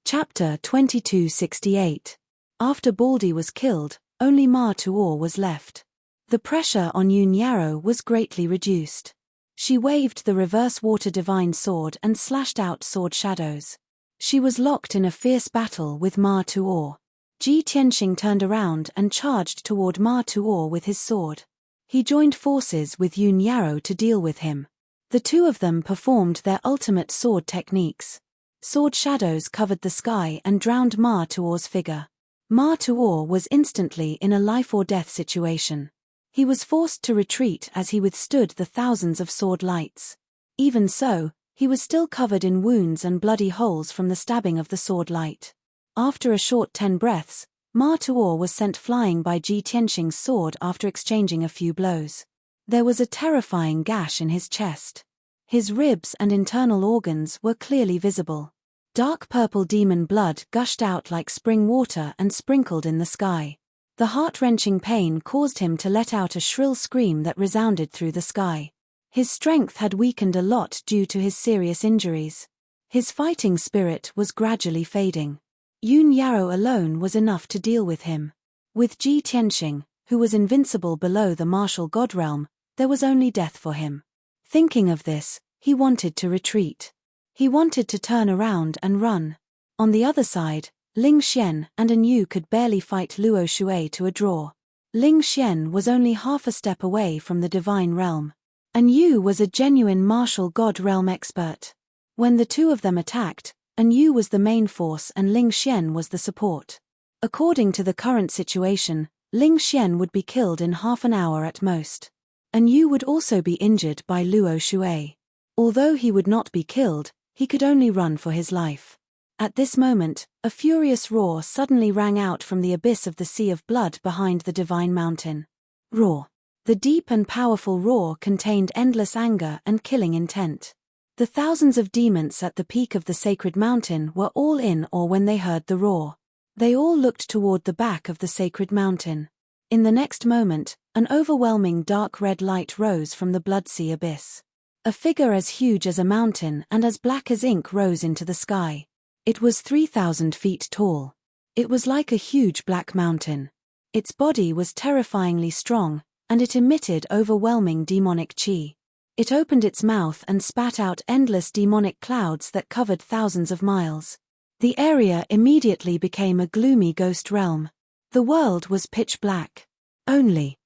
Chapter 2268. After Baldy was killed, only Ma Tuor was left. The pressure on Yun Yarrow was greatly reduced. She waved the reverse water divine sword and slashed out sword shadows. She was locked in a fierce battle with Ma Tuor. Ji Tianxing turned around and charged toward Ma Tuor with his sword. He joined forces with Yun Yarrow to deal with him. The two of them performed their ultimate sword techniques. Sword shadows covered the sky and drowned Ma Tuor's figure. Ma Tuor was instantly in a life-or-death situation. He was forced to retreat as he withstood the thousands of sword lights. Even so, he was still covered in wounds and bloody holes from the stabbing of the sword light. After a short 10 breaths, Ma Tuor was sent flying by Ji Tianxing's sword after exchanging a few blows. There was a terrifying gash in his chest. His ribs and internal organs were clearly visible. Dark purple demon blood gushed out like spring water and sprinkled in the sky. The heart-wrenching pain caused him to let out a shrill scream that resounded through the sky. His strength had weakened a lot due to his serious injuries. His fighting spirit was gradually fading. Yun Yarrow alone was enough to deal with him. With Ji Tianxing, who was invincible below the martial god realm, there was only death for him. Thinking of this, he wanted to retreat. He wanted to turn around and run. On the other side, Ling Xian and An Yu could barely fight Luo Shui to a draw. Ling Xian was only half a step away from the divine realm. An Yu was a genuine martial god realm expert. When the two of them attacked, An Yu was the main force and Ling Xian was the support. According to the current situation, Ling Xian would be killed in half an hour at most. An Yu would also be injured by Luo Shui. Although he would not be killed, he could only run for his life. At this moment, a furious roar suddenly rang out from the abyss of the sea of blood behind the divine mountain. Roar. The deep and powerful roar contained endless anger and killing intent. The thousands of demons at the peak of the sacred mountain were all in awe when they heard the roar. They all looked toward the back of the sacred mountain. In the next moment, an overwhelming dark red light rose from the blood-sea abyss. A figure as huge as a mountain and as black as ink rose into the sky. It was 3,000 feet tall. It was like a huge black mountain. Its body was terrifyingly strong, and it emitted overwhelming demonic qi. It opened its mouth and spat out endless demonic clouds that covered thousands of miles. The area immediately became a gloomy ghost realm. The world was pitch black. Only.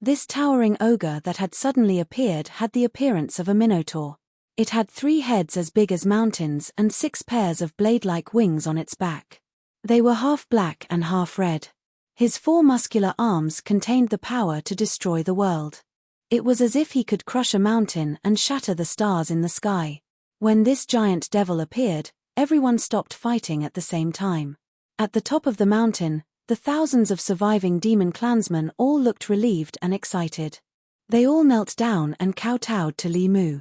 This towering ogre that had suddenly appeared had the appearance of a minotaur. It had 3 heads as big as mountains and 6 pairs of blade-like wings on its back. They were half black and half red. His 4 muscular arms contained the power to destroy the world. It was as if he could crush a mountain and shatter the stars in the sky. When this giant devil appeared, everyone stopped fighting at the same time. At the top of the mountain, the thousands of surviving demon clansmen all looked relieved and excited. They all knelt down and kowtowed to Li Mu.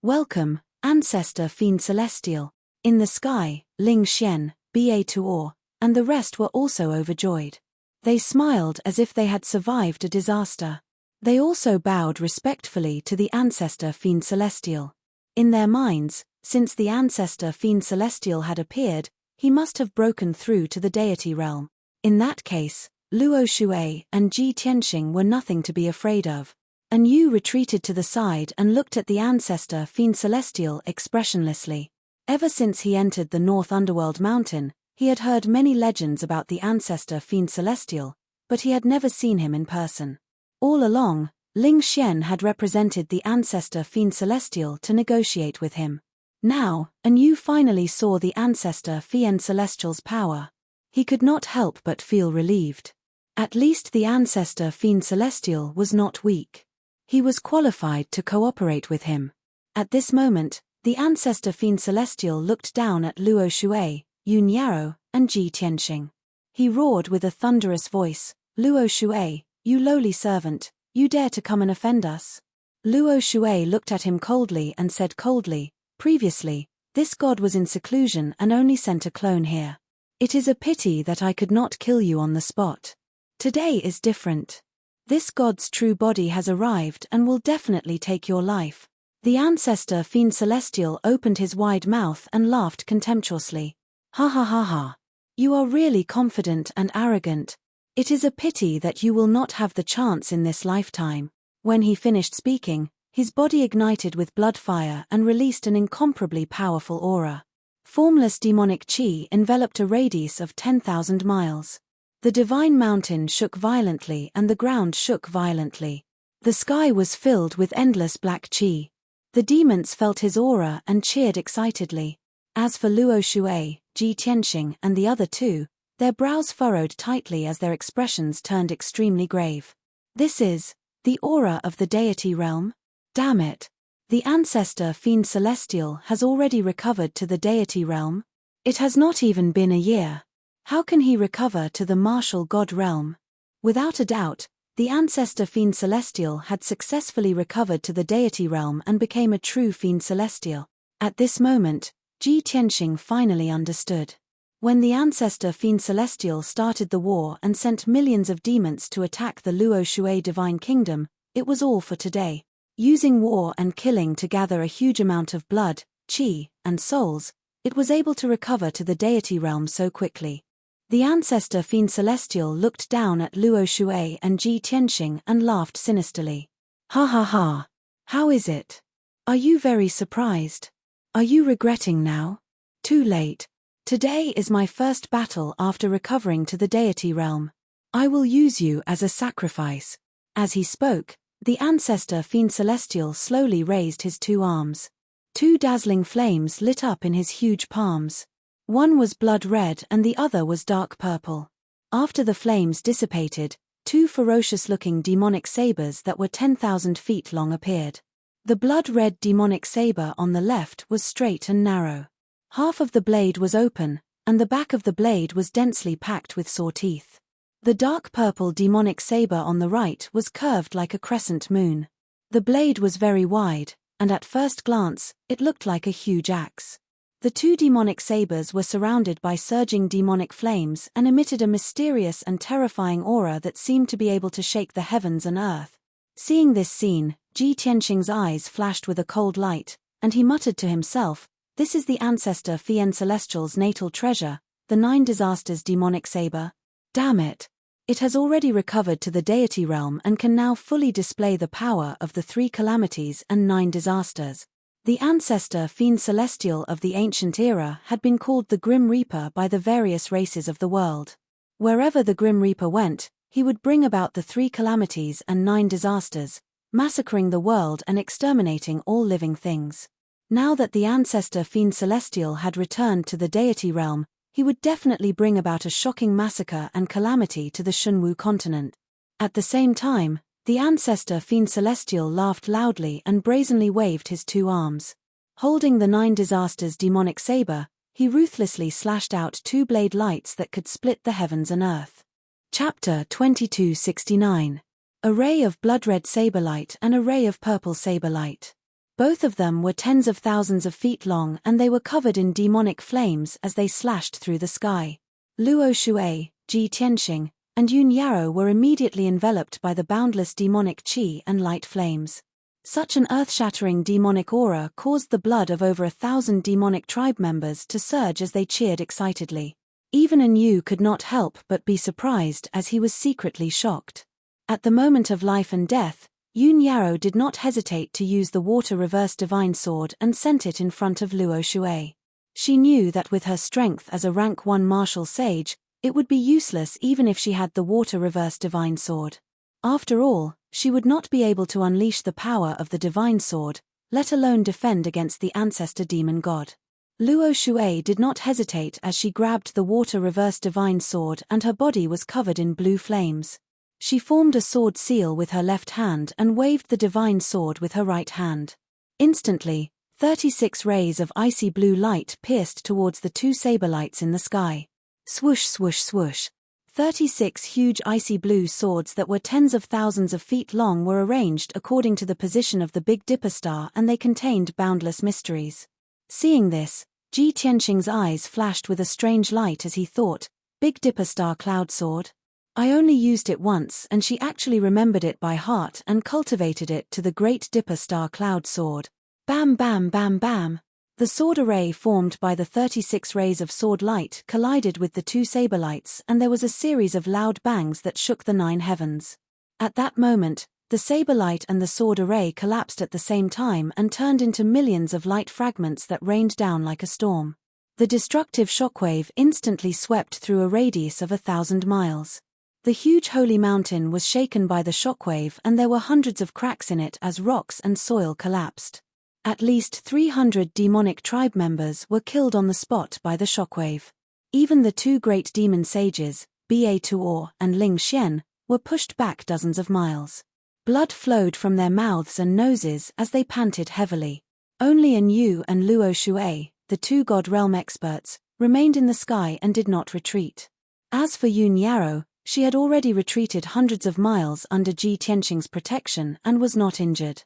Welcome, Ancestor Fiend Celestial. In the sky, Ling Xian, Ba Tuor, and the rest were also overjoyed. They smiled as if they had survived a disaster. They also bowed respectfully to the Ancestor Fiend Celestial. In their minds, since the Ancestor Fiend Celestial had appeared, he must have broken through to the deity realm. In that case, Luo Shui and Ji Tianxing were nothing to be afraid of. An Yu retreated to the side and looked at the Ancestor Fiend Celestial expressionlessly. Ever since he entered the North Underworld Mountain, he had heard many legends about the Ancestor Fiend Celestial, but he had never seen him in person. All along, Ling Xian had represented the Ancestor Fiend Celestial to negotiate with him. Now, An Yu finally saw the Ancestor Fiend Celestial's power. He could not help but feel relieved. At least the Ancestor Fiend Celestial was not weak. He was qualified to cooperate with him. At this moment, the Ancestor Fiend Celestial looked down at Luo Shui, Yun Yarrow, and Ji Tianxing. He roared with a thunderous voice, "Luo Shui, you lowly servant, you dare to come and offend us?" Luo Shui looked at him coldly and said coldly, "Previously, this god was in seclusion and only sent a clone here. It is a pity that I could not kill you on the spot. Today is different. This god's true body has arrived and will definitely take your life." The Ancestor Fiend Celestial opened his wide mouth and laughed contemptuously. Ha ha ha ha. You are really confident and arrogant. It is a pity that you will not have the chance in this lifetime. When he finished speaking, his body ignited with blood fire and released an incomparably powerful aura. Formless demonic chi enveloped a radius of 10,000 miles. The divine mountain shook violently and the ground shook violently. The sky was filled with endless black chi. The demons felt his aura and cheered excitedly. As for Luo Shuai, Ji Tianxing and the other two, their brows furrowed tightly as their expressions turned extremely grave. This is the aura of the deity realm? Damn it! The ancestor fiend celestial has already recovered to the deity realm? It has not even been a year. How can he recover to the martial god realm? Without a doubt, the ancestor fiend celestial had successfully recovered to the deity realm and became a true fiend celestial. At this moment, Ji Tianxing finally understood. When the ancestor fiend celestial started the war and sent millions of demons to attack the Luo Shuai divine kingdom, it was all for today. Using war and killing to gather a huge amount of blood, chi, and souls, it was able to recover to the deity realm so quickly. The ancestor fiend celestial looked down at Luo Shuai and Ji Tianxing and laughed sinisterly. Ha ha ha. How is it? Are you very surprised? Are you regretting now? Too late. Today is my first battle after recovering to the deity realm. I will use you as a sacrifice. As he spoke, the ancestor fiend celestial slowly raised his two arms. Two dazzling flames lit up in his huge palms. One was blood red and the other was dark purple. After the flames dissipated, two ferocious-looking demonic sabers that were 10,000 feet long appeared. The blood-red demonic saber on the left was straight and narrow. Half of the blade was open, and the back of the blade was densely packed with saw teeth. The dark purple demonic saber on the right was curved like a crescent moon. The blade was very wide, and at first glance, it looked like a huge axe. The two demonic sabers were surrounded by surging demonic flames and emitted a mysterious and terrifying aura that seemed to be able to shake the heavens and earth. Seeing this scene, Ji Tianxing's eyes flashed with a cold light, and he muttered to himself, "This is the ancestor Fiend Celestial's natal treasure, the 9 Disasters demonic saber. Damn it! It has already recovered to the deity realm and can now fully display the power of the 3 calamities and 9 disasters." The ancestor Fiend Celestial of the ancient era had been called the Grim Reaper by the various races of the world. Wherever the Grim Reaper went, he would bring about the 3 calamities and 9 disasters, massacring the world and exterminating all living things. Now that the ancestor Fiend Celestial had returned to the deity realm, he would definitely bring about a shocking massacre and calamity to the Shunwu continent. At the same time, the ancestor Fiend Celestial laughed loudly and brazenly waved his 2 arms. Holding the 9 disasters demonic saber, he ruthlessly slashed out 2 blade lights that could split the heavens and earth. Chapter 2269. A ray of blood-red saber light and a ray of purple saber light. Both of them were tens of thousands of feet long and they were covered in demonic flames as they slashed through the sky. Luo Shuai, Ji Tianxing, and Yun Yarrow were immediately enveloped by the boundless demonic chi and light flames. Such an earth-shattering demonic aura caused the blood of over 1,000 demonic tribe members to surge as they cheered excitedly. Even An Yu could not help but be surprised as he was secretly shocked. At the moment of life and death, Yun Yarrow did not hesitate to use the water reverse divine sword and sent it in front of Luo Shuai. She knew that with her strength as a rank 1 martial sage, it would be useless even if she had the water reverse divine sword. After all, she would not be able to unleash the power of the divine sword, let alone defend against the ancestor demon god. Luo Shuai did not hesitate as she grabbed the water reverse divine sword and her body was covered in blue flames. She formed a sword seal with her left hand and waved the divine sword with her right hand. Instantly, 36 rays of icy blue light pierced towards the 2 saber lights in the sky. Swoosh swoosh swoosh. 36 huge icy blue swords that were tens of thousands of feet long were arranged according to the position of the Big Dipper star and they contained boundless mysteries. Seeing this, Ji Tianxing's eyes flashed with a strange light as he thought, Big Dipper star cloud sword? I only used it once and she actually remembered it by heart and cultivated it to the Great Dipper Star Cloud Sword. Bam bam bam bam. The sword array formed by the 36 rays of sword light collided with the two saber lights, and there was a series of loud bangs that shook the 9 heavens. At that moment, the saber light and the sword array collapsed at the same time and turned into millions of light fragments that rained down like a storm. The destructive shockwave instantly swept through a radius of 1,000 miles. The huge holy mountain was shaken by the shockwave, and there were hundreds of cracks in it as rocks and soil collapsed. At least 300 demonic tribe members were killed on the spot by the shockwave. Even the 2 great demon sages, Ba Tuor and Ling Xian, were pushed back dozens of miles. Blood flowed from their mouths and noses as they panted heavily. Only An Yu and Luo Shui, the 2 God Realm experts, remained in the sky and did not retreat. As for Yun Yarrow, she had already retreated hundreds of miles under Ji Tianqing's protection and was not injured.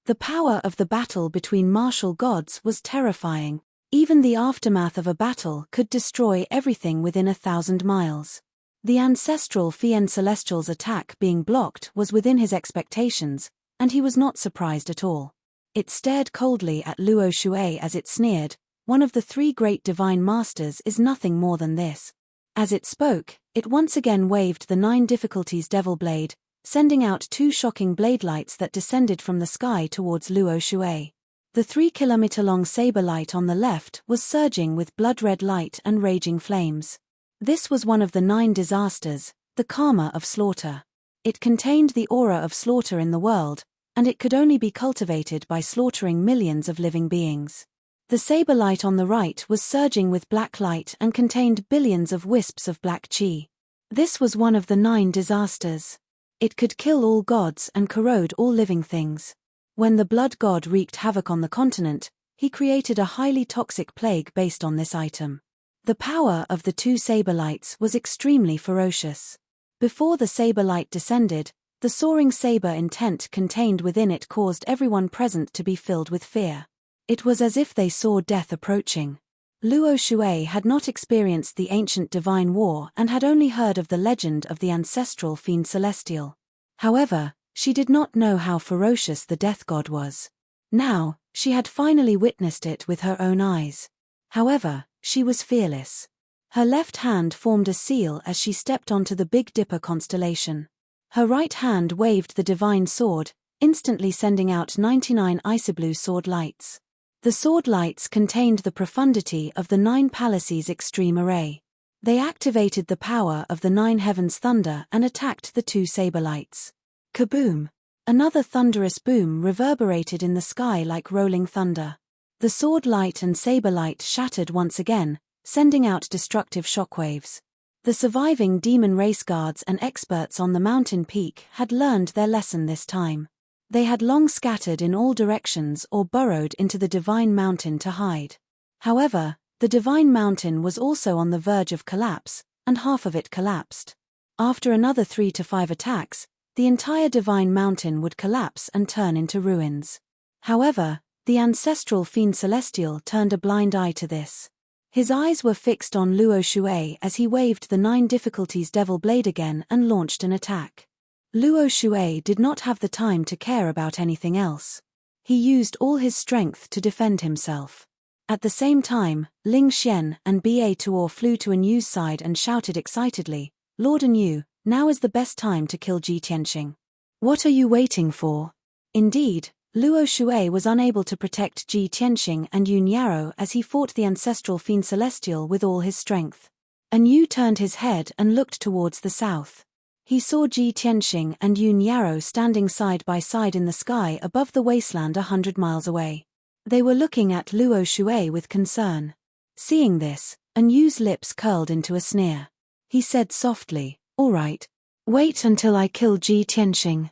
The power of the battle between martial gods was terrifying. Even the aftermath of a battle could destroy everything within 1,000 miles. The ancestral Fian Celestial's attack being blocked was within his expectations, and he was not surprised at all. It stared coldly at Luo Shui as it sneered, "One of the 3 great divine masters is nothing more than this." As it spoke, it once again waved the 9 difficulties devil blade, sending out 2 shocking blade lights that descended from the sky towards Luo Shui. The 3-kilometer-long saber light on the left was surging with blood-red light and raging flames. This was one of the 9 disasters, the karma of slaughter. It contained the aura of slaughter in the world, and it could only be cultivated by slaughtering millions of living beings. The saber light on the right was surging with black light and contained billions of wisps of black chi. This was one of the 9 disasters. It could kill all gods and corrode all living things. When the blood god wreaked havoc on the continent, he created a highly toxic plague based on this item. The power of the 2 saber lights was extremely ferocious. Before the saber light descended, the soaring saber intent contained within it caused everyone present to be filled with fear. It was as if they saw death approaching. Luo Shui had not experienced the ancient divine war and had only heard of the legend of the ancestral Fiend Celestial. However, she did not know how ferocious the death god was. Now, she had finally witnessed it with her own eyes. However, she was fearless. Her left hand formed a seal as she stepped onto the Big Dipper constellation. Her right hand waved the divine sword, instantly sending out 99 icy-blue sword lights. The sword lights contained the profundity of the 9 palaces extreme array. They activated the power of the 9 heavens thunder and attacked the 2 saber lights. Kaboom! Another thunderous boom reverberated in the sky like rolling thunder. The sword light and saber light shattered once again, sending out destructive shockwaves. The surviving demon race guards and experts on the mountain peak had learned their lesson this time. They had long scattered in all directions or burrowed into the divine mountain to hide. However, the divine mountain was also on the verge of collapse, and half of it collapsed. After another 3 to 5 attacks, the entire divine mountain would collapse and turn into ruins. However, the ancestral Fiend Celestial turned a blind eye to this. His eyes were fixed on Luo Shui as he waved the 9 difficulties devil blade again and launched an attack. Luo Shui did not have the time to care about anything else. He used all his strength to defend himself. At the same time, Ling Xian and Ba Tuor flew to An Yu's side and shouted excitedly, "Lord An Yu, now is the best time to kill Ji Tianqing. What are you waiting for?" Indeed, Luo Shui was unable to protect Ji Tianqing and Yun Yarrow as he fought the ancestral Fiend Celestial with all his strength. An Yu turned his head and looked towards the south. He saw Ji Tianqing and Yun Yarrow standing side by side in the sky above the wasteland 100 miles away. They were looking at Luo Shui with concern. Seeing this, An Yu's lips curled into a sneer. He said softly, "All right. Wait until I kill Ji Tianqing.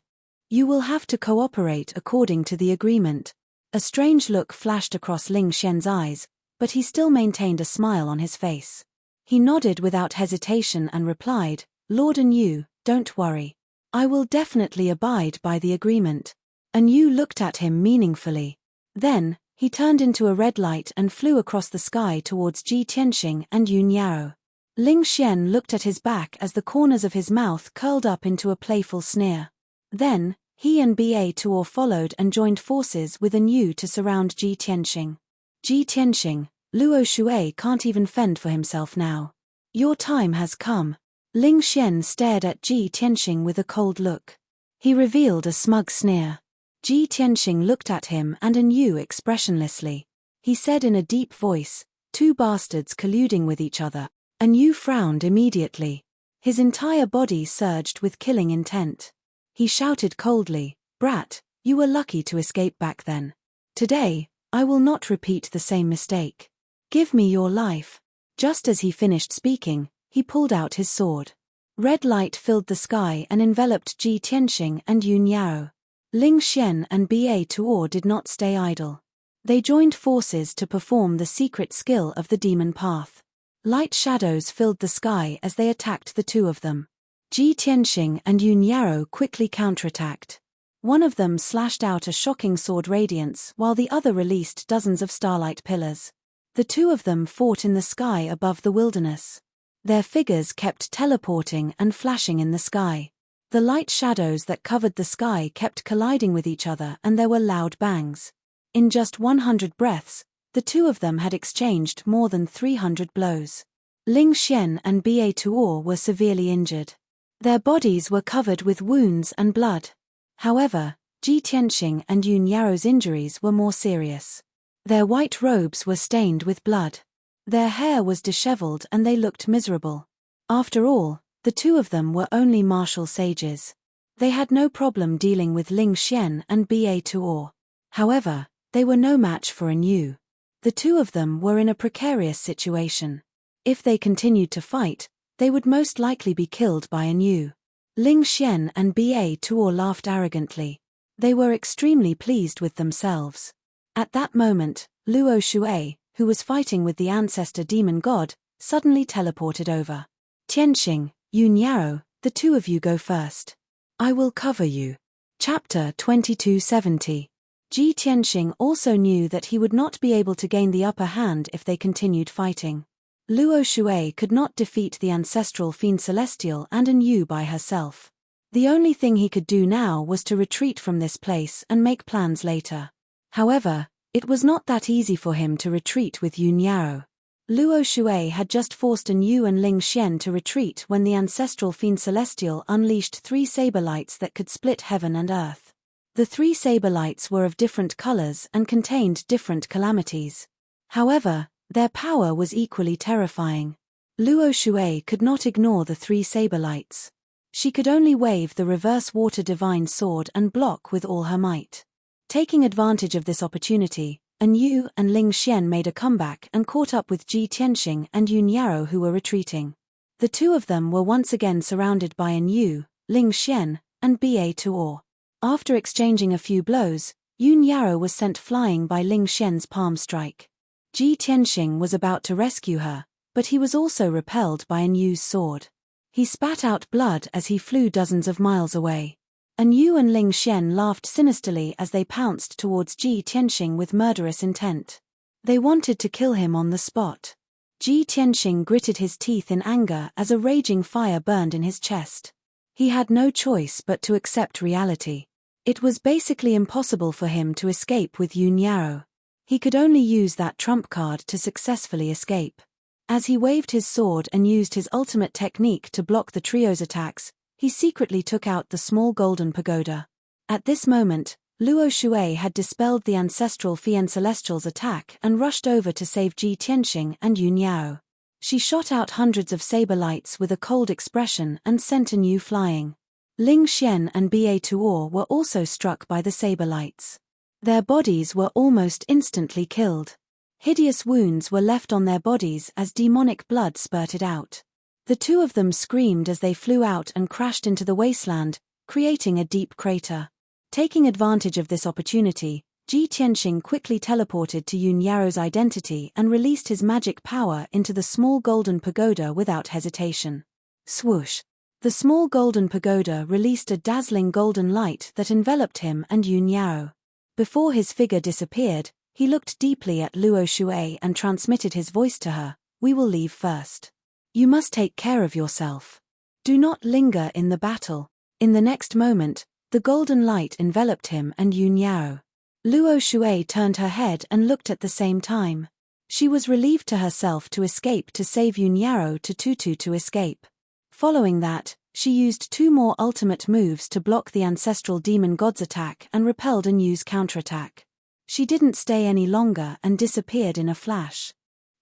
You will have to cooperate according to the agreement." A strange look flashed across Ling Xian's eyes, but he still maintained a smile on his face. He nodded without hesitation and replied, "Lord An Yu, don't worry. I will definitely abide by the agreement." An Yu looked at him meaningfully. Then, he turned into a red light and flew across the sky towards Ji Tianqing and Yun Yarrow. Ling Xian looked at his back as the corners of his mouth curled up into a playful sneer. Then, he and Ba Tuor followed and joined forces with An Yu to surround Ji Tianqing. Ji Tianxing, Luo Shui can't even fend for himself now. Your time has come. Ling Xian stared at Ji Tianxing with a cold look. He revealed a smug sneer. Ji Tianxing looked at him and anew expressionlessly. He said in a deep voice, "Two bastards colluding with each other." Anew frowned immediately. His entire body surged with killing intent. He shouted coldly, "Brat, you were lucky to escape back then. Today, I will not repeat the same mistake. Give me your life." Just as he finished speaking, he pulled out his sword. Red light filled the sky and enveloped Ji Tianxing and Yun Yao. Ling Xian and Ba Tuo did not stay idle. They joined forces to perform the secret skill of the demon path. Light shadows filled the sky as they attacked the two of them. Ji Tianxing and Yun Yao quickly counterattacked. One of them slashed out a shocking sword radiance while the other released dozens of starlight pillars. The two of them fought in the sky above the wilderness. Their figures kept teleporting and flashing in the sky. The light shadows that covered the sky kept colliding with each other and there were loud bangs. In just 100 breaths, the two of them had exchanged more than 300 blows. Ling Xian and Ba Tuo were severely injured. Their bodies were covered with wounds and blood. However, Ji Tianxing and Yun Yao's injuries were more serious. Their white robes were stained with blood. Their hair was disheveled and they looked miserable. After all, the two of them were only martial sages. They had no problem dealing with Ling Xian and Ba Tuo. However, they were no match for Anu. The two of them were in a precarious situation. If they continued to fight, they would most likely be killed by Anu. Ling Xian and Ba Tuo laughed arrogantly. They were extremely pleased with themselves. At that moment, Luo Shui, who was fighting with the ancestor demon god, suddenly teleported over. "Tianxing, Yun Yao, the two of you go first. I will cover you." Chapter 2270. Ji Tianxing also knew that he would not be able to gain the upper hand if they continued fighting. Luo Shui could not defeat the ancestral fiend celestial and Anu by herself. The only thing he could do now was to retreat from this place and make plans later. However, it was not that easy for him to retreat with Yun Yao. Luo Shui had just forced Anu and Ling Xian to retreat when the ancestral fiend celestial unleashed 3 saber lights that could split heaven and earth. The 3 saber lights were of different colors and contained different calamities. However, their power was equally terrifying. Luo Shui could not ignore the 3 saber lights. She could only wave the reverse water divine sword and block with all her might. Taking advantage of this opportunity, Anu and Ling Xian made a comeback and caught up with Ji Tianxing and Yun Yao who were retreating. The two of them were once again surrounded by Anu, Ling Xian, and Ba Tuo. After exchanging a few blows, Yun Yao was sent flying by Ling Xian's palm strike. Ji Tianxing was about to rescue her, but he was also repelled by Anu's sword. He spat out blood as he flew dozens of miles away. Anu and Ling Xian laughed sinisterly as they pounced towards Ji Tianxing with murderous intent. They wanted to kill him on the spot. Ji Tianxing gritted his teeth in anger as a raging fire burned in his chest. He had no choice but to accept reality. It was basically impossible for him to escape with Yun Yao. He could only use that trump card to successfully escape. As he waved his sword and used his ultimate technique to block the trio's attacks, he secretly took out the small golden pagoda. At this moment, Luo Shui had dispelled the ancestral Fiend Celestial's attack and rushed over to save Ji Tianxing and Yun Yao. She shot out hundreds of saber lights with a cold expression and sent Anu flying. Ling Xian and Ba Tuo were also struck by the saber lights. Their bodies were almost instantly killed. Hideous wounds were left on their bodies as demonic blood spurted out. The two of them screamed as they flew out and crashed into the wasteland, creating a deep crater. Taking advantage of this opportunity, Ji Tianxing quickly teleported to Yun Yao's identity and released his magic power into the small golden pagoda without hesitation. Swoosh! The small golden pagoda released a dazzling golden light that enveloped him and Yun Yao. Before his figure disappeared, he looked deeply at Luo Shui and transmitted his voice to her. "We will leave first. You must take care of yourself. Do not linger in the battle." In the next moment, the golden light enveloped him and Yun Yao. Luo Shui turned her head and looked at the same time. She was relieved to herself to escape to save Yunyaro to Tutu to escape. Following that, she used 2 more ultimate moves to block the ancestral demon god's attack and repelled Anyu's counterattack. She didn't stay any longer and disappeared in a flash.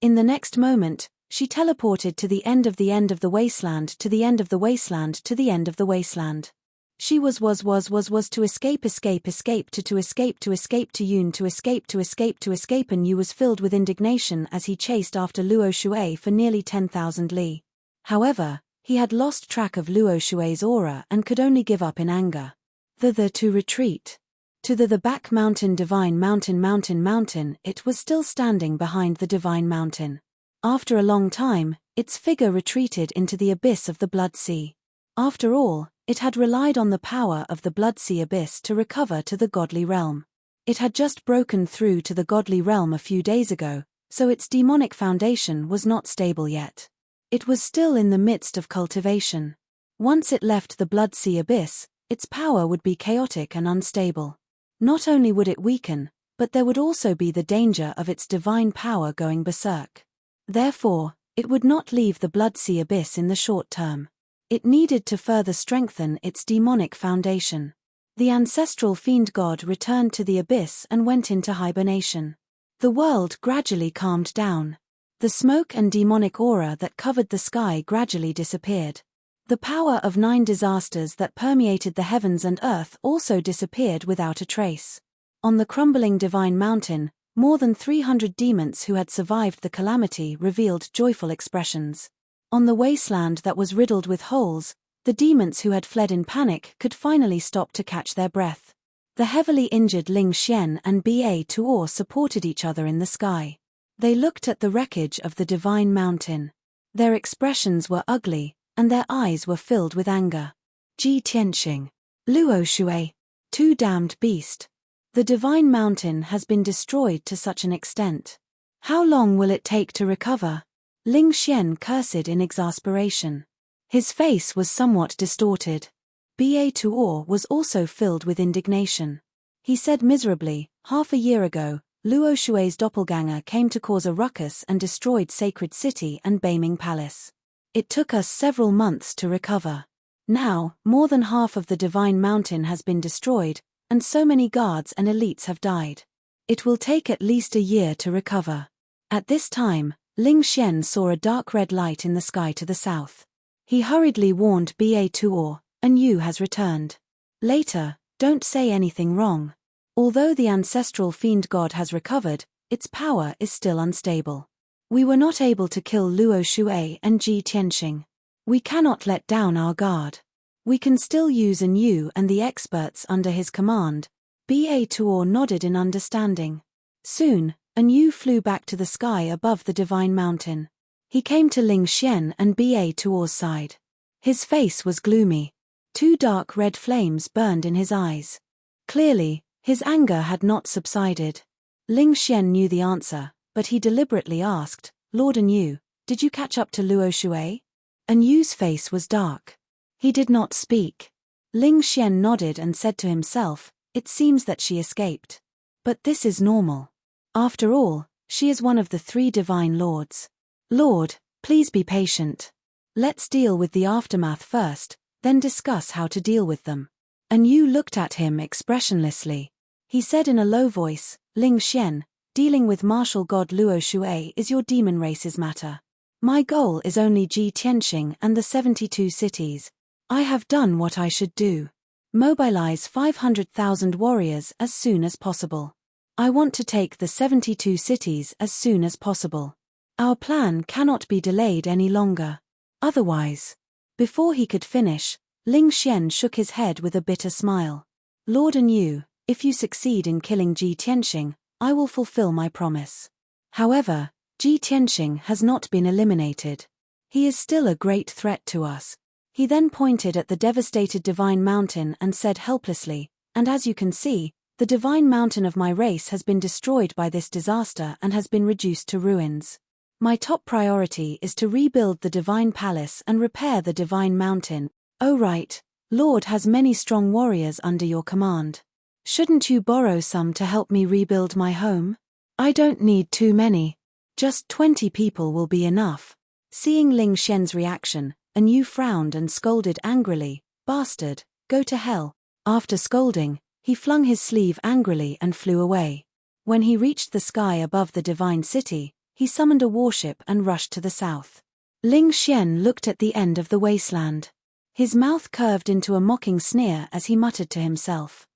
In the next moment, she teleported to the end of the wasteland to the end of the wasteland to the end of the wasteland. She was to escape to Yun to escape and Yu was filled with indignation as he chased after Luo Shui for nearly 10,000 li. However, he had lost track of Luo Shui's aura and could only give up in anger. To retreat. To the back mountain divine mountain, it was still standing behind the divine mountain. After a long time, its figure retreated into the abyss of the Blood Sea. After all, it had relied on the power of the Blood Sea abyss to recover to the godly realm. It had just broken through to the godly realm a few days ago, so its demonic foundation was not stable yet. It was still in the midst of cultivation. Once it left the Blood Sea abyss, its power would be chaotic and unstable. Not only would it weaken, but there would also be the danger of its divine power going berserk. Therefore, it would not leave the Blood Sea abyss in the short term. It needed to further strengthen its demonic foundation. The ancestral fiend god returned to the abyss and went into hibernation. The world gradually calmed down. The smoke and demonic aura that covered the sky gradually disappeared. The power of 9 disasters that permeated the heavens and earth also disappeared without a trace. On the crumbling divine mountain, more than 300 demons who had survived the calamity revealed joyful expressions. On the wasteland that was riddled with holes, the demons who had fled in panic could finally stop to catch their breath. The heavily injured Ling Xian and Ba Tuor supported each other in the sky. They looked at the wreckage of the divine mountain. Their expressions were ugly, and their eyes were filled with anger. Ji Tianxing. Luo Shui. Too damned beast. The divine mountain has been destroyed to such an extent. How long will it take to recover? Ling Xian cursed in exasperation. His face was somewhat distorted. Ba Tuor was also filled with indignation. He said miserably, half a year ago, Luo Shui's doppelganger came to cause a ruckus and destroyed Sacred City and Beiming Palace. It took us several months to recover. Now, more than half of the divine mountain has been destroyed, and so many guards and elites have died. It will take at least a year to recover. At this time, Ling Xian saw a dark red light in the sky to the south. He hurriedly warned Ba Tuor, Yu has returned. Later, don't say anything wrong. Although the ancestral fiend god has recovered, its power is still unstable. We were not able to kill Luo Shui and Ji Tianxing. We cannot let down our guard. We can still use Yu and the experts under his command. Ba Tuor nodded in understanding. Soon, Yu flew back to the sky above the divine mountain. He came to Ling Xian and Ba Tuor's side. His face was gloomy. 2 dark red flames burned in his eyes. Clearly, his anger had not subsided. Ling Xian knew the answer, but he deliberately asked, Lord Yu, did you catch up to Luo Shui? Yu's face was dark. He did not speak. Ling Xian nodded and said to himself, it seems that she escaped. But this is normal. After all, she is one of the 3 divine lords. Lord, please be patient. Let's deal with the aftermath first, then discuss how to deal with them. Yu looked at him expressionlessly. He said in a low voice, Ling Xian, dealing with martial god Luo Shui is your demon race's matter. My goal is only Ji Tianxing and the 72 cities. I have done what I should do. Mobilize 500,000 warriors as soon as possible. I want to take the 72 cities as soon as possible. Our plan cannot be delayed any longer. Otherwise. Before he could finish, Ling Xian shook his head with a bitter smile. Lord Yu, if you succeed in killing Ji Tianxing, I will fulfill my promise. However, Ji Tianxing has not been eliminated. He is still a great threat to us. He then pointed at the devastated divine mountain and said helplessly, and as you can see, the divine mountain of my race has been destroyed by this disaster and has been reduced to ruins. My top priority is to rebuild the divine palace and repair the divine mountain. Oh right, Lord has many strong warriors under your command. Shouldn't you borrow some to help me rebuild my home? I don't need too many. Just 20 people will be enough. Seeing Ling Xian's reaction, Yu frowned and scolded angrily, "Bastard, go to hell." After scolding, he flung his sleeve angrily and flew away. When he reached the sky above the divine city, he summoned a warship and rushed to the south. Ling Xian looked at the end of the wasteland. His mouth curved into a mocking sneer as he muttered to himself.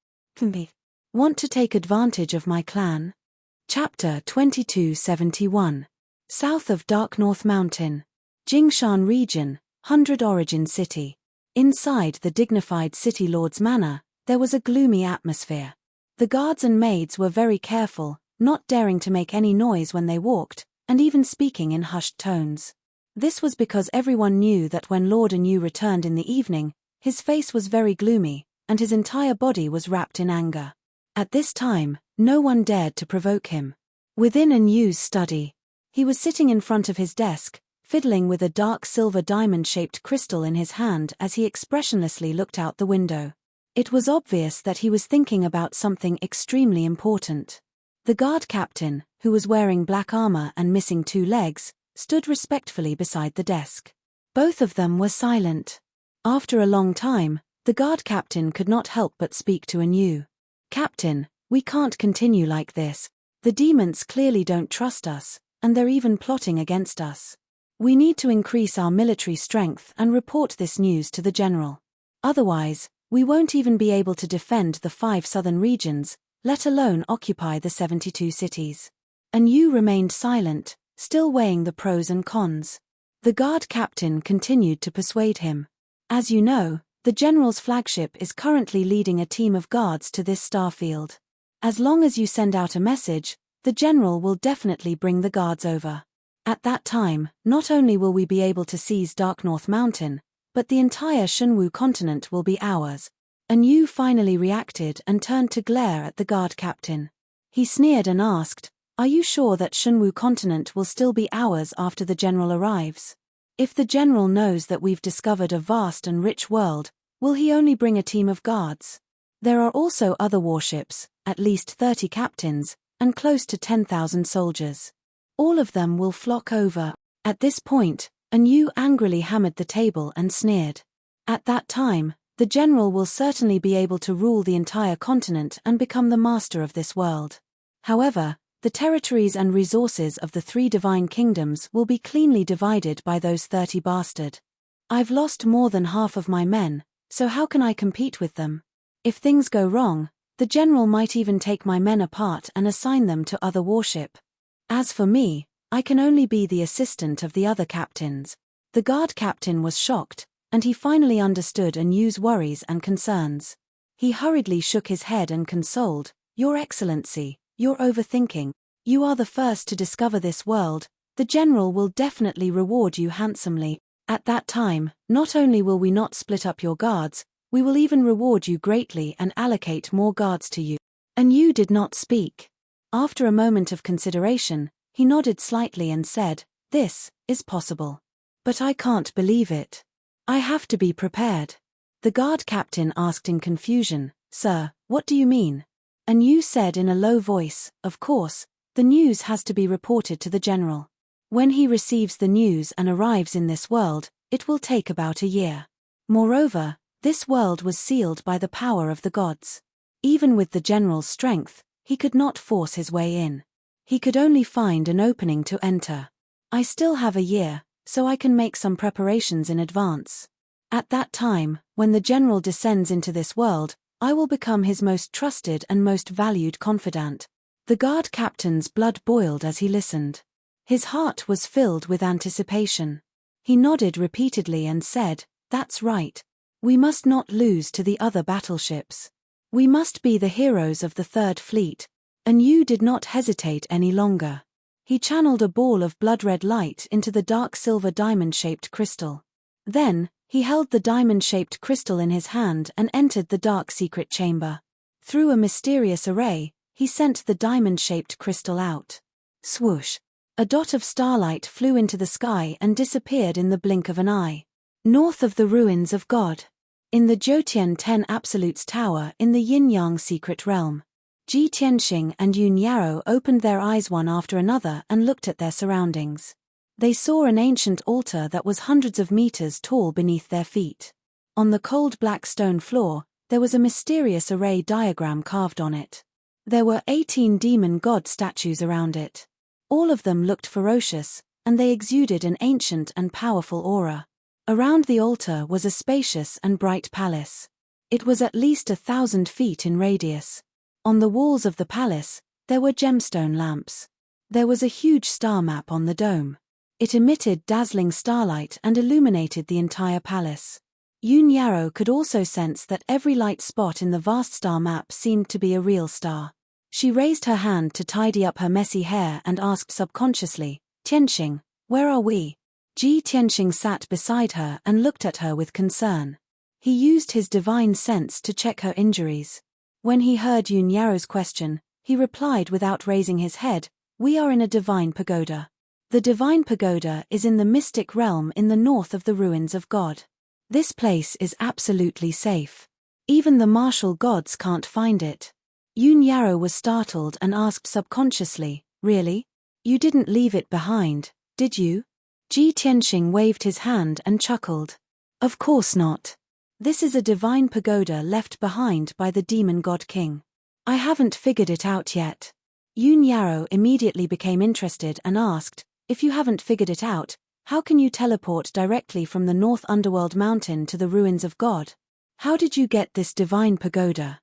Want to take advantage of my clan? Chapter 2271. South of Dark North Mountain. Jingshan Region, 100 Origin City. Inside the dignified city lord's manor, there was a gloomy atmosphere. The guards and maids were very careful, not daring to make any noise when they walked, and even speaking in hushed tones. This was because everyone knew that when Lord Yu returned in the evening, his face was very gloomy, and his entire body was wrapped in anger. At this time, no one dared to provoke him. Within Yu's study, he was sitting in front of his desk, fiddling with a dark silver diamond-shaped crystal in his hand as he expressionlessly looked out the window. It was obvious that he was thinking about something extremely important. The guard captain, who was wearing black armor and missing 2 legs, stood respectfully beside the desk. Both of them were silent. After a long time, the guard captain could not help but speak to Yu. "Captain, we can't continue like this. The demons clearly don't trust us, and they're even plotting against us. We need to increase our military strength and report this news to the general. Otherwise, we won't even be able to defend the 5 southern regions, let alone occupy the 72 cities." Yu remained silent, still weighing the pros and cons. The guard captain continued to persuade him. "As you know, the general's flagship is currently leading a team of guards to this starfield. As long as you send out a message, the general will definitely bring the guards over. At that time, not only will we be able to seize Dark North Mountain, but the entire Shenwu continent will be ours." Yu finally reacted and turned to glare at the guard captain. He sneered and asked, "Are you sure that Shenwu continent will still be ours after the general arrives? If the general knows that we've discovered a vast and rich world, will he only bring a team of guards? There are also other warships, at least 30 captains, and close to 10,000 soldiers. All of them will flock over." At this point, Yu angrily hammered the table and sneered. "At that time, the general will certainly be able to rule the entire continent and become the master of this world. However, the territories and resources of the 3 divine kingdoms will be cleanly divided by those 30 bastard. I've lost more than half of my men, so how can I compete with them? If things go wrong, the general might even take my men apart and assign them to other warship. As for me, I can only be the assistant of the other captains." The guard captain was shocked, and he finally understood Yu's worries and concerns. He hurriedly shook his head and consoled, "Your Excellency, you're overthinking. You are the first to discover this world. The general will definitely reward you handsomely. At that time, not only will we not split up your guards, we will even reward you greatly and allocate more guards to you." Yu did not speak. After a moment of consideration, he nodded slightly and said, "This is possible. But I can't believe it. I have to be prepared." The guard captain asked in confusion, "Sir, what do you mean?" Yu said in a low voice, "Of course, the news has to be reported to the general. When he receives the news and arrives in this world, it will take about a year. Moreover, this world was sealed by the power of the gods. Even with the general's strength, he could not force his way in. He could only find an opening to enter. I still have a year, so I can make some preparations in advance. At that time, when the general descends into this world, I will become his most trusted and most valued confidant." The guard captain's blood boiled as he listened. His heart was filled with anticipation. He nodded repeatedly and said, "That's right. We must not lose to the other battleships. We must be the heroes of the Third Fleet." Yu did not hesitate any longer. He channeled a ball of blood-red light into the dark silver diamond-shaped crystal. Then, he held the diamond-shaped crystal in his hand and entered the dark secret chamber. Through a mysterious array, he sent the diamond-shaped crystal out. Swoosh! A dot of starlight flew into the sky and disappeared in the blink of an eye. North of the ruins of God. In the Jiutian 10 Absolutes Tower in the Yin-Yang Secret Realm. Ji Tianxing and Yun Yarrow opened their eyes one after another and looked at their surroundings. They saw an ancient altar that was hundreds of meters tall beneath their feet. On the cold black stone floor, there was a mysterious array diagram carved on it. There were 18 demon god statues around it. All of them looked ferocious, and they exuded an ancient and powerful aura. Around the altar was a spacious and bright palace. It was at least 1,000 feet in radius. On the walls of the palace, there were gemstone lamps. There was a huge star map on the dome. It emitted dazzling starlight and illuminated the entire palace. Yun Yarrow could also sense that every light spot in the vast star map seemed to be a real star. She raised her hand to tidy up her messy hair and asked subconsciously, "Tianxing, where are we?" Ji Tianxing sat beside her and looked at her with concern. He used his divine sense to check her injuries. When he heard Yun Yarrow's question, he replied without raising his head, "We are in a divine pagoda. The divine pagoda is in the mystic realm in the north of the ruins of God. This place is absolutely safe. Even the martial gods can't find it." Yun Yarrow was startled and asked subconsciously, "Really? You didn't leave it behind, did you?" Ji Tianxing waved his hand and chuckled. "Of course not. This is a divine pagoda left behind by the demon god king. I haven't figured it out yet." Yun Yarrow immediately became interested and asked, "If you haven't figured it out, how can you teleport directly from the North Underworld mountain to the ruins of God? How did you get this divine pagoda?"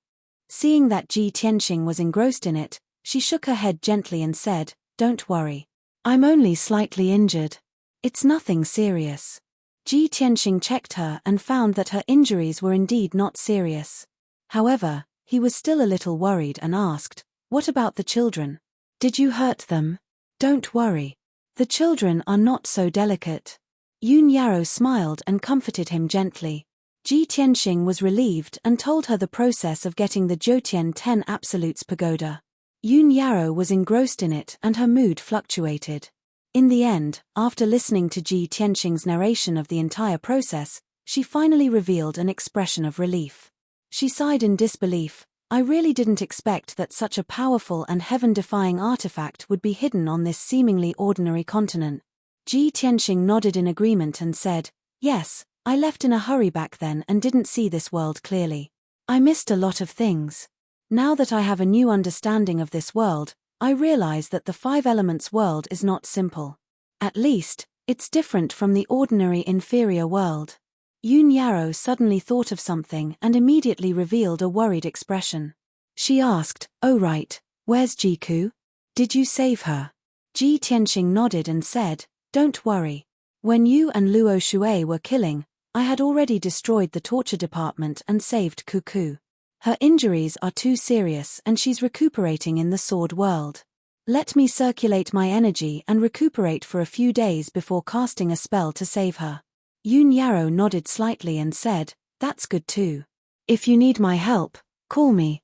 Seeing that Ji Tianxing was engrossed in it, she shook her head gently and said, "Don't worry. I'm only slightly injured. It's nothing serious." Ji Tianxing checked her and found that her injuries were indeed not serious. However, he was still a little worried and asked, "What about the children? Did you hurt them?" "Don't worry. The children are not so delicate." Yun Yarrow smiled and comforted him gently. Ji Tianxing was relieved and told her the process of getting the Jiutian 10 Absolutes Pagoda. Yun Yarrow was engrossed in it and her mood fluctuated. In the end, after listening to Ji Tianxing's narration of the entire process, she finally revealed an expression of relief. She sighed in disbelief. "I really didn't expect that such a powerful and heaven-defying artifact would be hidden on this seemingly ordinary continent." Ji Tianxing nodded in agreement and said, "Yes, I left in a hurry back then and didn't see this world clearly. I missed a lot of things. Now that I have a new understanding of this world, I realize that the Five Elements world is not simple. At least, it's different from the ordinary inferior world." Yun Yarrow suddenly thought of something and immediately revealed a worried expression. She asked, "Oh right, where's Jiku? Did you save her?" Ji Tianxing nodded and said, "Don't worry. When you and Luo Shui were killing, I had already destroyed the torture department and saved Cuckoo. Her injuries are too serious and she's recuperating in the sword world. Let me circulate my energy and recuperate for a few days before casting a spell to save her." Yun Yarrow nodded slightly and said, "That's good too. If you need my help, call me."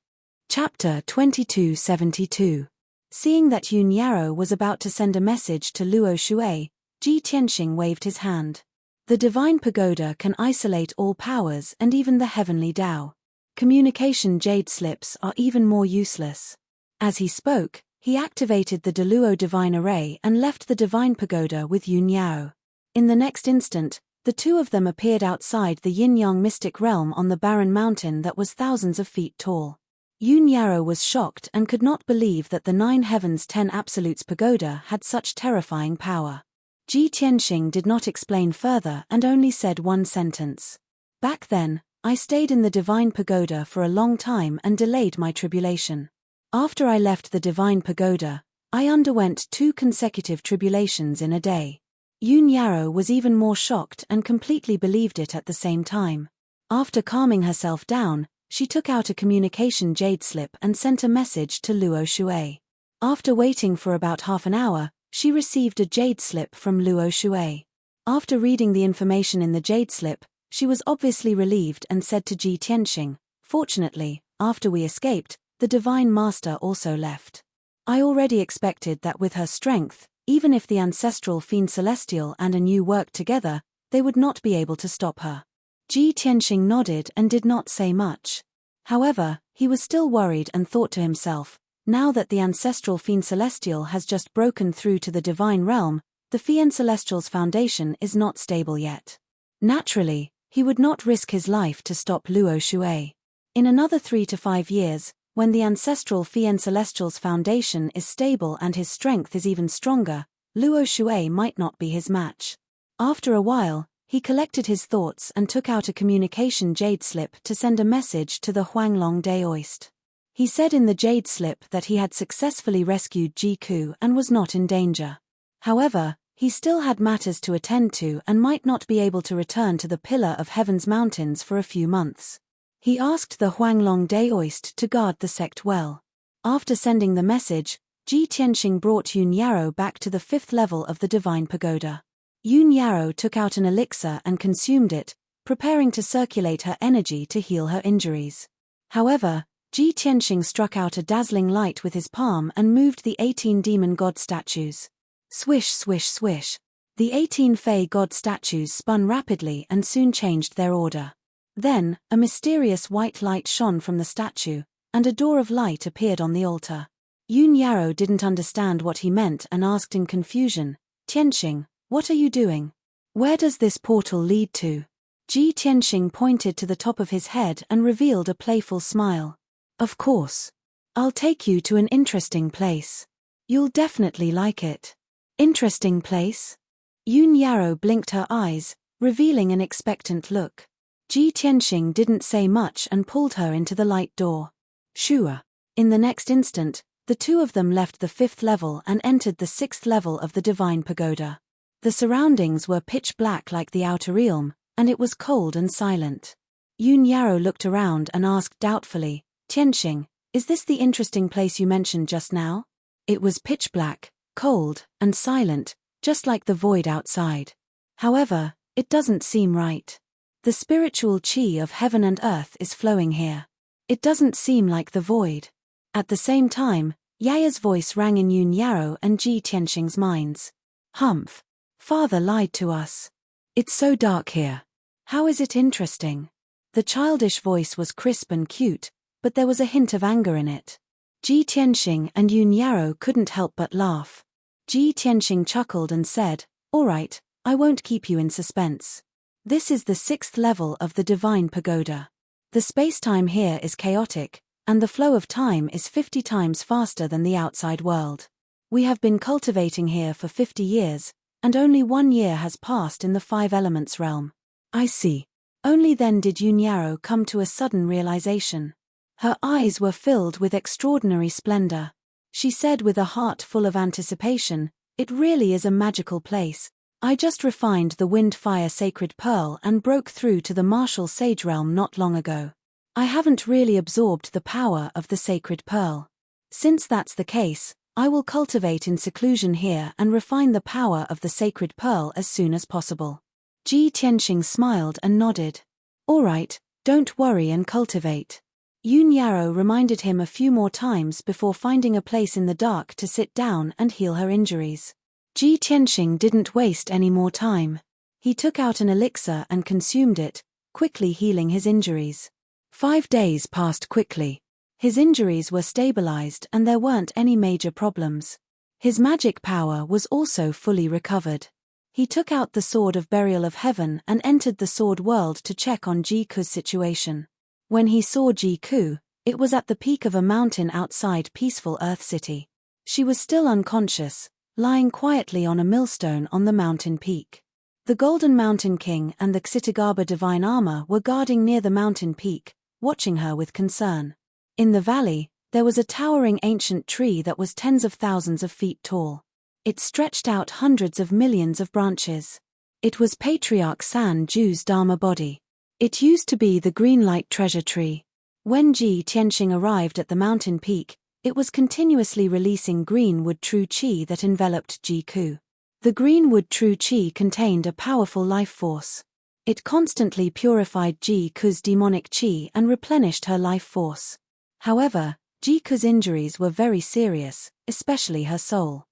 Chapter 2272. Seeing that Yun Yarrow was about to send a message to Luo Shui, Ji Tianxing waved his hand. The Divine Pagoda can isolate all powers and even the heavenly Tao. Communication jade slips are even more useless. As he spoke, he activated the Deluo Divine Array and left the Divine Pagoda with Yun Yarrow. In the next instant, the two of them appeared outside the Yin-Yang mystic realm on the barren mountain that was thousands of feet tall. Yun Yarrow was shocked and could not believe that the 9 Heavens 10 Absolutes Pagoda had such terrifying power. Ji Tianxing did not explain further and only said one sentence. "Back then, I stayed in the Divine Pagoda for a long time and delayed my tribulation. After I left the Divine Pagoda, I underwent 2 consecutive tribulations in a day." Yun Yarrow was even more shocked and completely believed it at the same time. After calming herself down, she took out a communication jade slip and sent a message to Luo Shui. After waiting for about half an hour, she received a jade slip from Luo Shui. After reading the information in the jade slip, she was obviously relieved and said to Ji Tianxing, "Fortunately, after we escaped, the Divine Master also left. I already expected that with her strength, even if the ancestral Fiend Celestial and a new worked together, they would not be able to stop her." Ji Tianxing nodded and did not say much. However, he was still worried and thought to himself, now that the ancestral Fiend Celestial has just broken through to the divine realm, the Fiend Celestial's foundation is not stable yet. Naturally, he would not risk his life to stop Luo Shui. In another 3 to 5 years, when the ancestral Fiend Celestial's foundation is stable and his strength is even stronger, Luo Shui might not be his match. After a while, he collected his thoughts and took out a communication jade slip to send a message to the Huanglong Daoist. He said in the jade slip that he had successfully rescued Ji Ku and was not in danger. However, he still had matters to attend to and might not be able to return to the Pillar of Heaven's mountains for a few months. He asked the Huanglong Daoist to guard the sect well. After sending the message, Ji Tianxing brought Yun Yarrow back to the 5th level of the Divine Pagoda. Yun Yarrow took out an elixir and consumed it, preparing to circulate her energy to heal her injuries. However, Ji Tianxing struck out a dazzling light with his palm and moved the 18 demon god statues. Swish swish swish. The 18 Fey god statues spun rapidly and soon changed their order. Then, a mysterious white light shone from the statue, and a door of light appeared on the altar. Yun Yarrow didn't understand what he meant and asked in confusion, "Tianxing, what are you doing? Where does this portal lead to?" Ji Tianxing pointed to the top of his head and revealed a playful smile. "Of course. I'll take you to an interesting place. You'll definitely like it." "Interesting place?" Yun Yarrow blinked her eyes, revealing an expectant look. Ji Tianxing didn't say much and pulled her into the light door. Shua. In the next instant, the two of them left the 5th level and entered the 6th level of the Divine Pagoda. The surroundings were pitch black like the outer realm, and it was cold and silent. Yun Yarrow looked around and asked doubtfully, "Tianxing, is this the interesting place you mentioned just now?" It was pitch black, cold, and silent, just like the void outside. However, it doesn't seem right. The spiritual chi of heaven and earth is flowing here. It doesn't seem like the void. At the same time, Yaya's voice rang in Yun Yarrow and Ji Tianxing's minds. "Humph. Father lied to us. It's so dark here. How is it interesting?" The childish voice was crisp and cute, but there was a hint of anger in it. Ji Tianxing and Yun Yarrow couldn't help but laugh. Ji Tianxing chuckled and said, "All right, I won't keep you in suspense. This is the 6th level of the Divine Pagoda. The space-time here is chaotic, and the flow of time is 50 times faster than the outside world. We have been cultivating here for 50 years, and only 1 year has passed in the 5 elements realm." "I see." Only then did Yun Yarrow come to a sudden realization. Her eyes were filled with extraordinary splendor. She said with a heart full of anticipation, "It really is a magical place. I just refined the wind-fire sacred pearl and broke through to the martial sage realm not long ago. I haven't really absorbed the power of the sacred pearl. Since that's the case, I will cultivate in seclusion here and refine the power of the sacred pearl as soon as possible." Ji Tianxing smiled and nodded. "All right, don't worry and cultivate." Yun Yarrow reminded him a few more times before finding a place in the dark to sit down and heal her injuries. Ji Tianxing didn't waste any more time. He took out an elixir and consumed it, quickly healing his injuries. 5 days passed quickly. His injuries were stabilized and there weren't any major problems. His magic power was also fully recovered. He took out the Sword of Burial of Heaven and entered the Sword World to check on Ji Ku's situation. When he saw Ji Ku, it was at the peak of a mountain outside peaceful Earth City. She was still unconscious, lying quietly on a millstone on the mountain peak. The Golden Mountain King and the Xitigaba Divine Armor were guarding near the mountain peak, watching her with concern. In the valley, there was a towering ancient tree that was tens of thousands of feet tall. It stretched out hundreds of millions of branches. It was Patriarch San Ju's Dharma body. It used to be the Greenlight Treasure Tree. When Ji Tianxing arrived at the mountain peak, it was continuously releasing greenwood true chi that enveloped Ji Ku. The greenwood true chi contained a powerful life force. It constantly purified Ji Ku's demonic chi and replenished her life force. However, Ji Ku's injuries were very serious, especially her soul.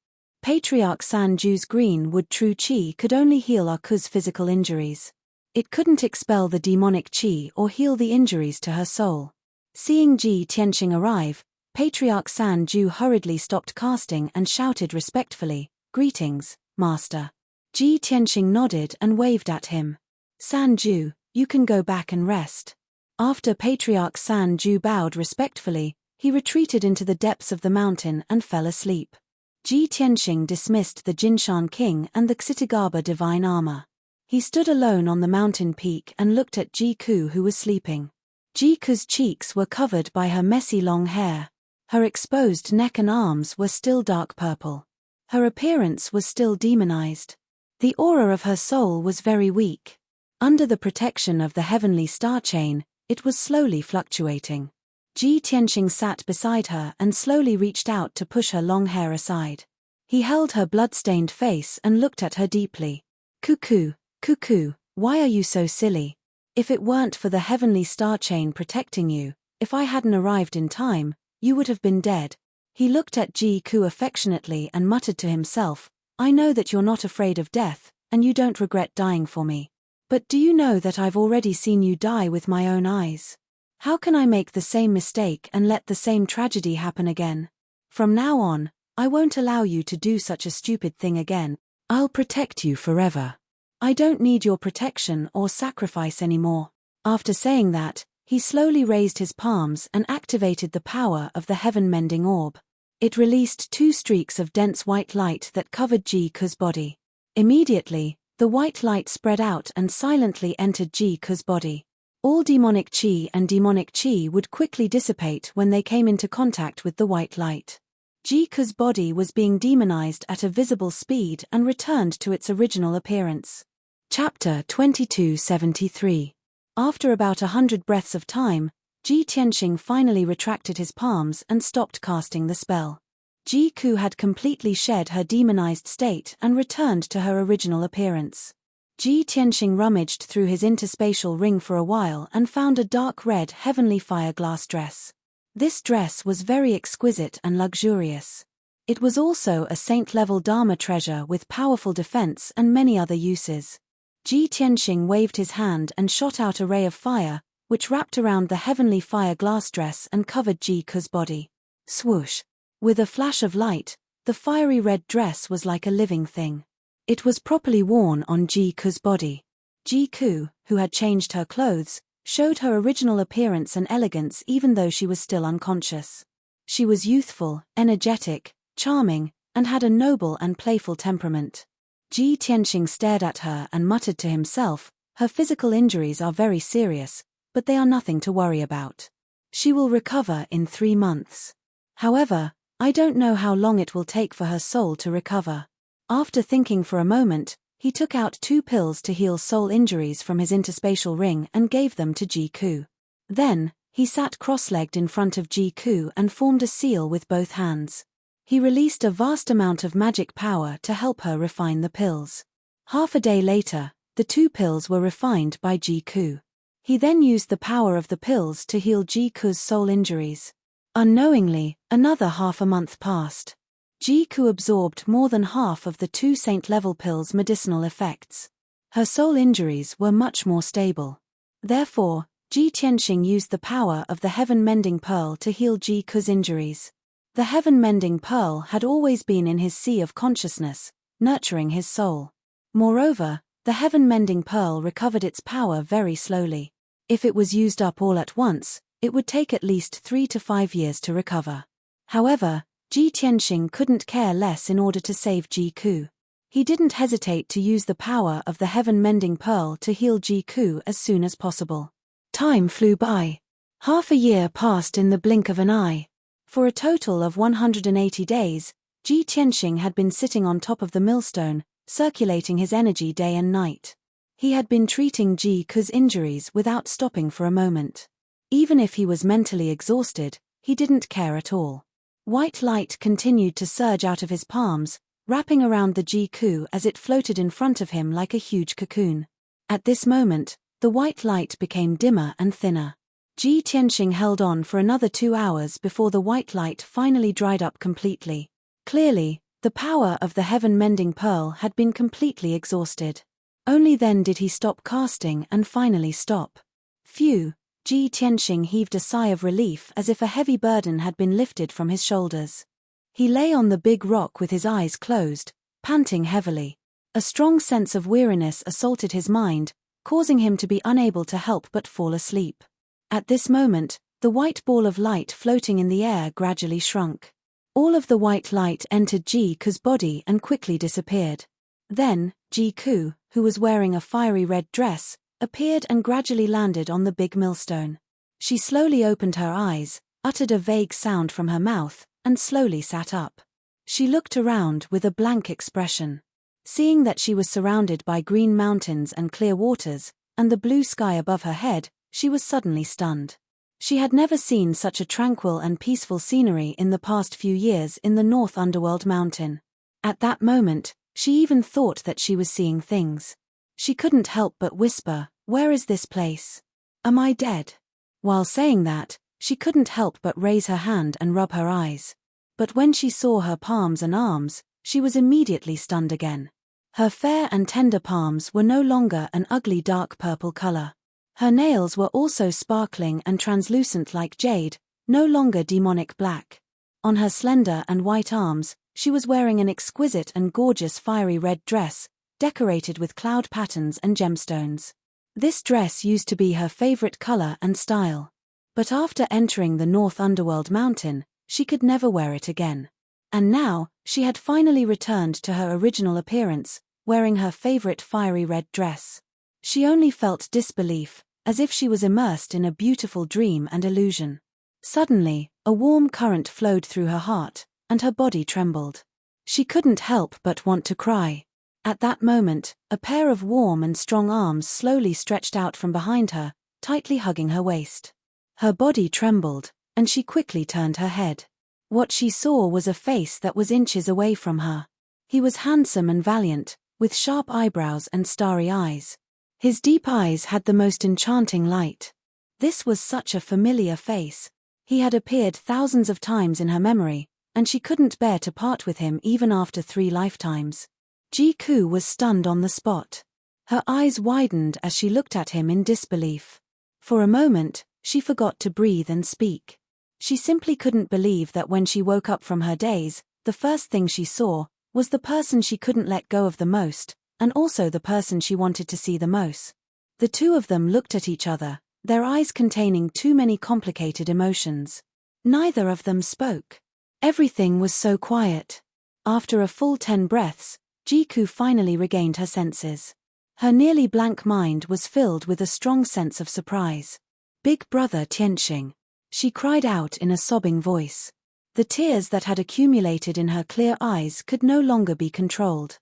Patriarch San Ju's greenwood true chi could only heal our Ku's physical injuries. It couldn't expel the demonic qi or heal the injuries to her soul. Seeing Ji Tianxing arrive, Patriarch San Ju hurriedly stopped casting and shouted respectfully, "Greetings, Master." Ji Tianxing nodded and waved at him. "San Ju, you can go back and rest." After Patriarch San Ju bowed respectfully, he retreated into the depths of the mountain and fell asleep. Ji Tianxing dismissed the Jinshan king and the Xitigaba divine armor. He stood alone on the mountain peak and looked at Ji Ku, who was sleeping. Ji Ku's cheeks were covered by her messy long hair. Her exposed neck and arms were still dark purple. Her appearance was still demonized. The aura of her soul was very weak. Under the protection of the heavenly star chain, it was slowly fluctuating. Ji Tianxing sat beside her and slowly reached out to push her long hair aside. He held her blood-stained face and looked at her deeply. "Cuckoo, Cuckoo, why are you so silly? If it weren't for the heavenly star chain protecting you, if I hadn't arrived in time, you would have been dead." He looked at Ji Ku affectionately and muttered to himself, "I know that you're not afraid of death, and you don't regret dying for me. But do you know that I've already seen you die with my own eyes? How can I make the same mistake and let the same tragedy happen again? From now on, I won't allow you to do such a stupid thing again. I'll protect you forever. I don't need your protection or sacrifice anymore." After saying that, he slowly raised his palms and activated the power of the heaven-mending orb. It released 2 streaks of dense white light that covered Ji Ku's body. Immediately, the white light spread out and silently entered Ji Ku's body. All demonic qi and demonic qi would quickly dissipate when they came into contact with the white light. Ji Ku's body was being demonized at a visible speed and returned to its original appearance. Chapter 2273. After about 100 breaths of time, Ji Tianxing finally retracted his palms and stopped casting the spell. Ji Ku had completely shed her demonized state and returned to her original appearance. Ji Tianxing rummaged through his interspatial ring for a while and found a dark red heavenly fire glass dress. This dress was very exquisite and luxurious. It was also a saint-level Dharma treasure with powerful defense and many other uses. Ji Tianxing waved his hand and shot out a ray of fire, which wrapped around the heavenly fire glass dress and covered Ji Ku's body. Swoosh! With a flash of light, the fiery red dress was like a living thing. It was properly worn on Ji Ku's body. Ji Ku, who had changed her clothes, showed her original appearance and elegance even though she was still unconscious. She was youthful, energetic, charming, and had a noble and playful temperament. Ji Tianxing stared at her and muttered to himself, "Her physical injuries are very serious, but they are nothing to worry about. She will recover in 3 months. However, I don't know how long it will take for her soul to recover." After thinking for a moment, he took out 2 pills to heal soul injuries from his interspatial ring and gave them to Ji Ku. Then, he sat cross-legged in front of Ji Ku and formed a seal with both hands. He released a vast amount of magic power to help her refine the pills. Half a day later, the 2 pills were refined by Ji Ku. He then used the power of the pills to heal Ji Ku's soul injuries. Unknowingly, another half a month passed. Ji Ku absorbed more than half of the 2 saint-level pills' medicinal effects. Her soul injuries were much more stable. Therefore, Ji Tianxing used the power of the heaven-mending pearl to heal Ji Ku's injuries. The heaven-mending pearl had always been in his sea of consciousness, nurturing his soul. Moreover, the heaven-mending pearl recovered its power very slowly. If it was used up all at once, it would take at least 3 to 5 years to recover. However, Ji Tianxing couldn't care less in order to save Ji Ku. He didn't hesitate to use the power of the heaven-mending pearl to heal Ji Ku as soon as possible. Time flew by. Half a year passed in the blink of an eye. For a total of 180 days, Ji Tianxing had been sitting on top of the millstone, circulating his energy day and night. He had been treating Ji Ku's injuries without stopping for a moment. Even if he was mentally exhausted, he didn't care at all. White light continued to surge out of his palms, wrapping around the Ji Ku as it floated in front of him like a huge cocoon. At this moment, the white light became dimmer and thinner. Ji Tianxing held on for another 2 hours before the white light finally dried up completely. Clearly, the power of the heaven-mending pearl had been completely exhausted. Only then did he stop casting and finally stop. Phew, Ji Tianxing heaved a sigh of relief as if a heavy burden had been lifted from his shoulders. He lay on the big rock with his eyes closed, panting heavily. A strong sense of weariness assaulted his mind, causing him to be unable to help but fall asleep. At this moment, the white ball of light floating in the air gradually shrunk. All of the white light entered Ji Ku's body and quickly disappeared. Then, Ji Ku, who was wearing a fiery red dress, appeared and gradually landed on the big millstone. She slowly opened her eyes, uttered a vague sound from her mouth, and slowly sat up. She looked around with a blank expression. Seeing that she was surrounded by green mountains and clear waters, and the blue sky above her head, she was suddenly stunned. She had never seen such a tranquil and peaceful scenery in the past few years in the North Underworld mountain. At that moment, she even thought that she was seeing things. She couldn't help but whisper, "Where is this place? Am I dead?" While saying that, she couldn't help but raise her hand and rub her eyes. But when she saw her palms and arms, she was immediately stunned again. Her fair and tender palms were no longer an ugly dark purple color. Her nails were also sparkling and translucent like jade, no longer demonic black. On her slender and white arms, she was wearing an exquisite and gorgeous fiery red dress, decorated with cloud patterns and gemstones. This dress used to be her favorite color and style. But after entering the North Underworld mountain, she could never wear it again. And now, she had finally returned to her original appearance, wearing her favorite fiery red dress. She only felt disbelief, as if she was immersed in a beautiful dream and illusion. Suddenly, a warm current flowed through her heart, and her body trembled. She couldn't help but want to cry. At that moment, a pair of warm and strong arms slowly stretched out from behind her, tightly hugging her waist. Her body trembled, and she quickly turned her head. What she saw was a face that was inches away from her. He was handsome and valiant, with sharp eyebrows and starry eyes. His deep eyes had the most enchanting light. This was such a familiar face. He had appeared thousands of times in her memory, and she couldn't bear to part with him even after 3 lifetimes. Ji Ku was stunned on the spot. Her eyes widened as she looked at him in disbelief. For a moment, she forgot to breathe and speak. She simply couldn't believe that when she woke up from her daze, the first thing she saw was the person she couldn't let go of the most, and also the person she wanted to see the most. The two of them looked at each other, their eyes containing too many complicated emotions. Neither of them spoke. Everything was so quiet. After a full 10 breaths, Ji Ku finally regained her senses. Her nearly blank mind was filled with a strong sense of surprise. "Big brother Tianxing," she cried out in a sobbing voice. The tears that had accumulated in her clear eyes could no longer be controlled.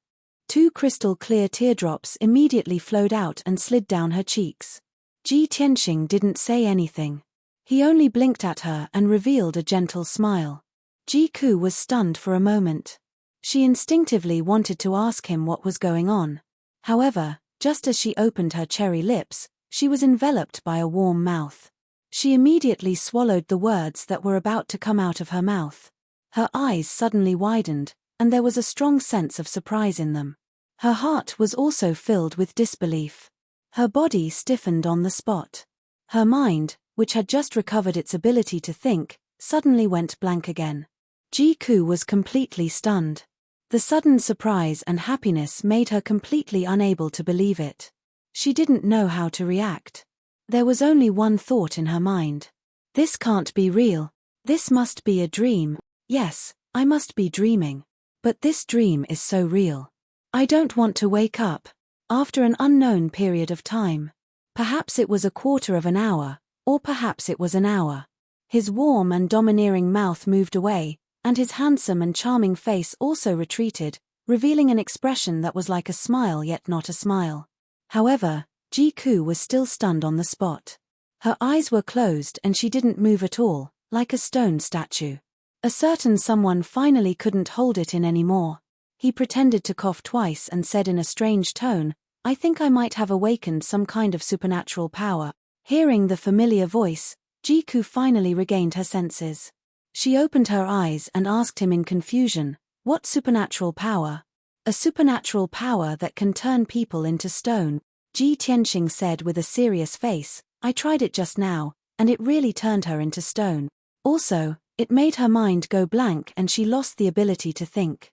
2 crystal-clear teardrops immediately flowed out and slid down her cheeks. Ji Tianxing didn't say anything. He only blinked at her and revealed a gentle smile. Ji Ku was stunned for a moment. She instinctively wanted to ask him what was going on. However, just as she opened her cherry lips, she was enveloped by a warm mouth. She immediately swallowed the words that were about to come out of her mouth. Her eyes suddenly widened, and there was a strong sense of surprise in them. Her heart was also filled with disbelief. Her body stiffened on the spot. Her mind, which had just recovered its ability to think, suddenly went blank again. Ji Ku was completely stunned. The sudden surprise and happiness made her completely unable to believe it. She didn't know how to react. There was only one thought in her mind. This can't be real. This must be a dream. Yes, I must be dreaming. But this dream is so real. I don't want to wake up. After an unknown period of time. Perhaps it was a quarter of an hour, or perhaps it was an hour. His warm and domineering mouth moved away, and his handsome and charming face also retreated, revealing an expression that was like a smile yet not a smile. However, Ji Ku was still stunned on the spot. Her eyes were closed and she didn't move at all, like a stone statue. A certain someone finally couldn't hold it in anymore. He pretended to cough twice and said in a strange tone, "I think I might have awakened some kind of supernatural power." Hearing the familiar voice, Ji Ku finally regained her senses. She opened her eyes and asked him in confusion, "What supernatural power?" A supernatural power that can turn people into stone, Ji Tianxing said with a serious face. I tried it just now, and it really turned her into stone. Also, it made her mind go blank and she lost the ability to think.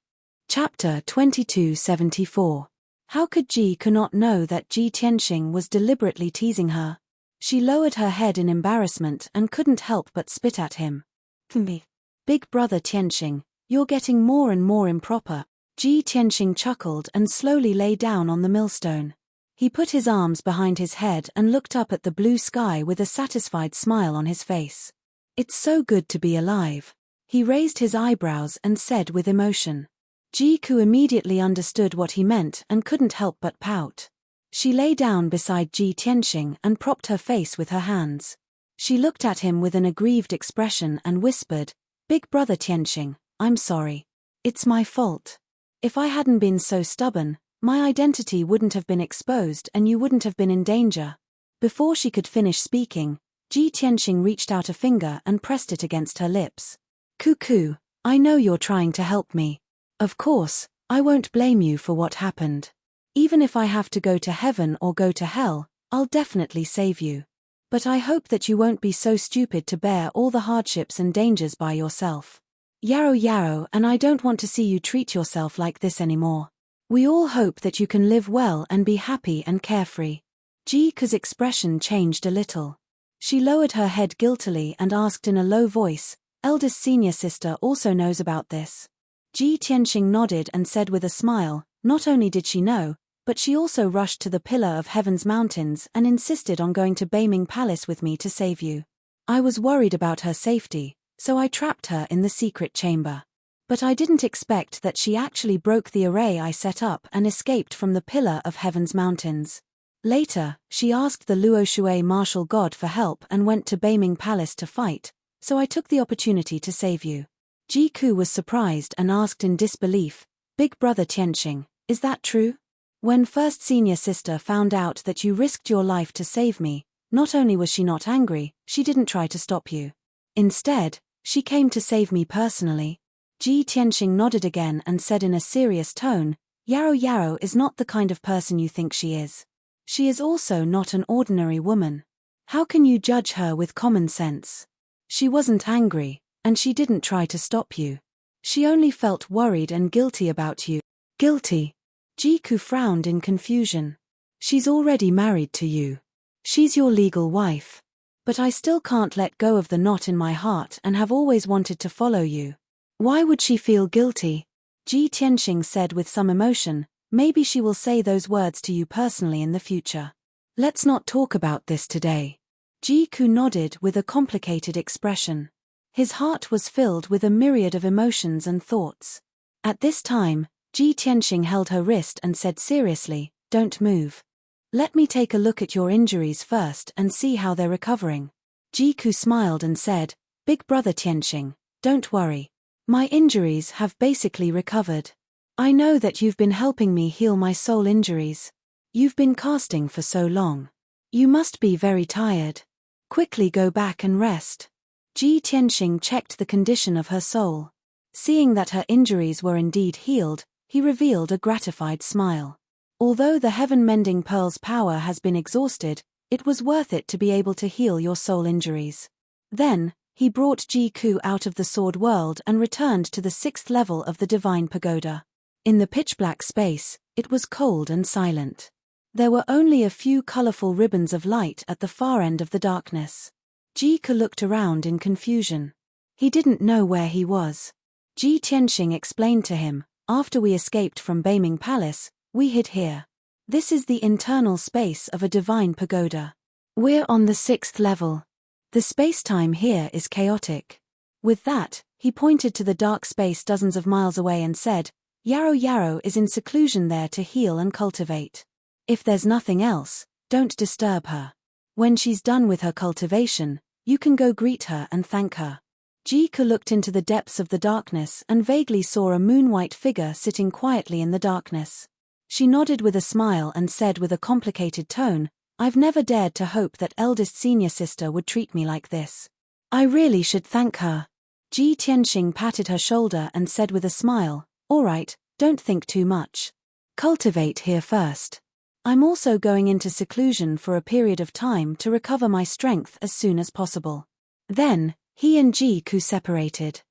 Chapter 2274. How could Ji Ku not know that Ji Tianxing was deliberately teasing her? She lowered her head in embarrassment and couldn't help but spit at him. Big brother Tianxing, you're getting more and more improper. Ji Tianxing chuckled and slowly lay down on the millstone. He put his arms behind his head and looked up at the blue sky with a satisfied smile on his face. It's so good to be alive. He raised his eyebrows and said with emotion. Ji Ku immediately understood what he meant and couldn't help but pout. She lay down beside Ji Tianxing and propped her face with her hands. She looked at him with an aggrieved expression and whispered, Big brother Tianxing, I'm sorry. It's my fault. If I hadn't been so stubborn, my identity wouldn't have been exposed and you wouldn't have been in danger. Before she could finish speaking, Ji Tianxing reached out a finger and pressed it against her lips. Cuckoo, I know you're trying to help me. Of course, I won't blame you for what happened. Even if I have to go to heaven or go to hell, I'll definitely save you. But I hope that you won't be so stupid to bear all the hardships and dangers by yourself. Yarrow, and I don't want to see you treat yourself like this anymore. We all hope that you can live well and be happy and carefree. Ji Ku's expression changed a little. She lowered her head guiltily and asked in a low voice, Eldest senior sister also knows about this. Ji Tianxing nodded and said with a smile, not only did she know, but she also rushed to the pillar of Heaven's mountains and insisted on going to Beiming Palace with me to save you. I was worried about her safety, so I trapped her in the secret chamber. But I didn't expect that she actually broke the array I set up and escaped from the pillar of Heaven's mountains. Later, she asked the Luoshui martial god for help and went to Beiming Palace to fight, so I took the opportunity to save you. Ji Ku was surprised and asked in disbelief, Big brother Tianxing, is that true? When first senior sister found out that you risked your life to save me, not only was she not angry, she didn't try to stop you. Instead, she came to save me personally. Ji Tianxing nodded again and said in a serious tone, Yarrow is not the kind of person you think she is. She is also not an ordinary woman. How can you judge her with common sense? She wasn't angry, and she didn't try to stop you. She only felt worried and guilty about you. Guilty? Ji Ku frowned in confusion. She's already married to you. She's your legal wife. But I still can't let go of the knot in my heart and have always wanted to follow you. Why would she feel guilty? Ji Tianxing said with some emotion, maybe she will say those words to you personally in the future. Let's not talk about this today. Ji Ku nodded with a complicated expression. His heart was filled with a myriad of emotions and thoughts. At this time, Ji Tianxing held her wrist and said seriously, don't move. Let me take a look at your injuries first and see how they're recovering. Ji Ku smiled and said, Big brother Tianxing, don't worry. My injuries have basically recovered. I know that you've been helping me heal my soul injuries. You've been casting for so long. You must be very tired. Quickly go back and rest. Ji Tianxing checked the condition of her soul. Seeing that her injuries were indeed healed, he revealed a gratified smile. Although the heaven-mending pearl's power has been exhausted, it was worth it to be able to heal your soul injuries. Then, he brought Ji Ku out of the sword world and returned to the 6th level of the divine pagoda. In the pitch-black space, it was cold and silent. There were only a few colorful ribbons of light at the far end of the darkness. Ji Ku looked around in confusion. He didn't know where he was. Ji Tianxing explained to him, after we escaped from Beiming Palace, we hid here. This is the internal space of a divine pagoda. We're on the 6th level. The space-time here is chaotic. With that, he pointed to the dark space dozens of miles away and said, Yarrow is in seclusion there to heal and cultivate. If there's nothing else, don't disturb her. When she's done with her cultivation, you can go greet her and thank her. Ji Ku looked into the depths of the darkness and vaguely saw a moon-white figure sitting quietly in the darkness. She nodded with a smile and said with a complicated tone, I've never dared to hope that eldest senior sister would treat me like this. I really should thank her. Ji Tianxing patted her shoulder and said with a smile, all right, don't think too much. Cultivate here first. I'm also going into seclusion for a period of time to recover my strength as soon as possible. Then, he and Ji-ku separated.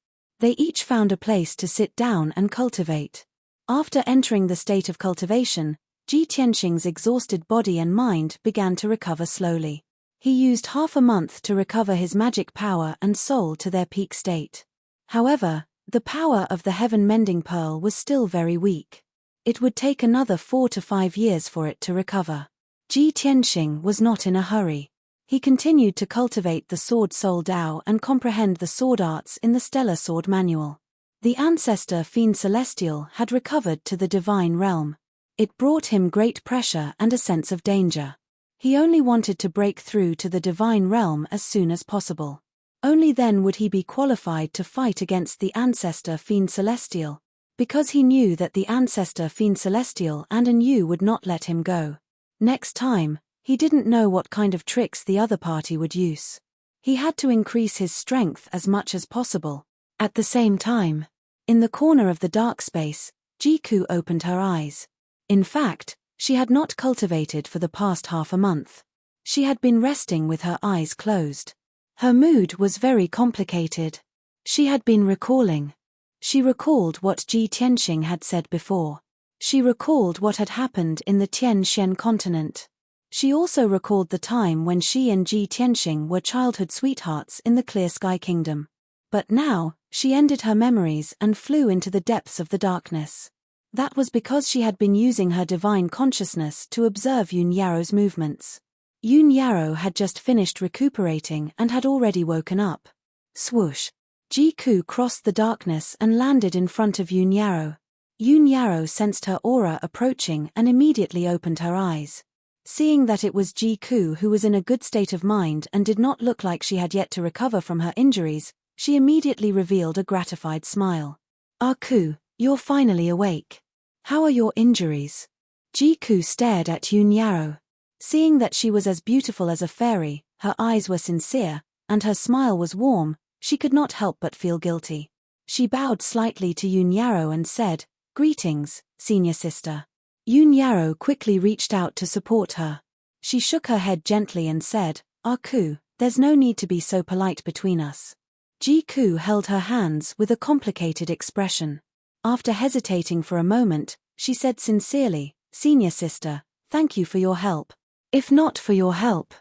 They each found a place to sit down and cultivate. After entering the state of cultivation, Ji Tianxing's exhausted body and mind began to recover slowly. He used half a month to recover his magic power and soul to their peak state. However, the power of the Heaven Mending Pearl was still very weak. It would take another 4 to 5 years for it to recover. Ji Tianxing was not in a hurry. He continued to cultivate the Sword Soul Dao and comprehend the sword arts in the Stellar Sword Manual. The ancestor Fiend Celestial had recovered to the divine realm. It brought him great pressure and a sense of danger. He only wanted to break through to the divine realm as soon as possible. Only then would he be qualified to fight against the ancestor Fiend Celestial, because he knew that the ancestor Fiend Celestial and Yu would not let him go. Next time, he didn't know what kind of tricks the other party would use. He had to increase his strength as much as possible. At the same time, in the corner of the dark space, Ji-ku opened her eyes. In fact, she had not cultivated for the past half a month. She had been resting with her eyes closed. Her mood was very complicated. She had been recalling. She recalled what Ji Tianxing had said before. She recalled what had happened in the Tian Shen continent. She also recalled the time when she and Ji Tianxing were childhood sweethearts in the Clear Sky Kingdom. But now, she ended her memories and flew into the depths of the darkness. That was because she had been using her divine consciousness to observe Yun Yaro's movements. Yun Yaro had just finished recuperating and had already woken up. Swoosh! Ji-ku crossed the darkness and landed in front of Yun Yaro. Yun Yaro sensed her aura approaching and immediately opened her eyes. Seeing that it was Ji-ku who was in a good state of mind and did not look like she had yet to recover from her injuries, she immediately revealed a gratified smile. "Ah-ku, you're finally awake. How are your injuries?" Ji-ku stared at Yun Yaro. Seeing that she was as beautiful as a fairy, her eyes were sincere, and her smile was warm, she could not help but feel guilty. She bowed slightly to Yun Yaro and said, "Greetings, senior sister." Yun Yaro quickly reached out to support her. She shook her head gently and said, "Ah-ku, there's no need to be so polite between us." Ji-ku held her hands with a complicated expression. After hesitating for a moment, she said sincerely, "Senior sister, thank you for your help. If not for your help,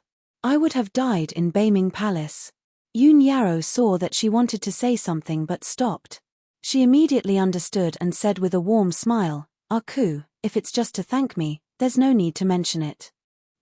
I would have died in Beiming Palace." Yun Yaro saw that she wanted to say something but stopped. She immediately understood and said with a warm smile, "Ah-ku, if it's just to thank me, there's no need to mention it."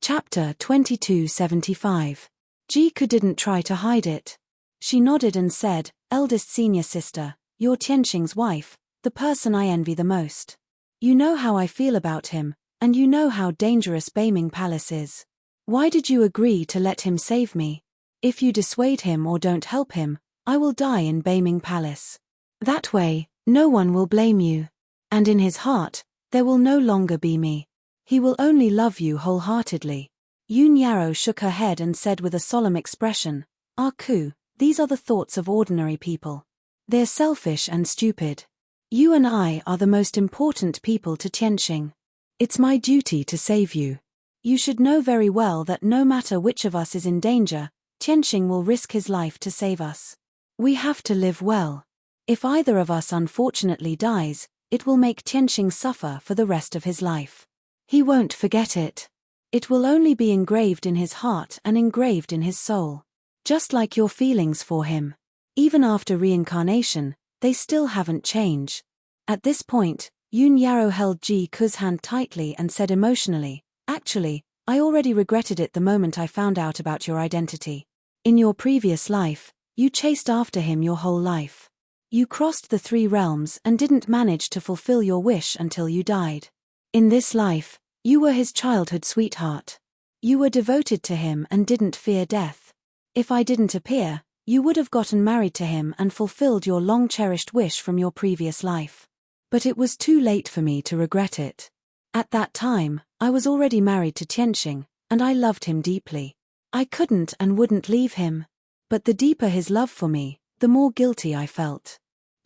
Chapter 2275. Ji-ku didn't try to hide it. She nodded and said, "Eldest senior sister, you're Tianxing's wife, the person I envy the most. You know how I feel about him, and you know how dangerous Beiming Palace is. Why did you agree to let him save me? If you dissuade him or don't help him, I will die in Beiming Palace. That way, no one will blame you. And in his heart, there will no longer be me. He will only love you wholeheartedly." Yun Yaro shook her head and said with a solemn expression, "Ah-ku, these are the thoughts of ordinary people. They're selfish and stupid. You and I are the most important people to Tianxing. It's my duty to save you. You should know very well that no matter which of us is in danger, Tianxing will risk his life to save us. We have to live well. If either of us unfortunately dies, it will make Tianxing suffer for the rest of his life. He won't forget it. It will only be engraved in his heart and engraved in his soul. Just like your feelings for him. Even after reincarnation, they still haven't changed." At this point, Yun Yaro held Ji-ku's hand tightly and said emotionally, "Actually, I already regretted it the moment I found out about your identity. In your previous life, you chased after him your whole life. You crossed the 3 realms and didn't manage to fulfill your wish until you died. In this life, you were his childhood sweetheart. You were devoted to him and didn't fear death. If I didn't appear, you would have gotten married to him and fulfilled your long-cherished wish from your previous life. But it was too late for me to regret it. At that time, I was already married to Tianxing, and I loved him deeply. I couldn't and wouldn't leave him. But the deeper his love for me, the more guilty I felt.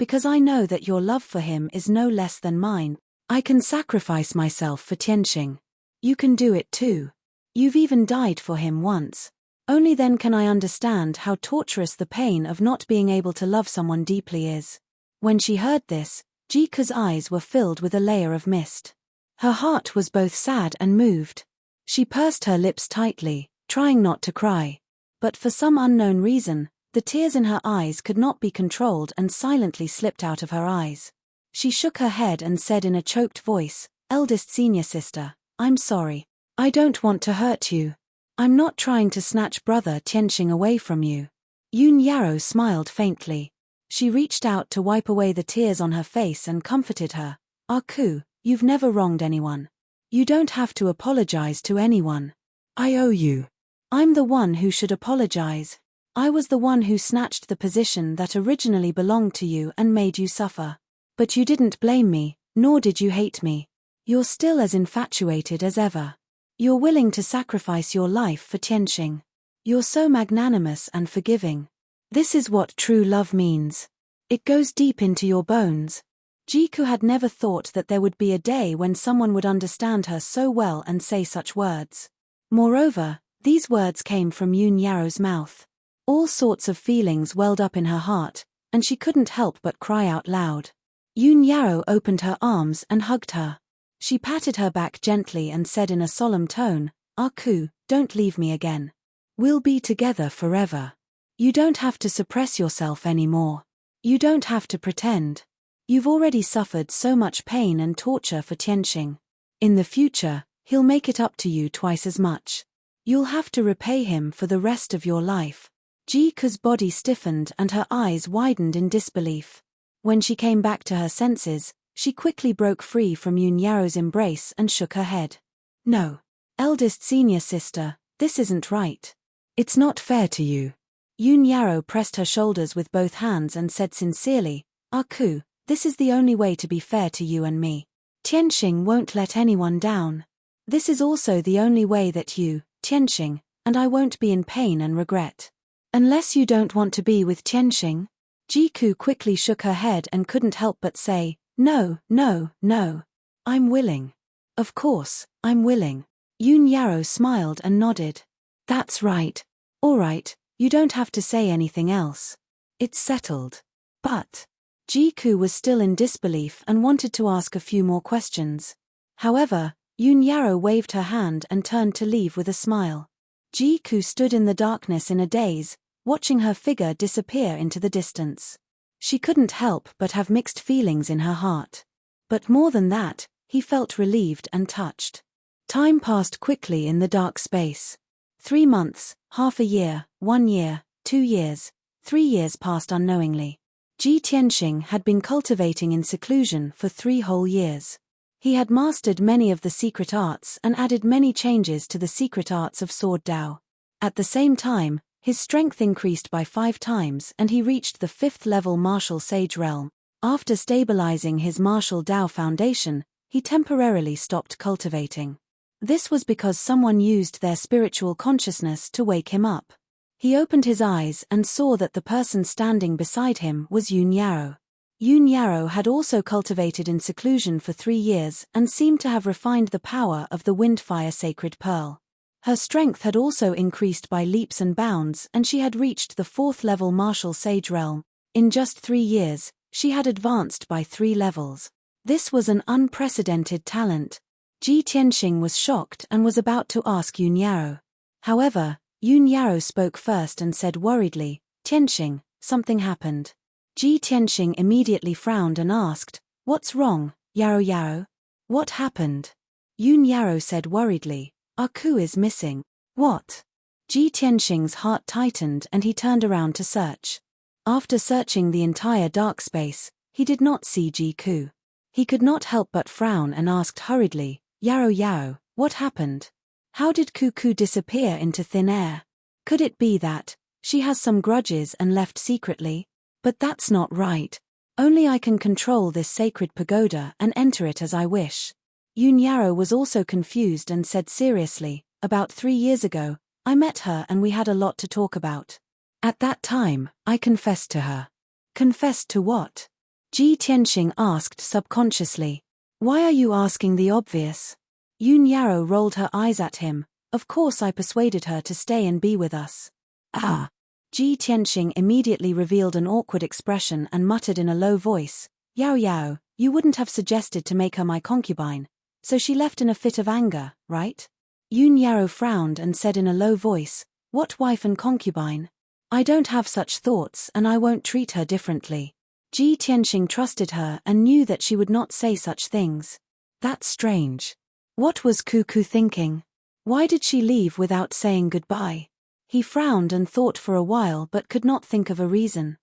Because I know that your love for him is no less than mine. I can sacrifice myself for Tianxing. You can do it too. You've even died for him once. Only then can I understand how torturous the pain of not being able to love someone deeply is. When she heard this, Jiku's eyes were filled with a layer of mist. Her heart was both sad and moved. She pursed her lips tightly, trying not to cry. But for some unknown reason, the tears in her eyes could not be controlled and silently slipped out of her eyes. She shook her head and said in a choked voice, "Eldest senior sister, I'm sorry. I don't want to hurt you. I'm not trying to snatch brother Tianxing away from you." Yun Yarrow smiled faintly. She reached out to wipe away the tears on her face and comforted her. "Aku, you've never wronged anyone. You don't have to apologize to anyone. I owe you. I'm the one who should apologize. I was the one who snatched the position that originally belonged to you and made you suffer. But you didn't blame me, nor did you hate me. You're still as infatuated as ever. You're willing to sacrifice your life for Tianxing. You're so magnanimous and forgiving. This is what true love means. It goes deep into your bones." Jiku had never thought that there would be a day when someone would understand her so well and say such words. Moreover, these words came from Yun Yarrow's mouth. All sorts of feelings welled up in her heart, and she couldn't help but cry out loud. Yun Yarrow opened her arms and hugged her. She patted her back gently and said in a solemn tone, "Aku, don't leave me again. We'll be together forever. You don't have to suppress yourself anymore. You don't have to pretend. You've already suffered so much pain and torture for Tianxing. In the future, he'll make it up to you twice as much. You'll have to repay him for the rest of your life." Jiku's body stiffened and her eyes widened in disbelief. When she came back to her senses, she quickly broke free from Yun Yarrow's embrace and shook her head. "No. Eldest senior sister, this isn't right. It's not fair to you." Yun Yarrow pressed her shoulders with both hands and said sincerely, "Aku, this is the only way to be fair to you and me. Tianxing won't let anyone down. This is also the only way that you, Tianxing, and I won't be in pain and regret. Unless you don't want to be with Tianxing?" Jiku quickly shook her head and couldn't help but say, "No, no, no. I'm willing. Of course, I'm willing." Yun Yarrow smiled and nodded. "That's right. All right, you don't have to say anything else. It's settled." But Jiku was still in disbelief and wanted to ask a few more questions. However, Yun Yarrow waved her hand and turned to leave with a smile. Jiku stood in the darkness in a daze, watching her figure disappear into the distance. She couldn't help but have mixed feelings in her heart. But more than that, he felt relieved and touched. Time passed quickly in the dark space. 3 months, half a year, 1 year, 2 years, 3 years passed unknowingly. Ji Tianxing had been cultivating in seclusion for 3 whole years. He had mastered many of the secret arts and added many changes to the secret arts of Sword Dao. At the same time, his strength increased by 5 times and he reached the 5th level martial sage realm. After stabilizing his martial Dao foundation, he temporarily stopped cultivating. This was because someone used their spiritual consciousness to wake him up. He opened his eyes and saw that the person standing beside him was Yun Yarrow. Yun Yarrow had also cultivated in seclusion for 3 years and seemed to have refined the power of the Windfire Sacred Pearl. Her strength had also increased by leaps and bounds and she had reached the 4th level martial sage realm. In just 3 years, she had advanced by 3 levels. This was an unprecedented talent. Ji Tianxing was shocked and was about to ask Yun Yarrow. However, Yun Yarrow spoke first and said worriedly, "Tianxing, something happened." Ji Tianxing immediately frowned and asked, "What's wrong, Yarrow? What happened?" Yun Yarrow said worriedly, "Aku is missing." "What?" Ji Tianxing's heart tightened and he turned around to search. After searching the entire dark space, he did not see Jiku. He could not help but frown and asked hurriedly, Yarrow, what happened? How did Cuckoo disappear into thin air? Could it be that she has some grudges and left secretly? But that's not right. Only I can control this sacred pagoda and enter it as I wish." Yun Yarrow was also confused and said seriously, "About 3 years ago, I met her and we had a lot to talk about. At that time, I confessed to her." "Confessed to what?" Ji Tianxing asked subconsciously. Why are you asking the obvious? Yun Yarrow rolled her eyes at him. Of course I persuaded her to stay and be with us. Ah! Ji Tianxing immediately revealed an awkward expression and muttered in a low voice, Yao Yao, you wouldn't have suggested to make her my concubine, so she left in a fit of anger, right? Yun Yarrow frowned and said in a low voice, what wife and concubine? I don't have such thoughts and I won't treat her differently. Ji Tianxing trusted her and knew that she would not say such things. That's strange. What was Cuckoo thinking? Why did she leave without saying goodbye? He frowned and thought for a while but could not think of a reason.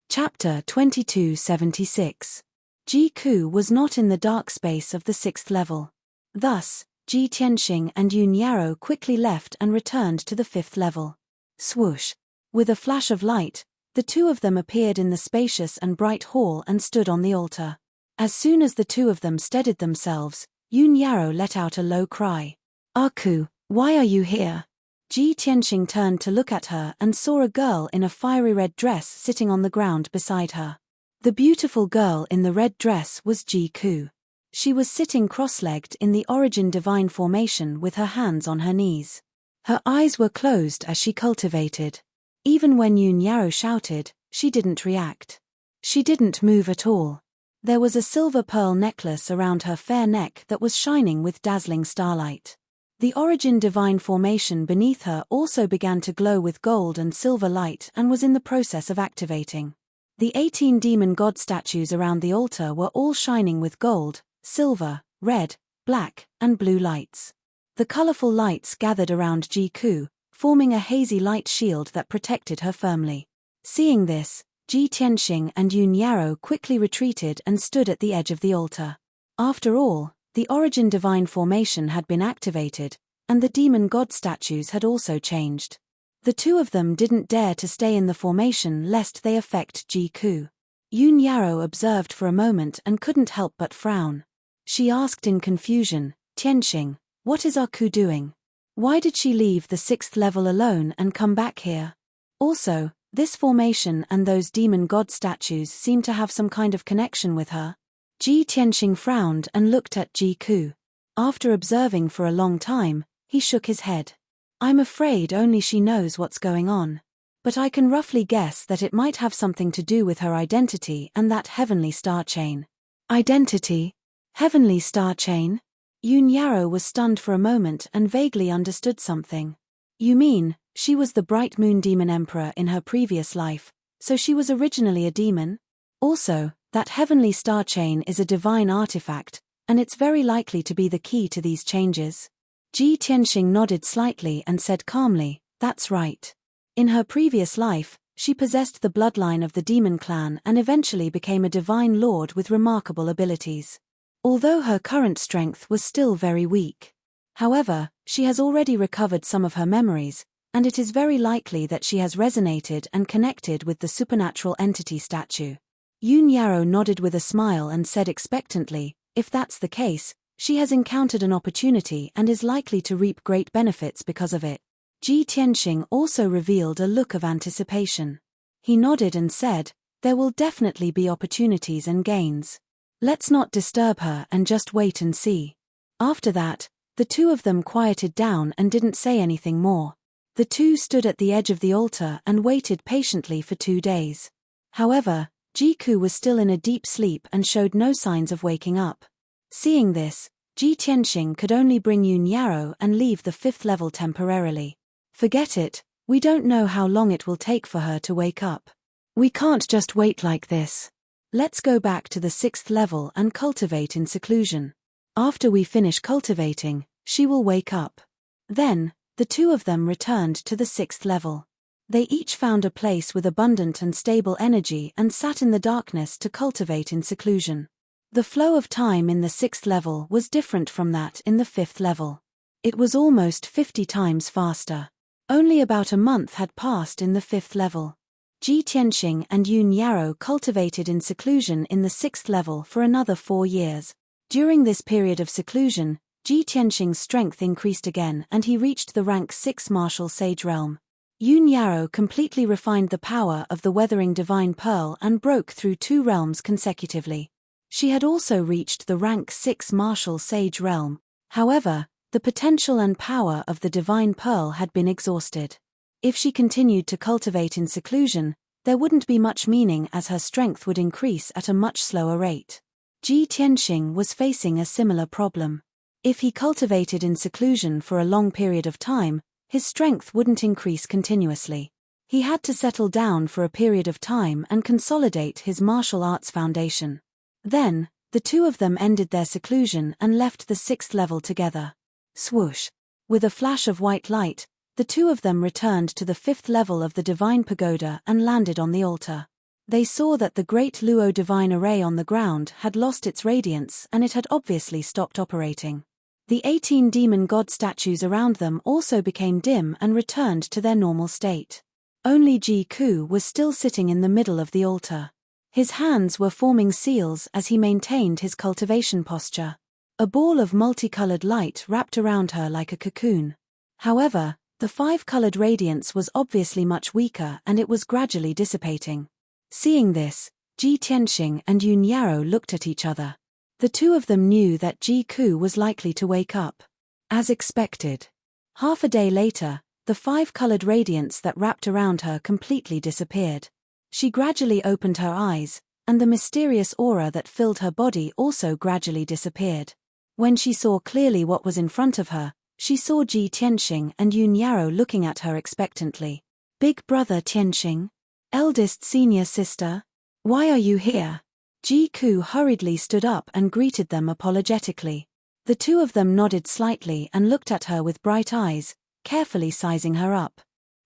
Chapter 2276. Ji Ku was not in the dark space of the 6th level. Thus, Ji Tianxing and Yun Yarrow quickly left and returned to the 5th level. Swoosh! With a flash of light, the two of them appeared in the spacious and bright hall and stood on the altar. As soon as the two of them steadied themselves, Yun Yarrow let out a low cry. Aku, why are you here? Ji Tianxing turned to look at her and saw a girl in a fiery red dress sitting on the ground beside her. The beautiful girl in the red dress was Ji Ku. She was sitting cross-legged in the origin divine formation with her hands on her knees. Her eyes were closed as she cultivated. Even when Yun Yarrow shouted, she didn't react. She didn't move at all. There was a silver pearl necklace around her fair neck that was shining with dazzling starlight. The origin divine formation beneath her also began to glow with gold and silver light and was in the process of activating. The 18 demon god statues around the altar were all shining with gold, silver, red, black, and blue lights. The colorful lights gathered around Ji Ku, forming a hazy light shield that protected her firmly. Seeing this, Ji Tianxing and Yun Yarrow quickly retreated and stood at the edge of the altar. After all, the origin divine formation had been activated, and the demon god statues had also changed. The two of them didn't dare to stay in the formation lest they affect Ji Ku. Yun Yarrow observed for a moment and couldn't help but frown. She asked in confusion, Tianxing, what is Aku doing? Why did she leave the 6th level alone and come back here? Also, this formation and those demon god statues seem to have some kind of connection with her. Ji Tianxing frowned and looked at Ji Ku. After observing for a long time, he shook his head. I'm afraid only she knows what's going on. But I can roughly guess that it might have something to do with her identity and that heavenly star chain. Identity? Heavenly star chain? Yun Yarrow was stunned for a moment and vaguely understood something. You mean, she was the bright moon demon emperor in her previous life, so she was originally a demon? Also, that heavenly star chain is a divine artifact, and it's very likely to be the key to these changes. Ji Tianxing nodded slightly and said calmly, that's right. In her previous life, she possessed the bloodline of the demon clan and eventually became a divine lord with remarkable abilities. Although her current strength was still very weak. However, she has already recovered some of her memories, and it is very likely that she has resonated and connected with the supernatural entity statue. Yun Yarrow nodded with a smile and said expectantly, if that's the case, she has encountered an opportunity and is likely to reap great benefits because of it. Ji Tianxing also revealed a look of anticipation. He nodded and said, there will definitely be opportunities and gains. Let's not disturb her and just wait and see. After that, the two of them quieted down and didn't say anything more. The two stood at the edge of the altar and waited patiently for 2 days. However, Ji Ku was still in a deep sleep and showed no signs of waking up. Seeing this, Ji Tianxing could only bring Yun Yarrow and leave the 5th level temporarily. Forget it, we don't know how long it will take for her to wake up. We can't just wait like this. Let's go back to the 6th level and cultivate in seclusion. After we finish cultivating, she will wake up. Then, the two of them returned to the 6th level. They each found a place with abundant and stable energy and sat in the darkness to cultivate in seclusion. The flow of time in the 6th level was different from that in the 5th level. It was almost 50 times faster. Only about a month had passed in the 5th level. Ji Tianxing and Yun Yarrow cultivated in seclusion in the 6th level for another 4 years. During this period of seclusion, Ji Tianxing's strength increased again and he reached the rank 6 martial sage realm. Yoon Yarrow completely refined the power of the weathering divine pearl and broke through 2 realms consecutively. She had also reached the rank 6 martial sage realm. However, the potential and power of the divine pearl had been exhausted. If she continued to cultivate in seclusion, there wouldn't be much meaning as her strength would increase at a much slower rate. Ji Tianxing was facing a similar problem. If he cultivated in seclusion for a long period of time, his strength wouldn't increase continuously. He had to settle down for a period of time and consolidate his martial arts foundation. Then, the 2 of them ended their seclusion and left the 6th level together. Swoosh! With a flash of white light, the 2 of them returned to the 5th level of the divine pagoda and landed on the altar. They saw that the great Luo divine array on the ground had lost its radiance and it had obviously stopped operating. The 18 demon god statues around them also became dim and returned to their normal state. Only Ji Ku was still sitting in the middle of the altar. His hands were forming seals as he maintained his cultivation posture. A ball of multicolored light wrapped around her like a cocoon. However, the 5-colored radiance was obviously much weaker and it was gradually dissipating. Seeing this, Ji Tianxing and Yoon Yarrow looked at each other. The 2 of them knew that Ji Ku was likely to wake up. As expected. Half a day later, the 5-colored radiance that wrapped around her completely disappeared. She gradually opened her eyes, and the mysterious aura that filled her body also gradually disappeared. When she saw clearly what was in front of her, she saw Ji Tianxing and Yoon Yarrow looking at her expectantly. Big brother Tianxing? Eldest senior sister? Why are you here? Ji Ku hurriedly stood up and greeted them apologetically. The 2 of them nodded slightly and looked at her with bright eyes, carefully sizing her up.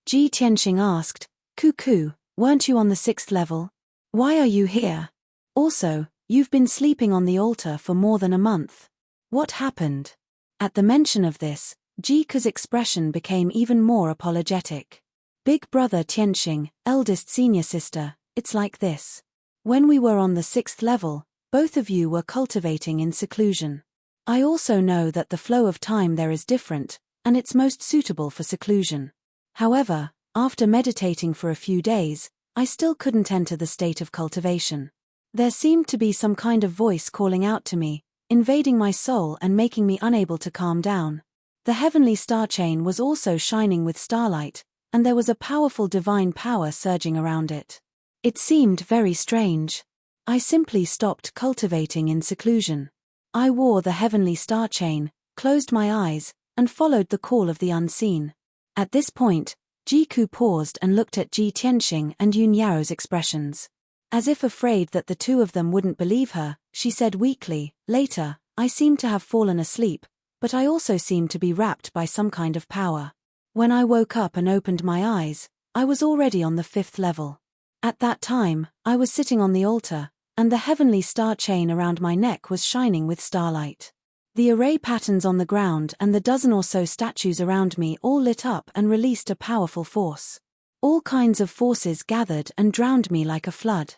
Ji Tianxing asked, Ku, weren't you on the 6th level? Why are you here? Also, you've been sleeping on the altar for more than a month. What happened? At the mention of this, Ji Ku's expression became even more apologetic. Big brother Tianxing, eldest senior sister, it's like this. When we were on the 6th level, both of you were cultivating in seclusion. I also know that the flow of time there is different, and it's most suitable for seclusion. However, after meditating for a few days, I still couldn't enter the state of cultivation. There seemed to be some kind of voice calling out to me, invading my soul and making me unable to calm down. The heavenly star chain was also shining with starlight, and there was a powerful divine power surging around it. It seemed very strange. I simply stopped cultivating in seclusion. I wore the heavenly star chain, closed my eyes, and followed the call of the unseen. At this point, Ji Ku paused and looked at Ji Tianxing and Yoon Yarrow's expressions. As if afraid that the 2 of them wouldn't believe her, she said weakly, later, I seem to have fallen asleep, but I also seem to be wrapped by some kind of power. When I woke up and opened my eyes, I was already on the 5th level. At that time, I was sitting on the altar, and the heavenly star chain around my neck was shining with starlight. The array patterns on the ground and the dozen or so statues around me all lit up and released a powerful force. All kinds of forces gathered and drowned me like a flood.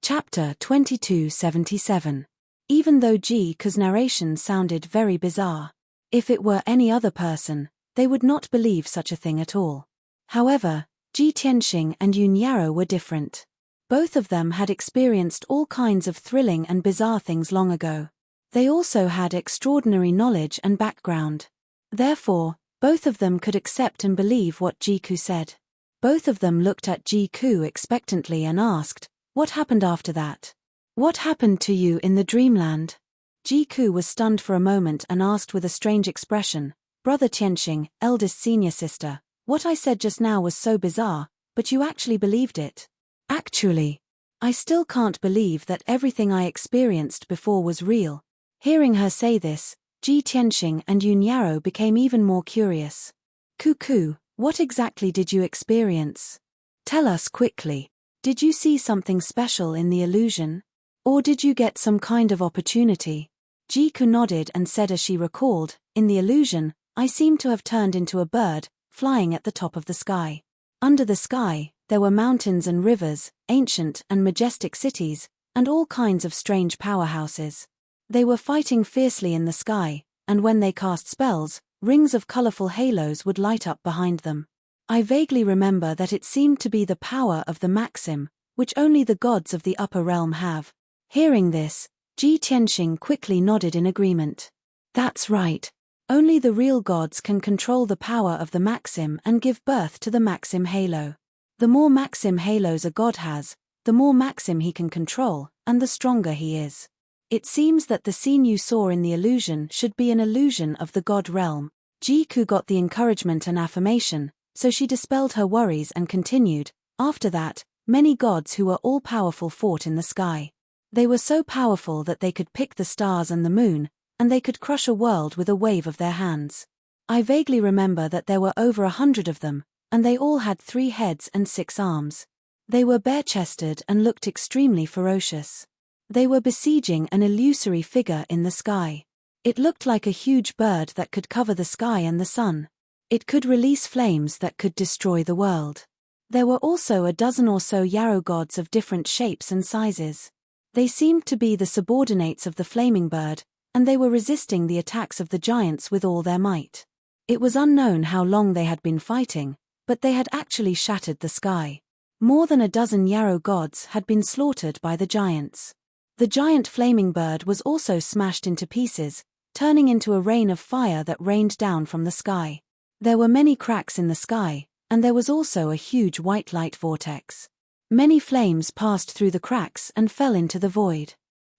Chapter 2277. Even though Ji Ku's narration sounded very bizarre. If it were any other person, they would not believe such a thing at all. However, Ji Tianxing and Yoon Yarrow were different. Both of them had experienced all kinds of thrilling and bizarre things long ago. They also had extraordinary knowledge and background. Therefore, both of them could accept and believe what Ji Ku said. Both of them looked at Ji Ku expectantly and asked, what happened after that? What happened to you in the dreamland? Ji Ku was stunned for a moment and asked with a strange expression, Brother Tianxing, eldest senior sister, what I said just now was so bizarre, but you actually believed it. Actually, I still can't believe that everything I experienced before was real. Hearing her say this, Ji Tianxing and Yoon Yarrow became even more curious. Ku, what exactly did you experience? Tell us quickly. Did you see something special in the illusion? Or did you get some kind of opportunity? Ji Ku nodded and said as she recalled, in the illusion, I seemed to have turned into a bird, flying at the top of the sky. Under the sky, there were mountains and rivers, ancient and majestic cities, and all kinds of strange powerhouses. They were fighting fiercely in the sky, and when they cast spells, rings of colorful halos would light up behind them. I vaguely remember that it seemed to be the power of the Maxim, which only the gods of the upper realm have. Hearing this, Ji Tianxing quickly nodded in agreement. That's right. Only the real gods can control the power of the Maxim and give birth to the Maxim halo. The more Maxim halos a god has, the more Maxim he can control, and the stronger he is. It seems that the scene you saw in the illusion should be an illusion of the god realm. Ji Ku got the encouragement and affirmation, so she dispelled her worries and continued. After that, many gods who were all-powerful fought in the sky. They were so powerful that they could pick the stars and the moon, and they could crush a world with a wave of their hands. I vaguely remember that there were over 100 of them, and they all had 3 heads and 6 arms. They were bare-chested and looked extremely ferocious. They were besieging an illusory figure in the sky. It looked like a huge bird that could cover the sky and the sun. It could release flames that could destroy the world. There were also a dozen or so yarrow gods of different shapes and sizes. They seemed to be the subordinates of the flaming bird, and they were resisting the attacks of the giants with all their might. It was unknown how long they had been fighting, but they had actually shattered the sky. More than a dozen yarrow gods had been slaughtered by the giants. The giant flaming bird was also smashed into pieces, turning into a rain of fire that rained down from the sky. There were many cracks in the sky, and there was also a huge white light vortex. Many flames passed through the cracks and fell into the void.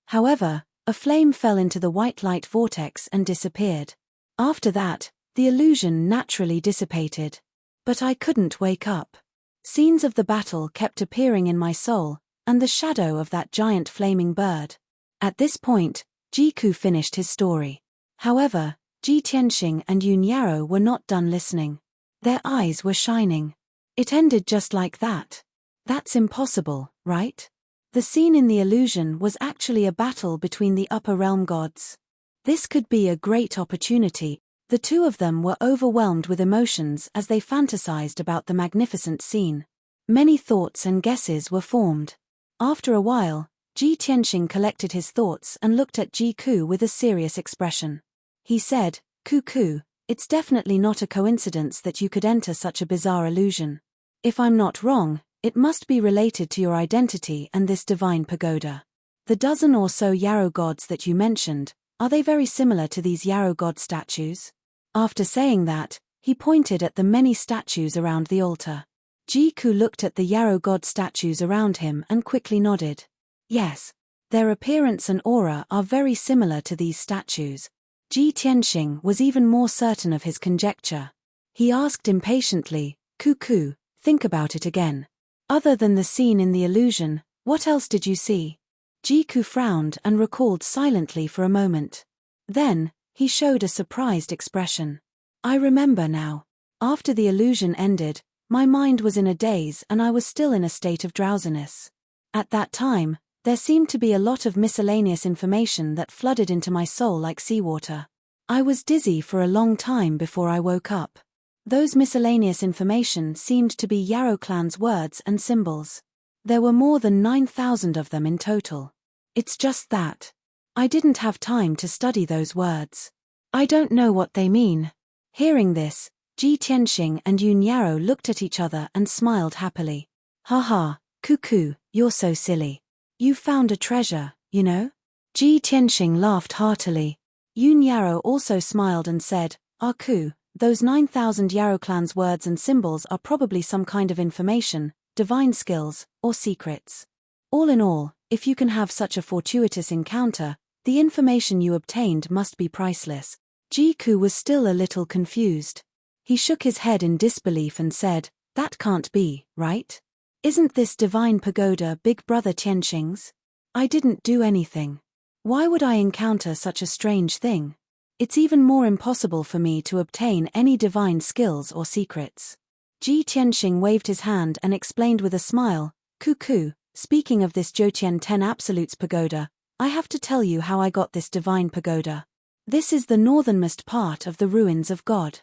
However, a flame fell into the white light vortex and disappeared. After that, the illusion naturally dissipated. But I couldn't wake up. Scenes of the battle kept appearing in my soul, and the shadow of that giant flaming bird. At this point, Ji Ku finished his story. However, Ji Tianxing and Yun Yarrow were not done listening. Their eyes were shining. It ended just like that. That's impossible, right? The scene in the illusion was actually a battle between the upper realm gods. This could be a great opportunity. The two of them were overwhelmed with emotions as they fantasized about the magnificent scene. Many thoughts and guesses were formed. After a while, Ji Tianxing collected his thoughts and looked at Ji Ku with a serious expression. He said, Ku, it's definitely not a coincidence that you could enter such a bizarre illusion. If I'm not wrong, it must be related to your identity and this divine pagoda. The dozen or so yarrow gods that you mentioned, are they very similar to these yarrow god statues? After saying that, he pointed at the many statues around the altar. Ji Ku looked at the yarrow god statues around him and quickly nodded. Yes, their appearance and aura are very similar to these statues. Ji Tianxing was even more certain of his conjecture. He asked impatiently, Ku, think about it again. Other than the scene in the illusion, what else did you see? Ji Ku frowned and recalled silently for a moment. Then, he showed a surprised expression. I remember now. After the illusion ended, my mind was in a daze and I was still in a state of drowsiness. At that time, there seemed to be a lot of miscellaneous information that flooded into my soul like seawater. I was dizzy for a long time before I woke up. Those miscellaneous information seemed to be Yarrow clan's words and symbols. There were more than 9,000 of them in total. It's just that. I didn't have time to study those words. I don't know what they mean. Hearing this, Ji Tianxing and Yun Yarrow looked at each other and smiled happily. Haha, Ku, you're so silly. You found a treasure, you know? Ji Tianxing laughed heartily. Yun Yarrow also smiled and said, Ku, those 9,000 Yarrow clan's words and symbols are probably some kind of information, divine skills, or secrets. All in all, if you can have such a fortuitous encounter, the information you obtained must be priceless. Ji Ku was still a little confused. He shook his head in disbelief and said, that can't be, right? Isn't this divine pagoda Big Brother Tianxing's? I didn't do anything. Why would I encounter such a strange thing? It's even more impossible for me to obtain any divine skills or secrets. Ji Tianxing waved his hand and explained with a smile, Ku, speaking of this Jotian 10 Absolutes pagoda, I have to tell you how I got this divine pagoda. This is the northernmost part of the ruins of God.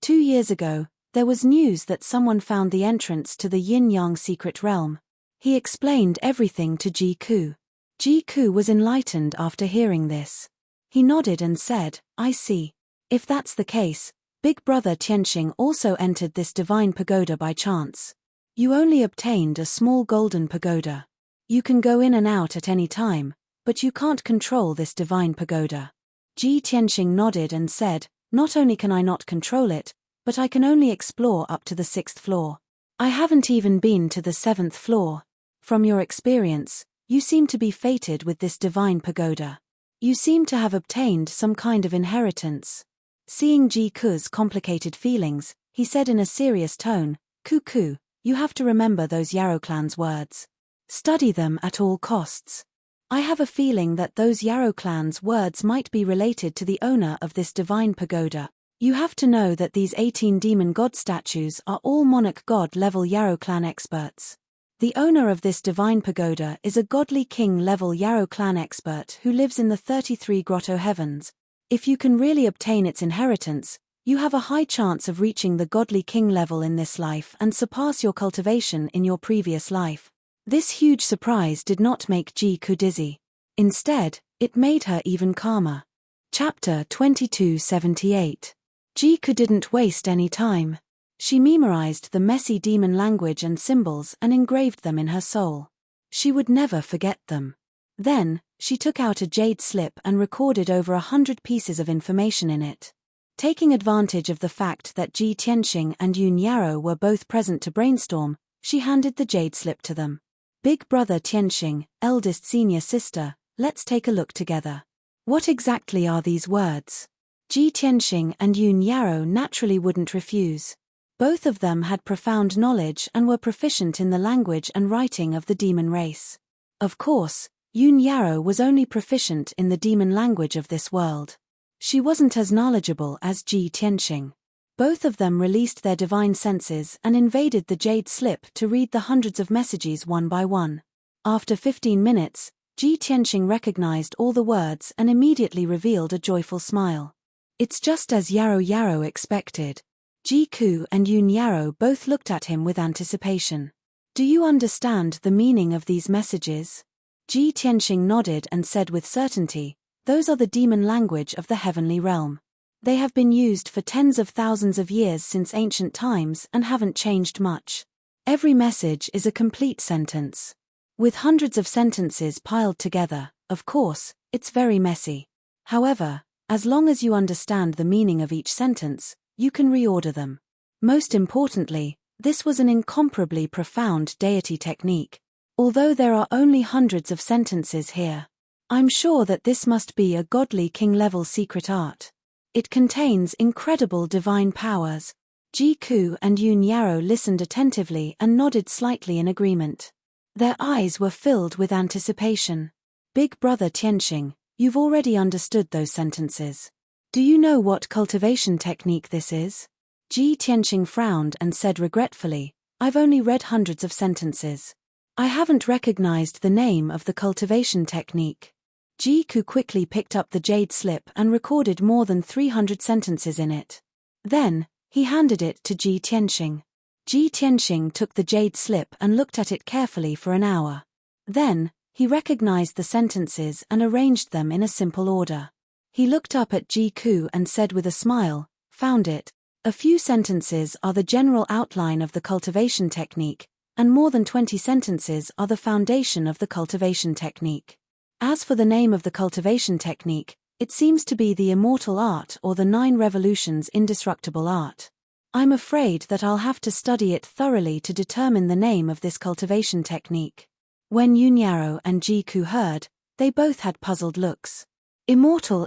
2 years ago, there was news that someone found the entrance to the yin-yang secret realm. He explained everything to Ji Ku. Ji Ku was enlightened after hearing this. He nodded and said, I see. If that's the case, Big brother Tianxing also entered this divine pagoda by chance. You only obtained a small golden pagoda. You can go in and out at any time, but you can't control this divine pagoda. Ji Tianxing nodded and said, not only can I not control it, but I can only explore up to the 6th floor. I haven't even been to the 7th floor. From your experience, you seem to be fated with this divine pagoda. You seem to have obtained some kind of inheritance. Seeing Ji Ku's complicated feelings, he said in a serious tone, Ku, you have to remember those Yarrow clan's words. Study them at all costs. I have a feeling that those Yarrow clan's words might be related to the owner of this divine pagoda. You have to know that these 18 demon god statues are all monarch god level Yarrow clan experts. The owner of this divine pagoda is a godly king level Yarrow clan expert who lives in the 33 grotto heavens. If you can really obtain its inheritance, you have a high chance of reaching the godly king level in this life and surpass your cultivation in your previous life. This huge surprise did not make Ji Ku dizzy. Instead, it made her even calmer. Chapter 2278. Ji Ku didn't waste any time. She memorized the messy demon language and symbols and engraved them in her soul. She would never forget them. Then, she took out a jade slip and recorded over 100 pieces of information in it. Taking advantage of the fact that Ji Tianxing and Yun Yarrow were both present to brainstorm, she handed the jade slip to them. Big brother Tianxing, eldest senior sister, let's take a look together. What exactly are these words? Ji Tianxing and Yun Yarrow naturally wouldn't refuse. Both of them had profound knowledge and were proficient in the language and writing of the demon race. Of course, Yun Yarrow was only proficient in the demon language of this world. She wasn't as knowledgeable as Ji Tianxing. Both of them released their divine senses and invaded the jade slip to read the hundreds of messages one by one. After 15 minutes, Ji Tianxing recognized all the words and immediately revealed a joyful smile. It's just as Yarrow expected. Ji Ku and Yun Yarrow both looked at him with anticipation. Do you understand the meaning of these messages? Ji Tianxing nodded and said with certainty, those are the demon language of the heavenly realm. They have been used for tens of thousands of years since ancient times and haven't changed much. Every message is a complete sentence. With hundreds of sentences piled together, of course, it's very messy. However, as long as you understand the meaning of each sentence, you can reorder them. Most importantly, this was an incomparably profound deity technique. Although there are only hundreds of sentences here, I'm sure that this must be a godly king-level secret art. It contains incredible divine powers. Ji Ku and Yun Yarrow listened attentively and nodded slightly in agreement. Their eyes were filled with anticipation. Big brother Tianxing, you've already understood those sentences. Do you know what cultivation technique this is? Ji Tianxing frowned and said regretfully, I've only read hundreds of sentences. I haven't recognized the name of the cultivation technique. Ji Ku quickly picked up the jade slip and recorded more than 300 sentences in it. Then, he handed it to Ji Tianxing. Ji Tianxing took the jade slip and looked at it carefully for an hour. Then, he recognized the sentences and arranged them in a simple order. He looked up at Ji Ku and said with a smile, found it. A few sentences are the general outline of the cultivation technique, and more than 20 sentences are the foundation of the cultivation technique. As for the name of the cultivation technique, it seems to be the immortal art or the 9 revolutions indestructible art. I'm afraid that I'll have to study it thoroughly to determine the name of this cultivation technique. When Yun Yarrow and Ji Ku heard, they both had puzzled looks. Immortal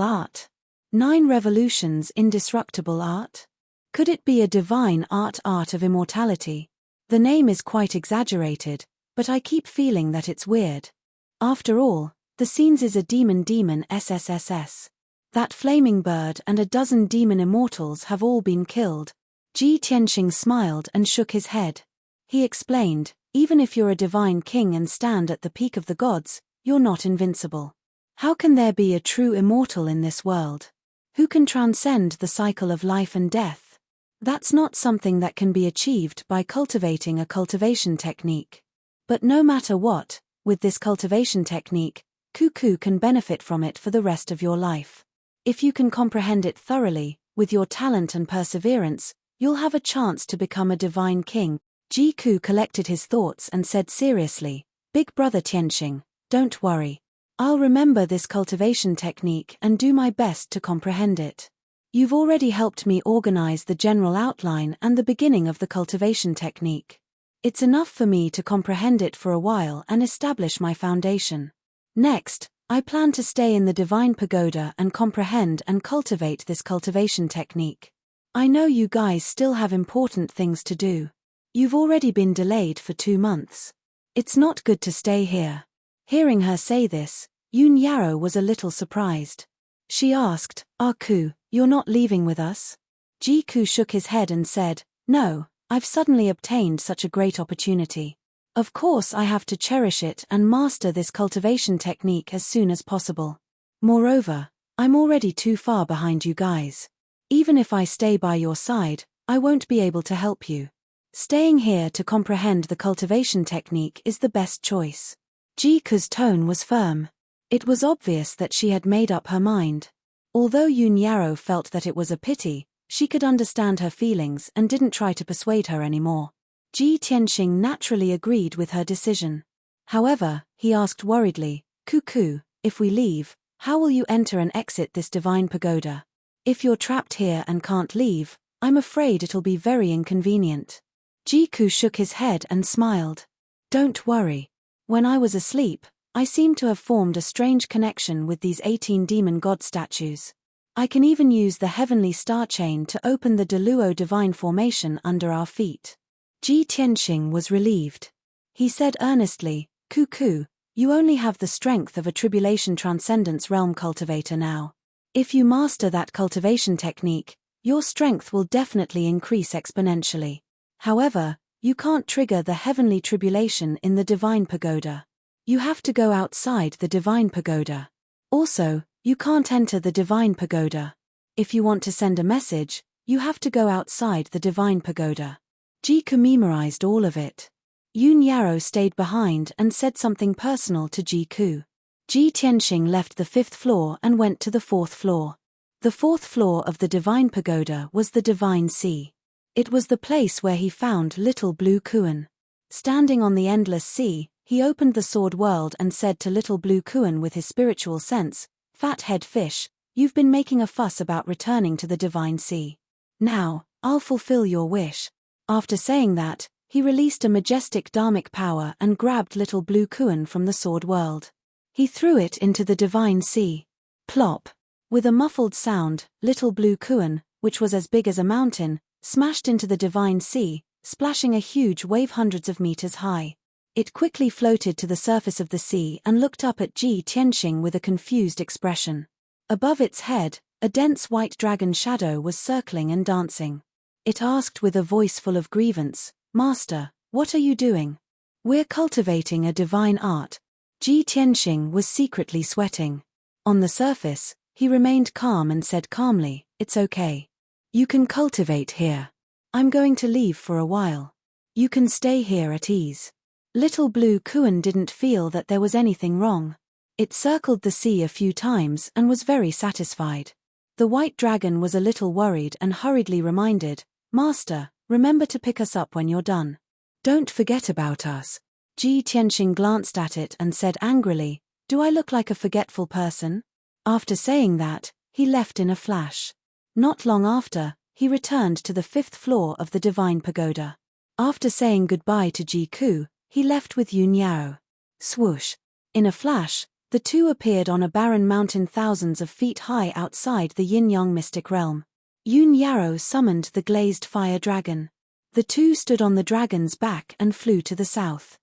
art. 9 revolutions indestructible art? Could it be a divine art of immortality? The name is quite exaggerated, but I keep feeling that it's weird. After all, the scenes is a demon SSSS. That flaming bird and a dozen demon immortals have all been killed. Ji Tianxing smiled and shook his head. He explained, even if you're a divine king and stand at the peak of the gods, you're not invincible. How can there be a true immortal in this world? Who can transcend the cycle of life and death? That's not something that can be achieved by cultivating a cultivation technique. But no matter what, with this cultivation technique, Ku can benefit from it for the rest of your life. If you can comprehend it thoroughly, With your talent and perseverance, you'll have a chance to become a divine king. Jiku collected his thoughts and said seriously, Big brother Tianxing, don't worry. I'll remember this cultivation technique and do my best to comprehend it. You've already helped me organize the general outline and the beginning of the cultivation technique. It's enough for me to comprehend it for a while and establish my foundation. Next, I plan to stay in the divine pagoda and comprehend and cultivate this cultivation technique. I know you guys still have important things to do. You've already been delayed for 2 months. It's not good to stay here. Hearing her say this, Yun Yarrow was a little surprised. She asked, Ku, you're not leaving with us? Jiku shook his head and said, No, I've suddenly obtained such a great opportunity. Of course I have to cherish it and master this cultivation technique as soon as possible. Moreover, I'm already too far behind you guys. Even if I stay by your side, I won't be able to help you. Staying here to comprehend the cultivation technique is the best choice. Jiku's tone was firm. It was obvious that she had made up her mind. Although Yun Yarrow felt that it was a pity, she could understand her feelings and didn't try to persuade her anymore. Ji Tianxing naturally agreed with her decision. However, he asked worriedly, Cuckoo, if we leave, how will you enter and exit this divine pagoda? If you're trapped here and can't leave, I'm afraid it'll be very inconvenient. Jiku shook his head and smiled. Don't worry. When I was asleep, I seem to have formed a strange connection with these 18 demon god statues. I can even use the heavenly star chain to open the Deluo divine formation under our feet. Ji Tianxing was relieved. He said earnestly, Cuckoo, you only have the strength of a tribulation transcendence realm cultivator now. If you master that cultivation technique, your strength will definitely increase exponentially. However, you can't trigger the heavenly tribulation in the divine pagoda. You have to go outside the divine pagoda. Also, you can't enter the divine pagoda. If you want to send a message, you have to go outside the divine pagoda. Jiku memorized all of it. Yun Yarrow stayed behind and said something personal to Jiku. Ji Tianxing left the 5th floor and went to the 4th floor. The 4th floor of the divine pagoda was the divine sea. It was the place where he found Little Blue Kuan. Standing on the endless sea, he opened the sword world and said to Little Blue Kuan with his spiritual sense, Fathead fish, you've been making a fuss about returning to the divine sea. Now, I'll fulfill your wish. After saying that, he released a majestic dharmic power and grabbed Little Blue Kuan from the sword world. He threw it into the divine sea. Plop! With a muffled sound, Little Blue Kuan, which was as big as a mountain, smashed into the divine sea, splashing a huge wave hundreds of meters high. It quickly floated to the surface of the sea and looked up at Ji Tianxing with a confused expression. Above its head, a dense white dragon shadow was circling and dancing. It asked with a voice full of grievance, Master, what are you doing? We're cultivating a divine art. Ji Tianxing was secretly sweating. On the surface, he remained calm and said calmly, It's okay. You can cultivate here. I'm going to leave for a while. You can stay here at ease. Little Blue Kuan didn't feel that there was anything wrong. It circled the sea a few times and was very satisfied. The white dragon was a little worried and hurriedly reminded, Master, remember to pick us up when you're done. Don't forget about us. Ji Tianxing glanced at it and said angrily, Do I look like a forgetful person? After saying that, he left in a flash. Not long after, he returned to the 5th floor of the divine pagoda. After saying goodbye to Jiku, he left with Yun Yarrow. Swoosh! In a flash, the two appeared on a barren mountain thousands of feet high outside the yin-yang mystic realm. Yun Yarrow summoned the glazed fire dragon. The two stood on the dragon's back and flew to the south.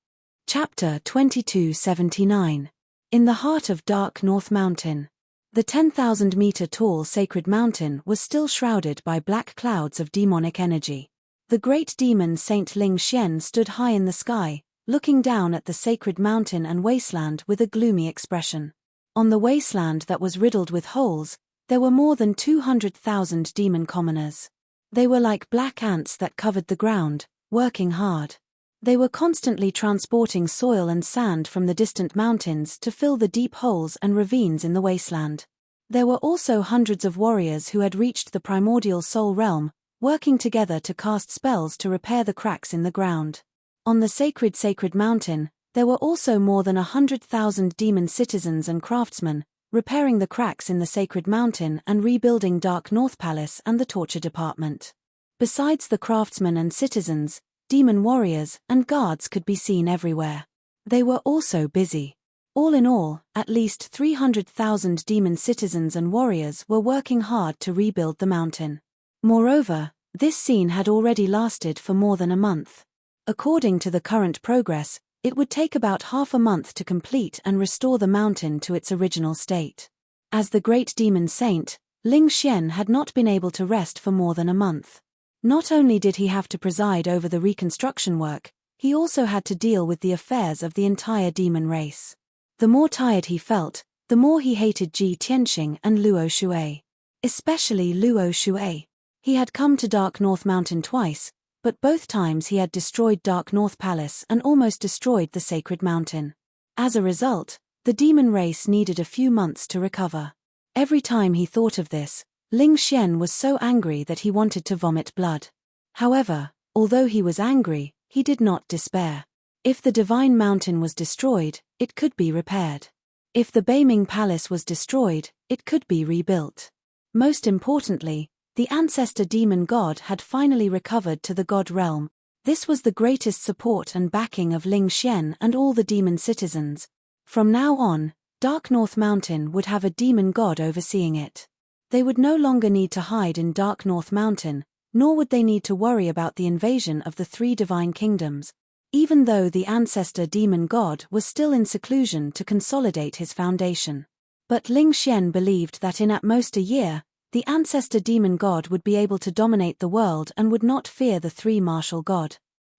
Chapter 2279. In the heart of dark North Mountain. The 10,000-meter-tall sacred mountain was still shrouded by black clouds of demonic energy. The great demon Saint Ling Xian stood high in the sky, looking down at the sacred mountain and wasteland with a gloomy expression. On the wasteland that was riddled with holes, there were more than 200,000 demon commoners. They were like black ants that covered the ground, working hard. They were constantly transporting soil and sand from the distant mountains to fill the deep holes and ravines in the wasteland. There were also hundreds of warriors who had reached the primordial soul realm, working together to cast spells to repair the cracks in the ground. On the sacred mountain, there were also more than 100,000 demon citizens and craftsmen, repairing the cracks in the sacred mountain and rebuilding Dark North Palace and the torture department. Besides the craftsmen and citizens, demon warriors and guards could be seen everywhere. They were also busy. All in all, at least 300,000 demon citizens and warriors were working hard to rebuild the mountain. Moreover, this scene had already lasted for more than a month. According to the current progress, it would take about half a month to complete and restore the mountain to its original state. As the great demon saint, Ling Xian had not been able to rest for more than a month. Not only did he have to preside over the reconstruction work, he also had to deal with the affairs of the entire demon race. The more tired he felt, the more he hated Ji Tianxing and Luo Shui. Especially Luo Shui. He had come to Dark North Mountain twice, but both times he had destroyed Dark North Palace and almost destroyed the sacred mountain. As a result, the demon race needed a few months to recover. Every time he thought of this, Ling Xian was so angry that he wanted to vomit blood. However, although he was angry, he did not despair. If the divine mountain was destroyed, it could be repaired. If the Beiming Palace was destroyed, it could be rebuilt. Most importantly, the ancestor demon god had finally recovered to the god realm. This was the greatest support and backing of Ling Xian and all the demon citizens. From now on, Dark North Mountain would have a demon god overseeing it. They would no longer need to hide in Dark North Mountain, nor would they need to worry about the invasion of the three divine kingdoms, even though the ancestor demon god was still in seclusion to consolidate his foundation. But Ling Xian believed that in at most a year, the ancestor demon god would be able to dominate the world and would not fear the three martial god.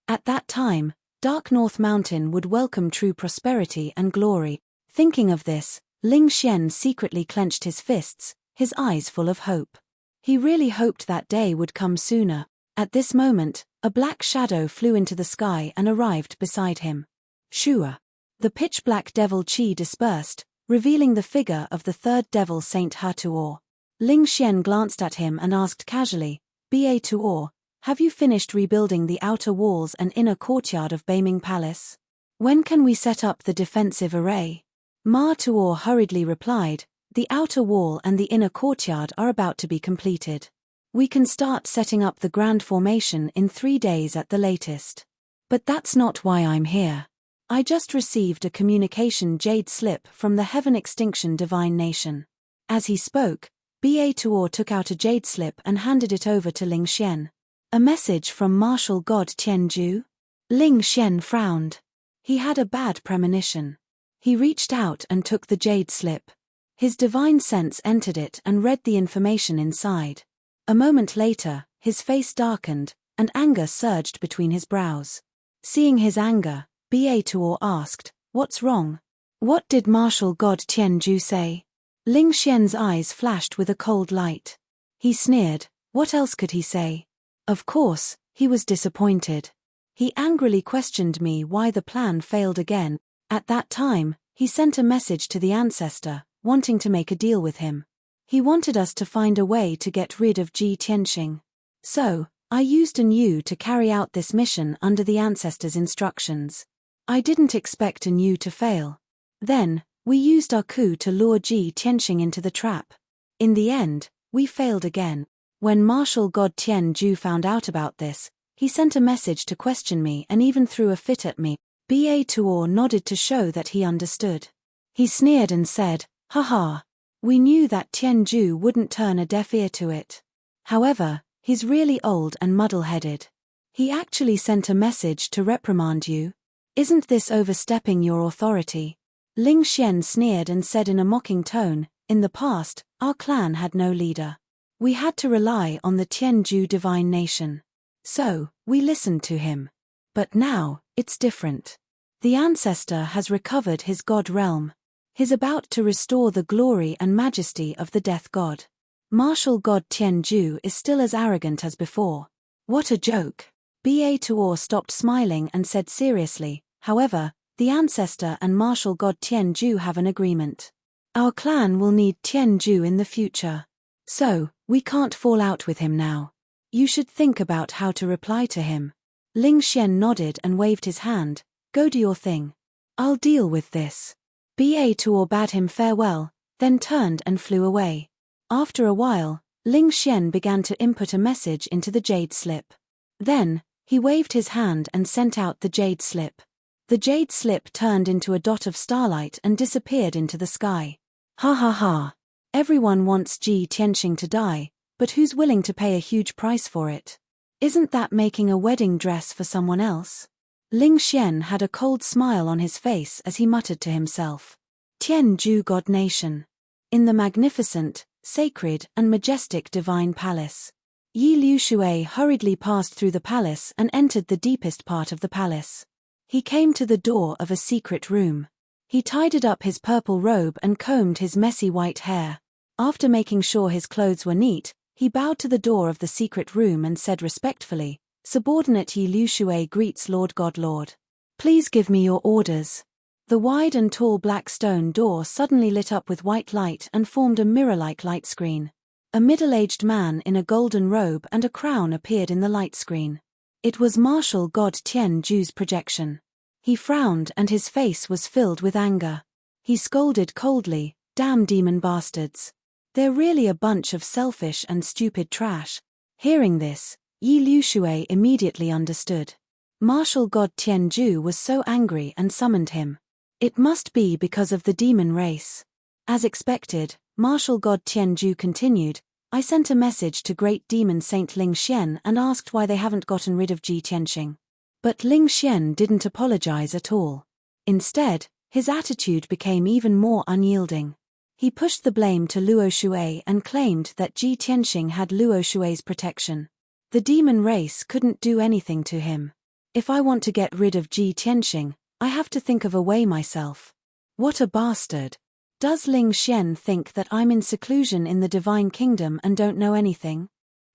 At that time, Dark North Mountain would welcome true prosperity and glory. Thinking of this, Ling Xian secretly clenched his fists, his eyes full of hope. He really hoped that day would come sooner. At this moment, a black shadow flew into the sky and arrived beside him. Shua. The pitch-black devil Qi dispersed, revealing the figure of the third devil Saint Hatuor. Ling Xian glanced at him and asked casually, "Ba Tuor, have you finished rebuilding the outer walls and inner courtyard of Beiming Palace? When can we set up the defensive array?" Ma Tuor hurriedly replied, "The outer wall and the inner courtyard are about to be completed. We can start setting up the grand formation in 3 days at the latest. But that's not why I'm here. I just received a communication jade slip from the Heaven Extinction Divine Nation." As he spoke, Ba Tuor took out a jade slip and handed it over to Ling Xian. "A message from martial god Tianju?" Ling Xian frowned. He had a bad premonition. He reached out and took the jade slip. His divine sense entered it and read the information inside. A moment later, his face darkened, and anger surged between his brows. Seeing his anger, Ba Tuor asked, "What's wrong? What did martial god Tianju say?" Ling Xian's eyes flashed with a cold light. He sneered. What else could he say? Of course, he was disappointed. He angrily questioned me why the plan failed again. At that time, he sent a message to the ancestor, wanting to make a deal with him. He wanted us to find a way to get rid of Ji Tianxing. So, I used an Yu to carry out this mission under the ancestor's instructions. I didn't expect an Yu to fail. Then, we used our coup to lure Ji Tianxing into the trap. In the end, we failed again. When martial god Tianju found out about this, he sent a message to question me and even threw a fit at me. Ba Tuor nodded to show that he understood. He sneered and said, "Haha. We knew that Tianju wouldn't turn a deaf ear to it. However, he's really old and muddle-headed. He actually sent a message to reprimand you. Isn't this overstepping your authority?" Ling Xian sneered and said in a mocking tone, "In the past, our clan had no leader. We had to rely on the Tianju divine nation. So, we listened to him. But now, it's different. The ancestor has recovered his god realm. He's about to restore the glory and majesty of the death god. Martial god Tianju is still as arrogant as before." What a joke. Ba Tuor stopped smiling and said seriously, "However, the ancestor and martial god Tianju have an agreement. Our clan will need Tianju in the future. So, we can't fall out with him now. You should think about how to reply to him. Ling Xian nodded and waved his hand. Go do your thing. I'll deal with this. Ba Tuo bade him farewell, then turned and flew away. After a while, Ling Xian began to input a message into the jade slip. Then, he waved his hand and sent out the jade slip. The jade slip turned into a dot of starlight and disappeared into the sky. Ha ha ha. Everyone wants Ji Tianxing to die, but who's willing to pay a huge price for it? Isn't that making a wedding dress for someone else? Ling Xian had a cold smile on his face as he muttered to himself. Tianju God Nation. In the magnificent, sacred and majestic divine palace. Yi Liu Shui hurriedly passed through the palace and entered the deepest part of the palace. He came to the door of a secret room. He tidied up his purple robe and combed his messy white hair. After making sure his clothes were neat, he bowed to the door of the secret room and said respectfully, "Subordinate Yi Liu Shui greets Lord God Lord. Please give me your orders." The wide and tall black stone door suddenly lit up with white light and formed a mirror-like light screen. A middle-aged man in a golden robe and a crown appeared in the light screen. It was martial god Tianju's projection. He frowned and his face was filled with anger. He scolded coldly, "Damn demon bastards. They're really a bunch of selfish and stupid trash." Hearing this, Yi Liu Shui immediately understood. Martial god Tianju was so angry and summoned him. It must be because of the demon race. As expected, martial god Tianju continued, "I sent a message to great demon Saint Ling Xian and asked why they haven't gotten rid of Ji Tianxing. But Ling Xian didn't apologize at all. Instead, his attitude became even more unyielding. He pushed the blame to Luo Shui and claimed that Ji Tianxing had Luo Shui's protection. The demon race couldn't do anything to him. If I want to get rid of Ji Tianxing, I have to think of a way myself. What a bastard. Does Ling Xian think that I'm in seclusion in the Divine Kingdom and don't know anything?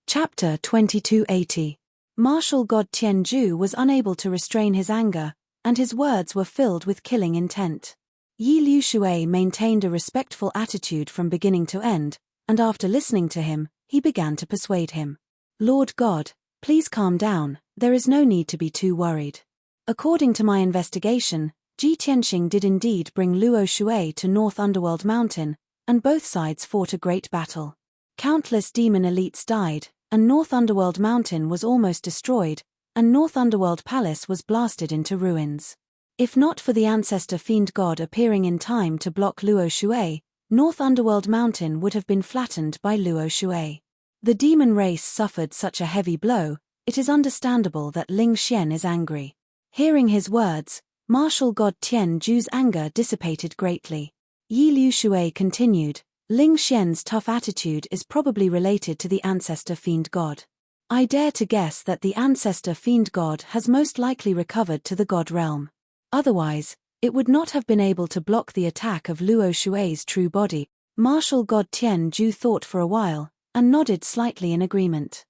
Chapter 2280. Martial god Tianju was unable to restrain his anger, and his words were filled with killing intent. Yi Liu Shui maintained a respectful attitude from beginning to end, and after listening to him, he began to persuade him. "Lord God, please calm down, there is no need to be too worried. According to my investigation, Ji Tianxing did indeed bring Luo Shui to North Underworld Mountain, and both sides fought a great battle. Countless demon elites died, and North Underworld Mountain was almost destroyed, and North Underworld Palace was blasted into ruins. If not for the ancestor fiend god appearing in time to block Luo Shui, North Underworld Mountain would have been flattened by Luo Shui. The demon race suffered such a heavy blow, it is understandable that Ling Xian is angry." Hearing his words, martial god Tianju's anger dissipated greatly. Yi Liu Shui continued, "Ling Xian's tough attitude is probably related to the ancestor fiend god. I dare to guess that the ancestor fiend god has most likely recovered to the god realm. Otherwise, it would not have been able to block the attack of Luo Shui's true body." Martial god Tianju thought for a while, and nodded slightly in agreement.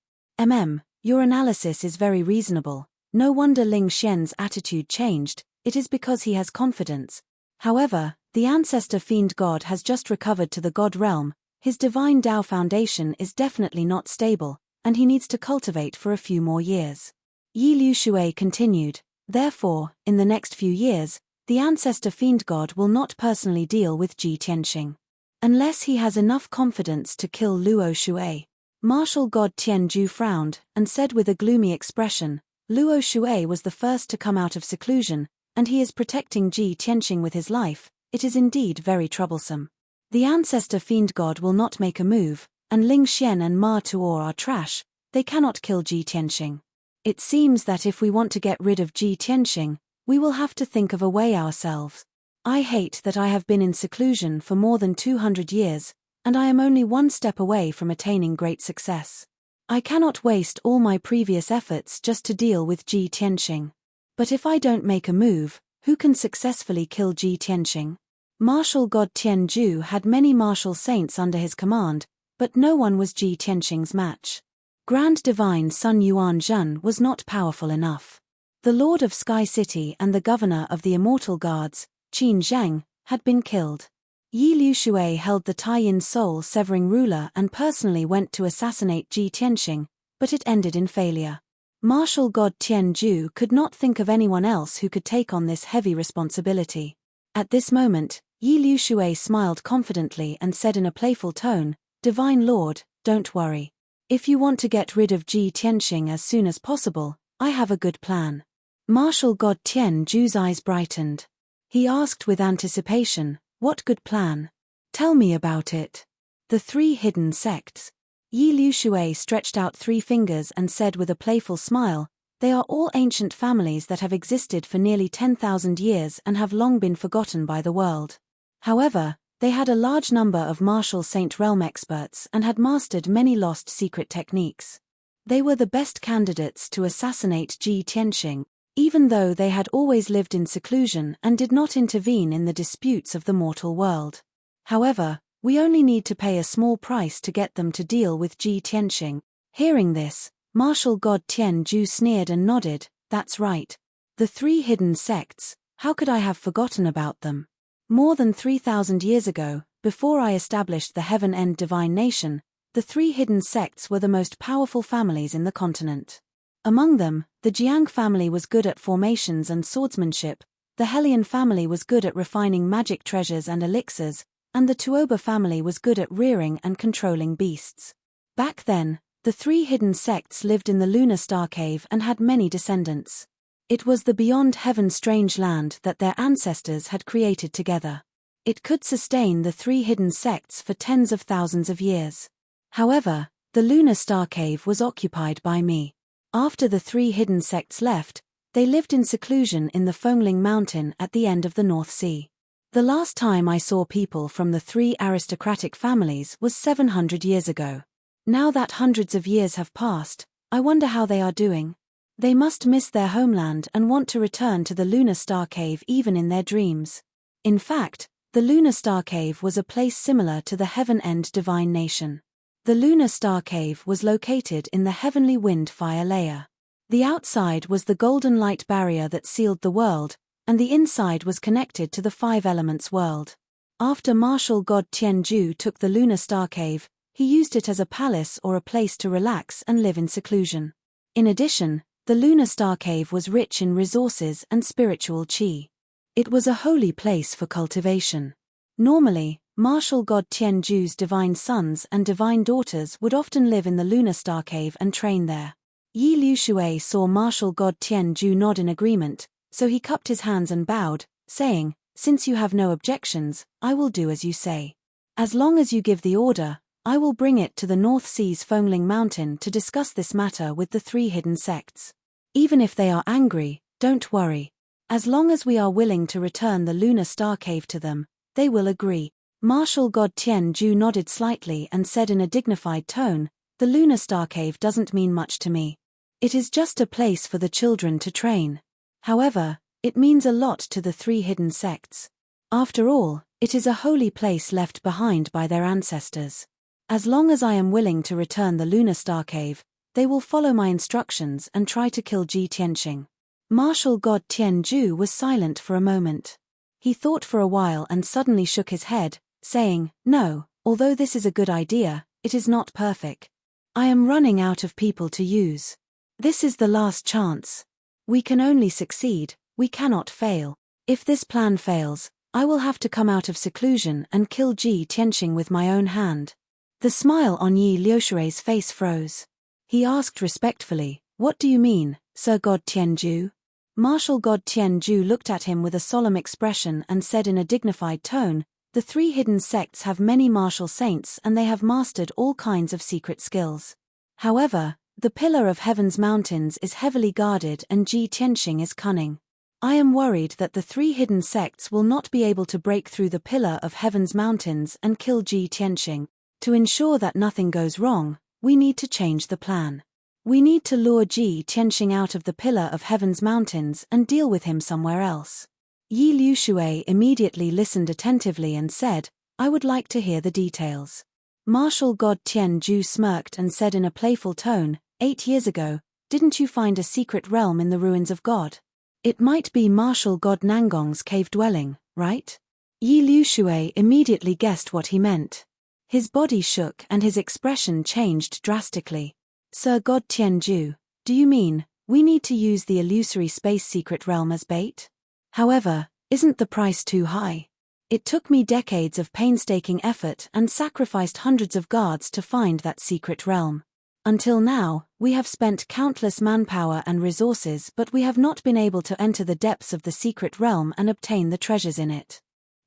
Your analysis is very reasonable. No wonder Ling Xian's attitude changed, it is because he has confidence. However, the ancestor fiend god has just recovered to the god realm, his divine Dao foundation is definitely not stable, and he needs to cultivate for a few more years. Yi Liu Shui continued, "Therefore, in the next few years, the ancestor fiend god will not personally deal with Ji Tianxing. Unless he has enough confidence to kill Luo Shui." Martial god Tianju frowned, and said with a gloomy expression, "Luo Shui was the first to come out of seclusion, and he is protecting Ji Tianxing with his life. It is indeed very troublesome. The ancestor fiend god will not make a move, and Ling Xian and Ma Tuo are trash, they cannot kill Ji Tianxing. It seems that if we want to get rid of Ji Tianxing, we will have to think of a way ourselves. I hate that I have been in seclusion for more than 200 years, and I am only one step away from attaining great success. I cannot waste all my previous efforts just to deal with Ji Tianxing. But if I don't make a move, who can successfully kill Ji Tianxing?" Martial god Tianju had many martial saints under his command, but no one was Ji Tianxing's match. Grand Divine Sun Yuan Zhen was not powerful enough. The Lord of Sky City and the Governor of the Immortal Guards, Qin Zhang, had been killed. Yi Liushui held the Taiyin soul-severing ruler and personally went to assassinate Ji Tianxing, but it ended in failure. Martial god Tianju could not think of anyone else who could take on this heavy responsibility. At this moment, Yi Liushui smiled confidently and said in a playful tone, "Divine Lord, don't worry. If you want to get rid of Ji Tianxing as soon as possible, I have a good plan." Martial god Tianju's eyes brightened. He asked with anticipation, "What good plan? Tell me about it." The three hidden sects. Yi Liushui stretched out 3 fingers and said with a playful smile, "They are all ancient families that have existed for nearly 10,000 years and have long been forgotten by the world. However, they had a large number of martial Saint Realm experts and had mastered many lost secret techniques. They were the best candidates to assassinate Ji Tianxing, even though they had always lived in seclusion and did not intervene in the disputes of the mortal world. However, we only need to pay a small price to get them to deal with Ji Tianxing." Hearing this, martial god Tianju sneered and nodded, "That's right. The 3 hidden sects, how could I have forgotten about them? More than 3,000 years ago, before I established the Heaven End Divine Nation, the 3 hidden sects were the most powerful families in the continent. Among them, the Jiang family was good at formations and swordsmanship, the Helion family was good at refining magic treasures and elixirs, and the Tuoba family was good at rearing and controlling beasts. Back then, the 3 hidden sects lived in the lunar star cave and had many descendants. It was the beyond heaven strange land that their ancestors had created together. It could sustain the 3 hidden sects for tens of thousands of years. However, the lunar star cave was occupied by me. After the 3 hidden sects left, they lived in seclusion in the Fengling Mountain at the end of the North Sea. The last time I saw people from the 3 aristocratic families was 700 years ago. Now that hundreds of years have passed, I wonder how they are doing. They must miss their homeland and want to return to the lunar star cave even in their dreams. In fact, the lunar star cave was a place similar to the Heaven End Divine Nation. The lunar star cave was located in the heavenly wind fire layer. The outside was the golden light barrier that sealed the world, and the inside was connected to the 5 elements world. After martial god Tianju took the lunar star cave, he used it as a palace or a place to relax and live in seclusion. In addition, the lunar star cave was rich in resources and spiritual qi. It was a holy place for cultivation. Normally, martial god Tianju's divine sons and divine daughters would often live in the lunar star cave and train there. Yi Liushui saw martial god Tianju nod in agreement, so he cupped his hands and bowed, saying, "Since you have no objections, I will do as you say. As long as you give the order, I will bring it to the North Sea's Fengling Mountain to discuss this matter with the 3 hidden sects. Even if they are angry, don't worry. As long as we are willing to return the lunar star cave to them, they will agree." Martial god Tianju nodded slightly and said in a dignified tone, "The lunar star cave doesn't mean much to me. It is just a place for the children to train. However, it means a lot to the 3 hidden sects. After all, it is a holy place left behind by their ancestors. As long as I am willing to return the lunar star cave, they will follow my instructions and try to kill Ji Tianxing." Martial god Tianju was silent for a moment. He thought for a while and suddenly shook his head, saying, "No, although this is a good idea, it is not perfect. I am running out of people to use. This is the last chance. We can only succeed, we cannot fail. If this plan fails, I will have to come out of seclusion and kill Ji Tianxing with my own hand." The smile on Yi Liushui's face froze. He asked respectfully, "What do you mean, Sir God Tianju?" Martial god Tianju looked at him with a solemn expression and said in a dignified tone, "The 3 hidden sects have many martial saints and they have mastered all kinds of secret skills. However, the Pillar of Heaven's mountains is heavily guarded and Ji Tianxing is cunning. I am worried that the 3 hidden sects will not be able to break through the Pillar of Heaven's mountains and kill Ji Tianxing. To ensure that nothing goes wrong, we need to change the plan. We need to lure Ji Tianxing out of the Pillar of Heaven's mountains and deal with him somewhere else." Yi Liushui immediately listened attentively and said, "I would like to hear the details." Martial god Tianju smirked and said in a playful tone, 8 years ago, didn't you find a secret realm in the ruins of God? It might be martial god Nangong's cave dwelling, right?" Yi Liushui immediately guessed what he meant. His body shook and his expression changed drastically. Sir God Tianju, do you mean, we need to use the illusory space secret realm as bait? However, isn't the price too high? It took me decades of painstaking effort and sacrificed hundreds of guards to find that secret realm. Until now, we have spent countless manpower and resources, but we have not been able to enter the depths of the secret realm and obtain the treasures in it.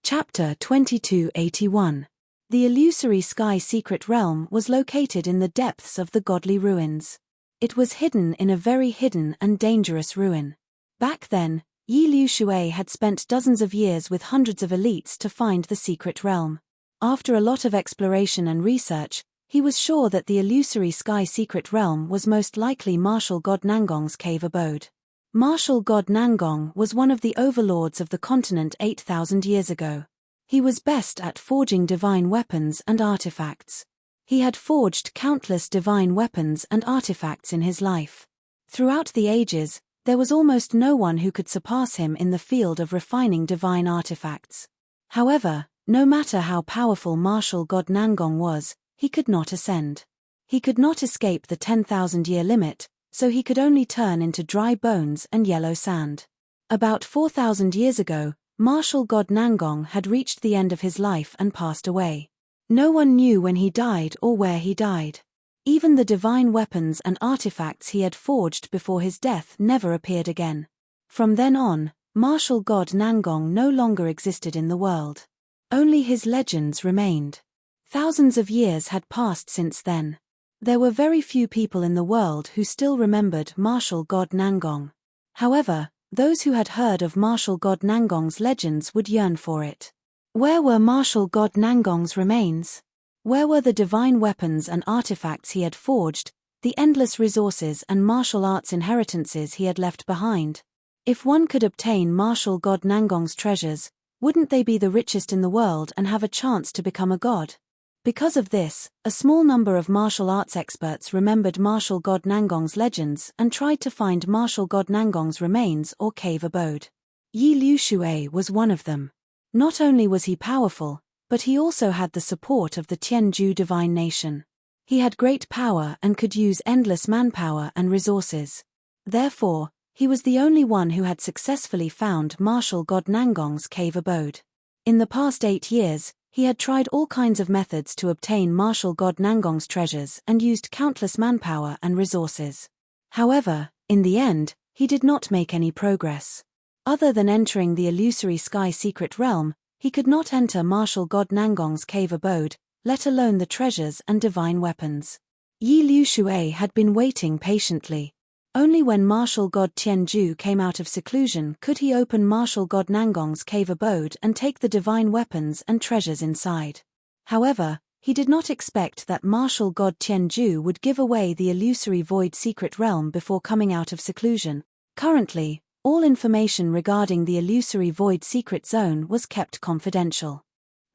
Chapter 2281. The illusory sky secret realm was located in the depths of the godly ruins. It was hidden in a very hidden and dangerous ruin. Back then, Yi Liushui had spent dozens of years with hundreds of elites to find the secret realm. After a lot of exploration and research, he was sure that the illusory sky secret realm was most likely martial god Nangong's cave abode. Martial god Nangong was one of the overlords of the continent 8,000 years ago. He was best at forging divine weapons and artifacts. He had forged countless divine weapons and artifacts in his life. Throughout the ages, there was almost no one who could surpass him in the field of refining divine artifacts. However, no matter how powerful martial god Nangong was, he could not ascend. He could not escape the 10,000-year limit, so he could only turn into dry bones and yellow sand. About 4,000 years ago, martial god Nangong had reached the end of his life and passed away. No one knew when he died or where he died. Even the divine weapons and artifacts he had forged before his death never appeared again. From then on, martial god Nangong no longer existed in the world. Only his legends remained. Thousands of years had passed since then. There were very few people in the world who still remembered martial god Nangong. However, those who had heard of martial god Nangong's legends would yearn for it. Where were martial god Nangong's remains? Where were the divine weapons and artifacts he had forged, the endless resources and martial arts inheritances he had left behind? If one could obtain martial god Nangong's treasures, wouldn't they be the richest in the world and have a chance to become a god? Because of this, a small number of martial arts experts remembered martial god Nangong's legends and tried to find martial god Nangong's remains or cave abode. Yi Liushui was one of them. Not only was he powerful, but he also had the support of the Tianju divine nation. He had great power and could use endless manpower and resources. Therefore, he was the only one who had successfully found martial god Nangong's cave abode. In the past 8 years, he had tried all kinds of methods to obtain martial god Nangong's treasures and used countless manpower and resources. However, in the end, he did not make any progress. Other than entering the illusory sky secret realm, he could not enter martial god Nangong's cave abode, let alone the treasures and divine weapons. Yi Liushui had been waiting patiently. Only when martial god Tianju came out of seclusion could he open martial god Nangong's cave abode and take the divine weapons and treasures inside. However, he did not expect that martial god Tianju would give away the illusory void secret realm before coming out of seclusion. Currently, all information regarding the illusory void secret zone was kept confidential.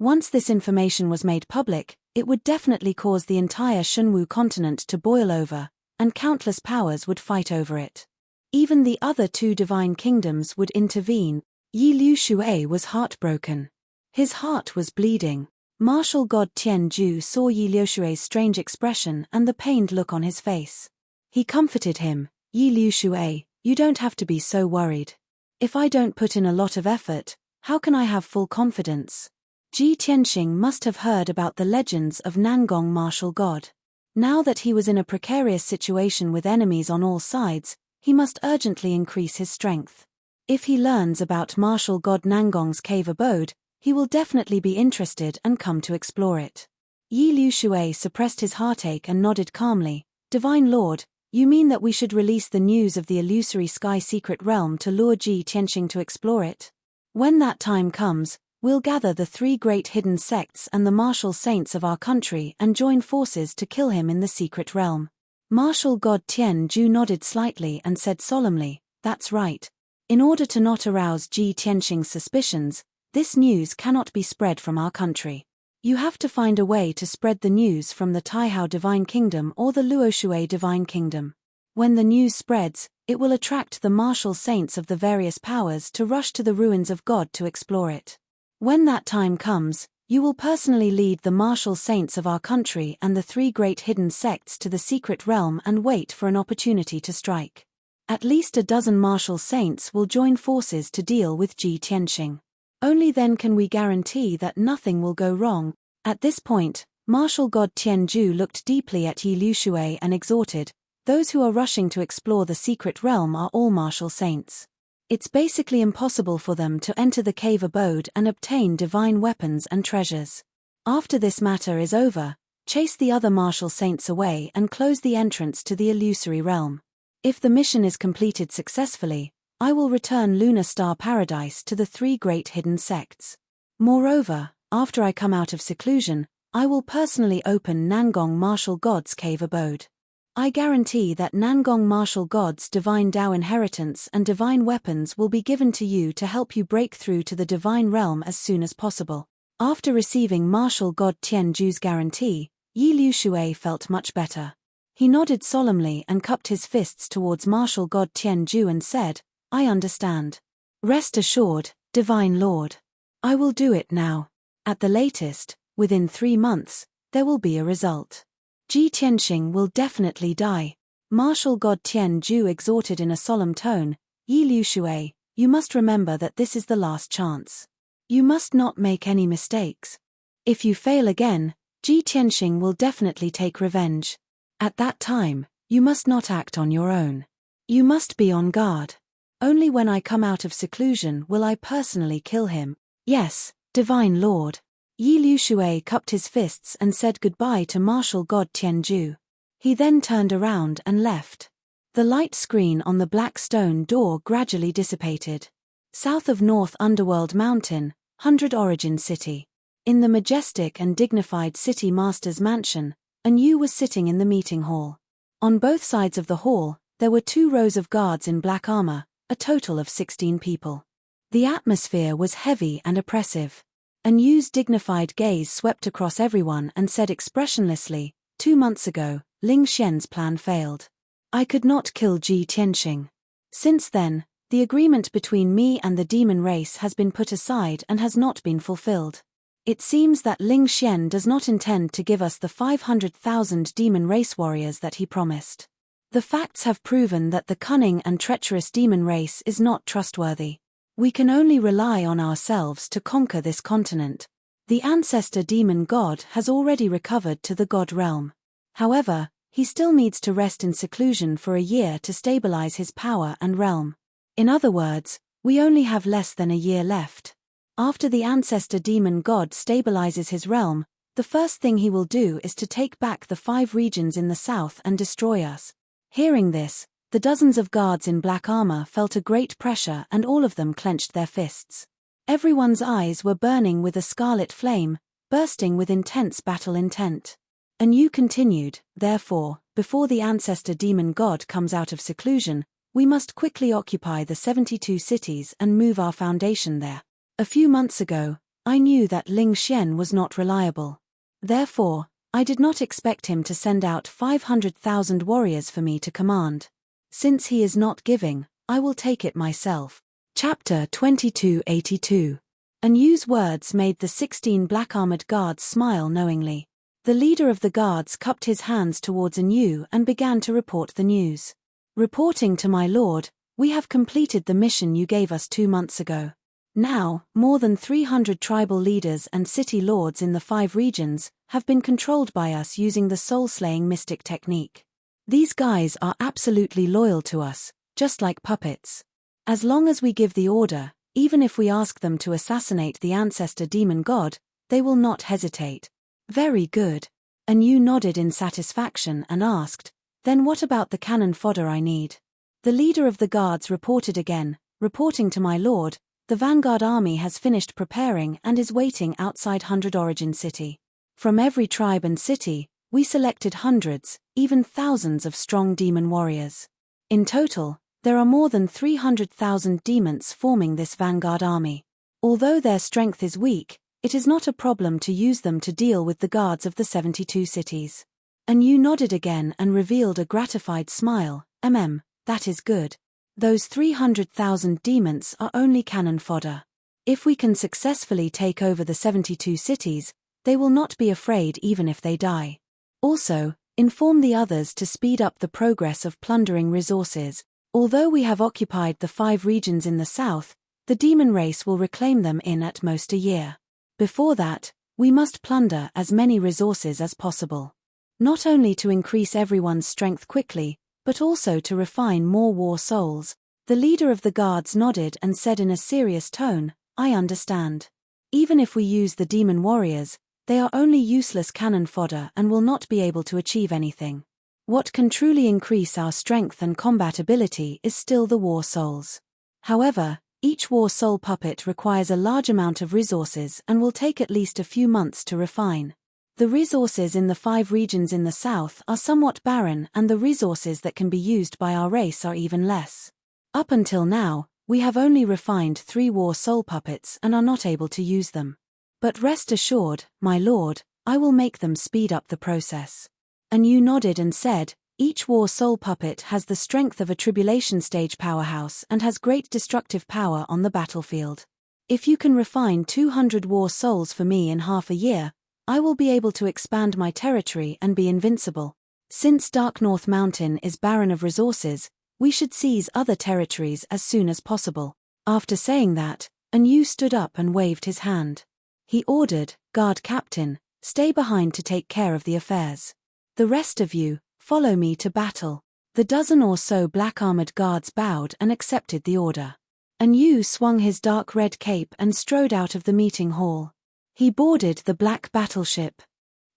Once this information was made public, it would definitely cause the entire Shunwu continent to boil over, and countless powers would fight over it. Even the other 2 divine kingdoms would intervene. Yi Liushui was heartbroken. His heart was bleeding. Martial god Tianju saw Yi Liushui's strange expression and the pained look on his face. He comforted him. Yi Liushui, you don't have to be so worried. If I don't put in a lot of effort, how can I have full confidence? Ji Tianxing must have heard about the legends of Nangong martial god. Now that he was in a precarious situation with enemies on all sides, he must urgently increase his strength. If he learns about martial god Nangong's cave abode, he will definitely be interested and come to explore it. Yi Liushui suppressed his heartache and nodded calmly. Divine Lord, you mean that we should release the news of the illusory sky secret realm to lure Ji Tianxing to explore it? When that time comes, we'll gather the 3 great hidden sects and the martial saints of our country and join forces to kill him in the secret realm. Martial god Tianju nodded slightly and said solemnly, that's right. In order to not arouse Ji Tianxing's suspicions, this news cannot be spread from our country. You have to find a way to spread the news from the Taihao Divine Kingdom or the Luoshui Divine Kingdom. When the news spreads, it will attract the martial saints of the various powers to rush to the ruins of God to explore it. When that time comes, you will personally lead the martial saints of our country and the 3 great hidden sects to the secret realm and wait for an opportunity to strike. At least a dozen martial saints will join forces to deal with Ji Tianxing. Only then can we guarantee that nothing will go wrong. At this point, martial god Tianzhu looked deeply at Yi Liushui and exhorted, "Those who are rushing to explore the secret realm are all martial saints. It's basically impossible for them to enter the cave abode and obtain divine weapons and treasures. After this matter is over, chase the other martial saints away and close the entrance to the illusory realm. If the mission is completed successfully, I will return Lunar Star Paradise to the 3 great hidden sects. Moreover, after I come out of seclusion, I will personally open Nangong Martial God's cave abode. I guarantee that Nangong Martial God's divine Dao inheritance and divine weapons will be given to you to help you break through to the divine realm as soon as possible." After receiving martial god Tianzhu's guarantee, Yi Liushui felt much better. He nodded solemnly and cupped his fists towards martial god Tianzhu and said, "I understand. Rest assured, Divine Lord. I will do it now. At the latest, within 3 months, there will be a result. Ji Tianxing will definitely die." Martial god Tianzhu exhorted in a solemn tone, "Yi Liushui, you must remember that this is the last chance. You must not make any mistakes. If you fail again, Ji Tianxing will definitely take revenge. At that time, you must not act on your own. You must be on guard. Only when I come out of seclusion will I personally kill him." "Yes, Divine Lord." Yi Liushui cupped his fists and said goodbye to martial god Tianzhu. He then turned around and left. The light screen on the black stone door gradually dissipated. South of North Underworld Mountain, 100 Origin City. In the majestic and dignified City Master's mansion, Anu was sitting in the meeting hall. On both sides of the hall, there were 2 rows of guards in black armor, a total of 16 people. The atmosphere was heavy and oppressive. Anu's dignified gaze swept across everyone and said expressionlessly, 2 months ago, Ling Xian's plan failed. I could not kill Ji Tianxing. Since then, the agreement between me and the demon race has been put aside and has not been fulfilled. It seems that Ling Xian does not intend to give us the 500,000 demon race warriors that he promised. The facts have proven that the cunning and treacherous demon race is not trustworthy. We can only rely on ourselves to conquer this continent. The ancestor demon god has already recovered to the god realm. However, he still needs to rest in seclusion for a year to stabilize his power and realm. In other words, we only have less than a year left. After the ancestor demon god stabilizes his realm, the first thing he will do is to take back the 5 regions in the south and destroy us. Hearing this, the dozens of guards in black armor felt a great pressure and all of them clenched their fists. Everyone's eyes were burning with a scarlet flame, bursting with intense battle intent. Anu continued, "Therefore, before the ancestor demon god comes out of seclusion, we must quickly occupy the 72 cities and move our foundation there. A few months ago, I knew that Ling Xian was not reliable. Therefore, I did not expect him to send out 500,000 warriors for me to command. Since he is not giving, I will take it myself." Chapter 2282. Anu's words made the 16 black-armored guards smile knowingly. The leader of the guards cupped his hands towards Anu and began to report the news. "Reporting to my lord, we have completed the mission you gave us 2 months ago. Now, more than 300 tribal leaders and city lords in the 5 regions have been controlled by us using the soul-slaying mystic technique. These guys are absolutely loyal to us, just like puppets. As long as we give the order, even if we ask them to assassinate the ancestor demon god, they will not hesitate." "Very good." Anu nodded in satisfaction and asked, "Then what about the cannon fodder I need?" The leader of the guards reported again, "Reporting to my lord, the vanguard army has finished preparing and is waiting outside 100 Origin City. From every tribe and city, we selected hundreds, even thousands of strong demon warriors. In total, there are more than 300,000 demons forming this vanguard army. Although their strength is weak, it is not a problem to use them to deal with the guards of the 72 cities." Anu nodded again and revealed a gratified smile, "That is good. Those 300,000 demons are only cannon fodder. If we can successfully take over the 72 cities, they will not be afraid even if they die. Also, inform the others to speed up the progress of plundering resources. Although we have occupied the 5 regions in the south, the demon race will reclaim them in at most a year. Before that, we must plunder as many resources as possible. Not only to increase everyone's strength quickly, but also to refine more war souls. The leader of the guards nodded and said in a serious tone, "I understand. Even if we use the demon warriors, they are only useless cannon fodder and will not be able to achieve anything. What can truly increase our strength and combat ability is still the war souls. However, each war soul puppet requires a large amount of resources and will take at least a few months to refine. The resources in the 5 regions in the south are somewhat barren, and the resources that can be used by our race are even less. Up until now, we have only refined 3 war soul puppets and are not able to use them. But rest assured, my lord, I will make them speed up the process." Anu nodded and said, "Each war soul puppet has the strength of a tribulation stage powerhouse and has great destructive power on the battlefield. If you can refine 200 war souls for me in half a year, I will be able to expand my territory and be invincible. Since Dark North Mountain is barren of resources, we should seize other territories as soon as possible." After saying that, Anu stood up and waved his hand. He ordered, "Guard captain, stay behind to take care of the affairs. The rest of you, follow me to battle." The dozen or so black-armored guards bowed and accepted the order. Anu swung his dark red cape and strode out of the meeting hall. He boarded the black battleship.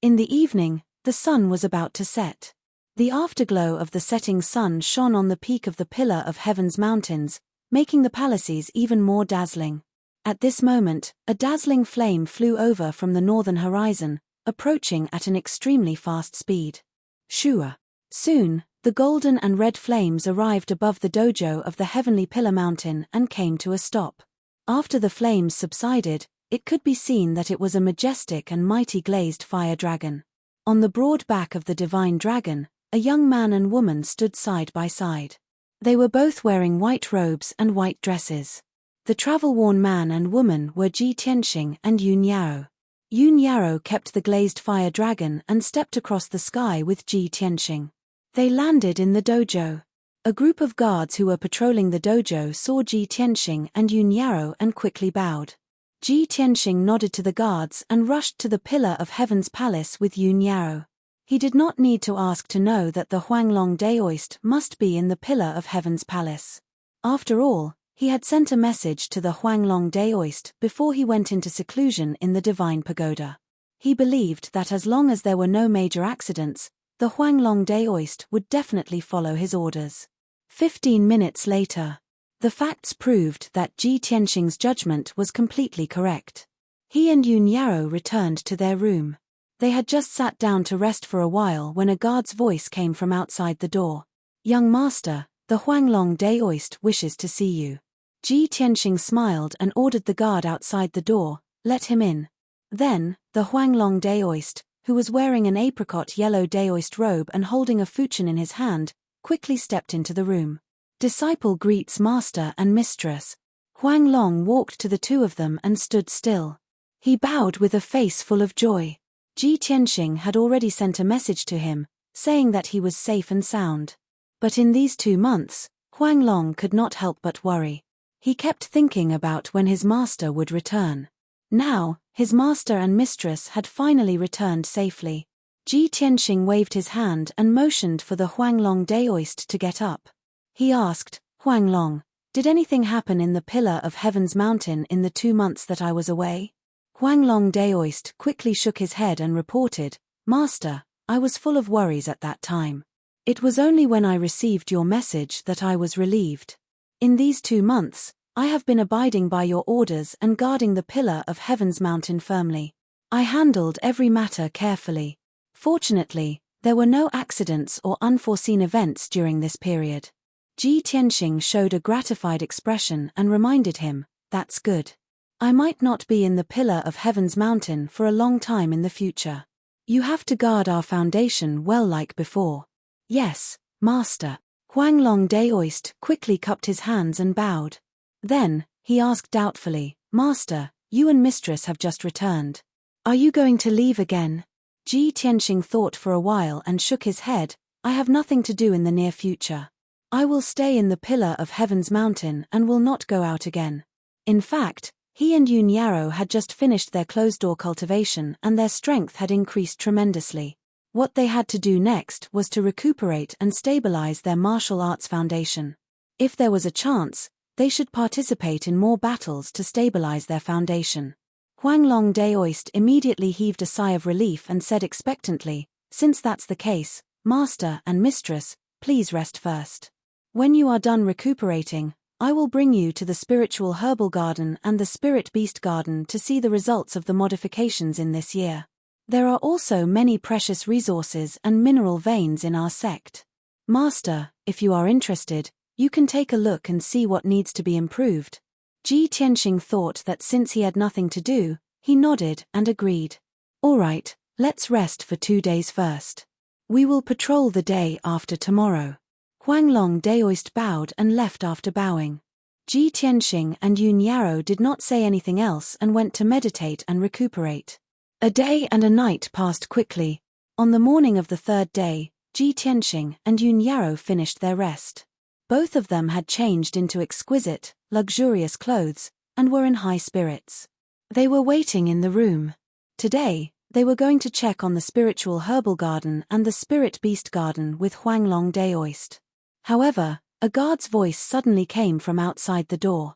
In the evening, the sun was about to set. The afterglow of the setting sun shone on the peak of the pillar of Heaven's mountains, making the palaces even more dazzling. At this moment, a dazzling flame flew over from the northern horizon, approaching at an extremely fast speed. Shua. Soon, the golden and red flames arrived above the dojo of the heavenly pillar mountain and came to a stop. After the flames subsided, it could be seen that it was a majestic and mighty glazed fire dragon. On the broad back of the divine dragon, a young man and woman stood side by side. They were both wearing white robes and white dresses. The travel-worn man and woman were Ji Tianxing and Yun Yao. Yun Yao kept the glazed fire dragon and stepped across the sky with Ji Tianxing. They landed in the dojo. A group of guards who were patrolling the dojo saw Ji Tianxing and Yun Yao and quickly bowed. Ji Tianxing nodded to the guards and rushed to the pillar of Heaven's palace with Yun Yao. He did not need to ask to know that the Huanglong Daoist must be in the pillar of Heaven's palace. After all, he had sent a message to the Huanglong Daoist before he went into seclusion in the divine pagoda. He believed that as long as there were no major accidents, the Huanglong Daoist would definitely follow his orders. 15 minutes later, the facts proved that Ji Tianxing's judgment was completely correct. He and Yun Yao returned to their room. They had just sat down to rest for a while when a guard's voice came from outside the door. "Young master, the Huanglong Daoist wishes to see you." Ji Tianxing smiled and ordered the guard outside the door, "Let him in." Then, the Huanglong Daoist, who was wearing an apricot yellow Daoist robe and holding a fuchin in his hand, quickly stepped into the room. "Disciple greets master and mistress." Huanglong walked to the two of them and stood still. He bowed with a face full of joy. Ji Tianxing had already sent a message to him, saying that he was safe and sound. But in these 2 months, Huanglong could not help but worry. He kept thinking about when his master would return. Now, his master and mistress had finally returned safely. Ji Tianxing waved his hand and motioned for the Huanglong Daoist to get up. He asked, "Huanglong, did anything happen in the pillar of Heaven's mountain in the 2 months that I was away?" Huanglong Daoist quickly shook his head and reported, "Master, I was full of worries at that time. It was only when I received your message that I was relieved. In these 2 months, I have been abiding by your orders and guarding the pillar of Heaven's mountain firmly. I handled every matter carefully. Fortunately, there were no accidents or unforeseen events during this period." Ji Tianxing showed a gratified expression and reminded him, "That's good. I might not be in the pillar of Heaven's mountain for a long time in the future. You have to guard our foundation well like before." "Yes, master." Huanglong Daoist quickly cupped his hands and bowed. Then, he asked doubtfully, Master, you and Mistress have just returned. Are you going to leave again? Ji Tianxing thought for a while and shook his head. I have nothing to do in the near future. I will stay in the pillar of Heaven's mountain and will not go out again. In fact, he and Yun Yarrow had just finished their closed-door cultivation and their strength had increased tremendously. What they had to do next was to recuperate and stabilize their martial arts foundation. If there was a chance, they should participate in more battles to stabilize their foundation. Huanglong Daoist immediately heaved a sigh of relief and said expectantly, since that's the case, Master and Mistress, please rest first. When you are done recuperating, I will bring you to the spiritual herbal garden and the spirit beast garden to see the results of the modifications in this year. There are also many precious resources and mineral veins in our sect. Master, if you are interested, you can take a look and see what needs to be improved. Ji Tianxing thought that since he had nothing to do, he nodded and agreed. All right, let's rest for 2 days first. We will patrol the day after tomorrow. Huanglong Daoist bowed and left after bowing. Ji Tianxing and Yun Yarrow did not say anything else and went to meditate and recuperate. A day and a night passed quickly. On the morning of the 3rd day, Ji Tianxing and Yun Yarrow finished their rest. Both of them had changed into exquisite, luxurious clothes, and were in high spirits. They were waiting in the room. Today, they were going to check on the spiritual herbal garden and the spirit beast garden with Huanglong Daoist. However, a guard's voice suddenly came from outside the door.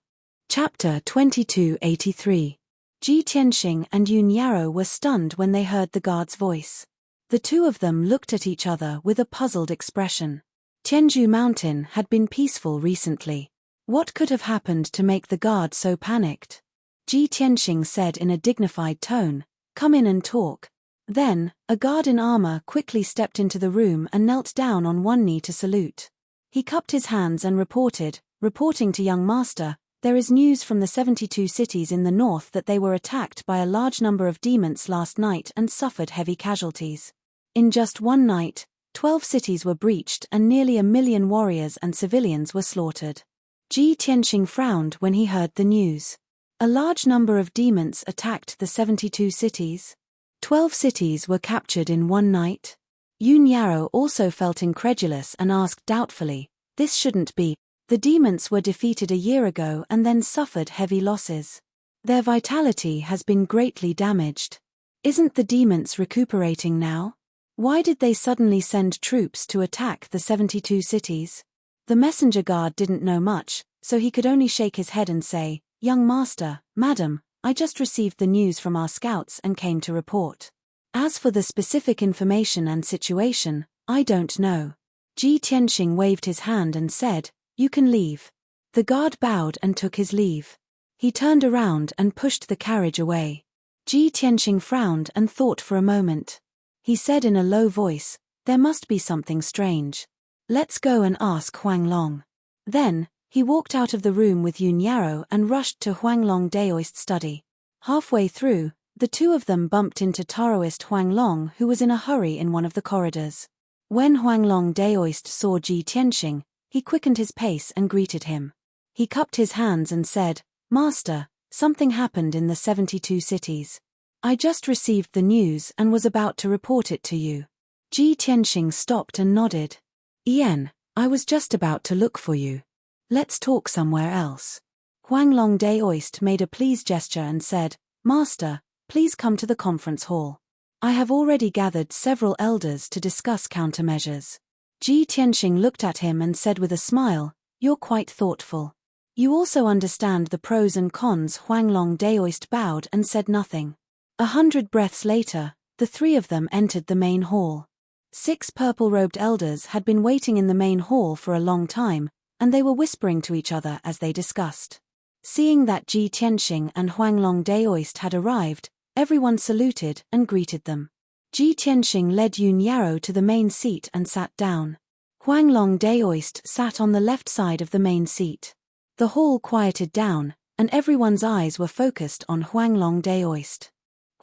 Chapter 2283. Ji Tianxing and Yun Yarrow were stunned when they heard the guard's voice. The two of them looked at each other with a puzzled expression. Tianzhu Mountain had been peaceful recently. What could have happened to make the guard so panicked? Ji Tianxing said in a dignified tone, "Come in and talk." Then, a guard in armor quickly stepped into the room and knelt down on one knee to salute. He cupped his hands and reporting to young master, "There is news from the 72 cities in the north that they were attacked by a large number of demons last night and suffered heavy casualties. In just one night, 12 cities were breached and nearly 1 million warriors and civilians were slaughtered." Ji Tianxing frowned when he heard the news. A large number of demons attacked the 72 cities. 12 cities were captured in one night. Yun Yarrow also felt incredulous and asked doubtfully, "This shouldn't be. The demons were defeated a year ago and then suffered heavy losses. Their vitality has been greatly damaged. Isn't the demons recuperating now? Why did they suddenly send troops to attack the 72 cities?" The messenger guard didn't know much, so he could only shake his head and say, "Young master, madam, I just received the news from our scouts and came to report. As for the specific information and situation, I don't know." Ji Tianxing waved his hand and said, "You can leave." The guard bowed and took his leave. He turned around and pushed the carriage away. Ji Tianxing frowned and thought for a moment. He said in a low voice, "There must be something strange. Let's go and ask Huanglong." Then, he walked out of the room with Yun Yarrow and rushed to Huanglong Daoist's study. Halfway through, the two of them bumped into Taoist Huanglong, who was in a hurry in one of the corridors. When Huanglong Daoist saw Ji Tianxing, he quickened his pace and greeted him. He cupped his hands and said, "Master, something happened in the 72 cities. I just received the news and was about to report it to you." Ji Tianxing stopped and nodded. "Ian, I was just about to look for you. Let's talk somewhere else." Huanglong Daoist made a please gesture and said, "Master, please come to the conference hall. I have already gathered several elders to discuss countermeasures." Ji Tianxing looked at him and said with a smile, "You're quite thoughtful. You also understand the pros and cons." Huanglong Daoist bowed and said nothing. 100 breaths later, the three of them entered the main hall. 6 purple-robed elders had been waiting in the main hall for a long time, and they were whispering to each other as they discussed. Seeing that Ji Tianxing and Huanglong Daoist had arrived, everyone saluted and greeted them. Ji Tianxing led Yun Yarrow to the main seat and sat down. Huanglong Daoist sat on the left side of the main seat. The hall quieted down, and everyone's eyes were focused on Huanglong Daoist.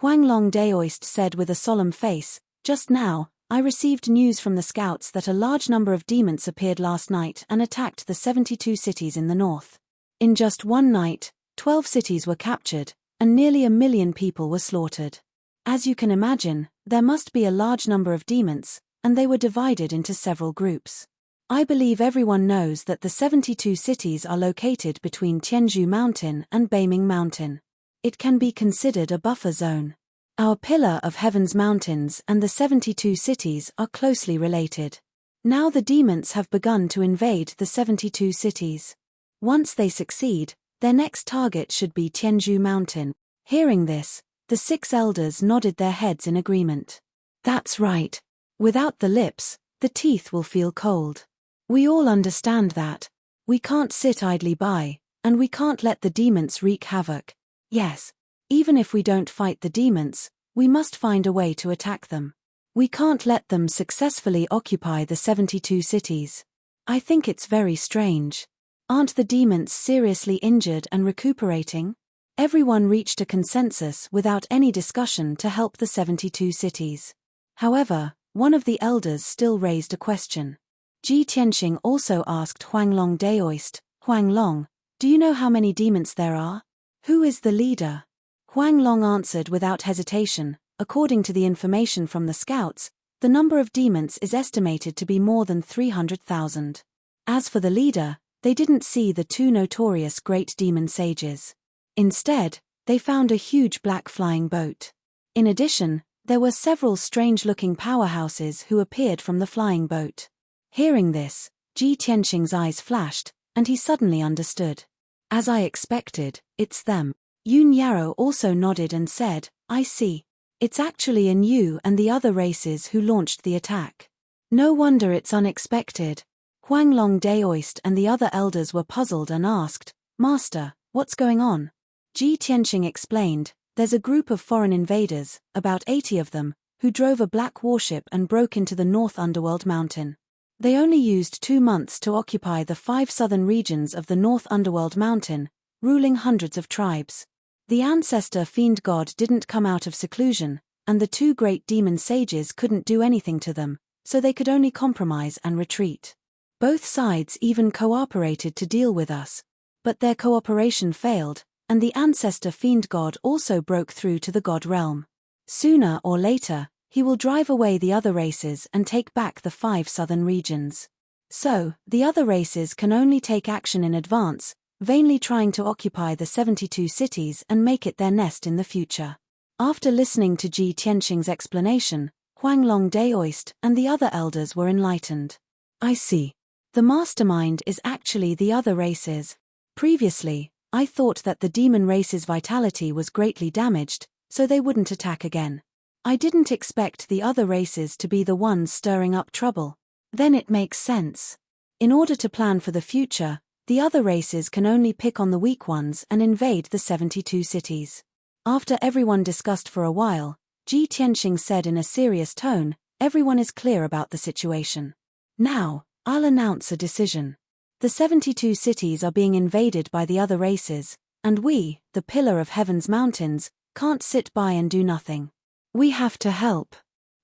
Huanglong Daoist said with a solemn face, "Just now, I received news from the scouts that a large number of demons appeared last night and attacked the 72 cities in the north. In just one night, 12 cities were captured, and nearly 1 million people were slaughtered. As you can imagine, there must be a large number of demons, and they were divided into several groups. I believe everyone knows that the 72 cities are located between Tianzhu Mountain and Beiming Mountain. It can be considered a buffer zone. Our pillar of heaven's mountains and the 72 cities are closely related. Now the demons have begun to invade the 72 cities. Once they succeed, their next target should be Tianzhu Mountain. Hearing this, the 6 elders nodded their heads in agreement. That's right. Without the lips, the teeth will feel cold. We all understand that. We can't sit idly by, and we can't let the demons wreak havoc. Yes. Even if we don't fight the demons, we must find a way to attack them. We can't let them successfully occupy the 72 cities. I think it's very strange. Aren't the demons seriously injured and recuperating? Everyone reached a consensus without any discussion to help the 72 cities. However, one of the elders still raised a question. Ji Tianxing also asked Huanglong Daoist, Huanglong, do you know how many demons there are? Who is the leader? Huanglong answered without hesitation, according to the information from the scouts, the number of demons is estimated to be more than 300,000. As for the leader, they didn't see the 2 notorious great demon sages. Instead, they found a huge black flying boat. In addition, there were several strange-looking powerhouses who appeared from the flying boat. Hearing this, Ji Tianxing's eyes flashed, and he suddenly understood. As I expected, it's them. Yun Yarrow also nodded and said, I see. It's actually you and the other races who launched the attack. No wonder it's unexpected. Huanglong Daoist and the other elders were puzzled and asked, Master, what's going on? Ji Tianxing explained, there's a group of foreign invaders, about 80 of them, who drove a black warship and broke into the North Underworld Mountain. They only used 2 months to occupy the 5 southern regions of the North Underworld Mountain, ruling hundreds of tribes. The ancestor fiend god didn't come out of seclusion, and the 2 great demon sages couldn't do anything to them, so they could only compromise and retreat. Both sides even cooperated to deal with us. But their cooperation failed, and the ancestor fiend god also broke through to the god realm. Sooner or later, he will drive away the other races and take back the 5 southern regions. So, the other races can only take action in advance, vainly trying to occupy the 72 cities and make it their nest in the future. After listening to Ji Tianxing's explanation, Huanglong Daoist and the other elders were enlightened. I see. The mastermind is actually the other races. Previously, I thought that the demon race's vitality was greatly damaged, so they wouldn't attack again. I didn't expect the other races to be the ones stirring up trouble. Then it makes sense. In order to plan for the future, the other races can only pick on the weak ones and invade the 72 cities. After everyone discussed for a while, Ji Tianxing said in a serious tone, everyone is clear about the situation. Now, I'll announce a decision. The 72 cities are being invaded by the other races, and we, the pillar of heaven's mountains, can't sit by and do nothing. We have to help.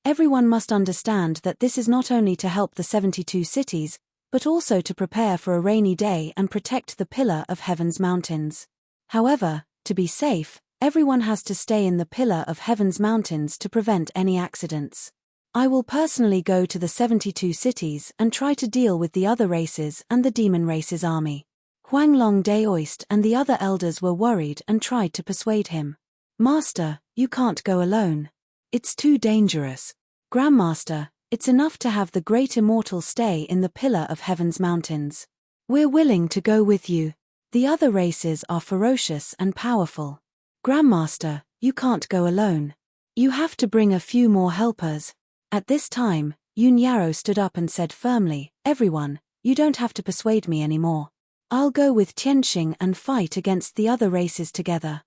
Everyone must understand that this is not only to help the 72 cities, but also to prepare for a rainy day and protect the pillar of heaven's mountains. However, to be safe, everyone has to stay in the pillar of heaven's mountains to prevent any accidents. I will personally go to the 72 cities and try to deal with the other races and the demon race's army. Huanglong Daoist and the other elders were worried and tried to persuade him. Master, you can't go alone. It's too dangerous. Grandmaster, it's enough to have the great immortal stay in the pillar of heaven's mountains. We're willing to go with you. The other races are ferocious and powerful. Grandmaster, you can't go alone. You have to bring a few more helpers. At this time, Yun Yarrow stood up and said firmly, everyone, you don't have to persuade me anymore. I'll go with Tianxing and fight against the other races together.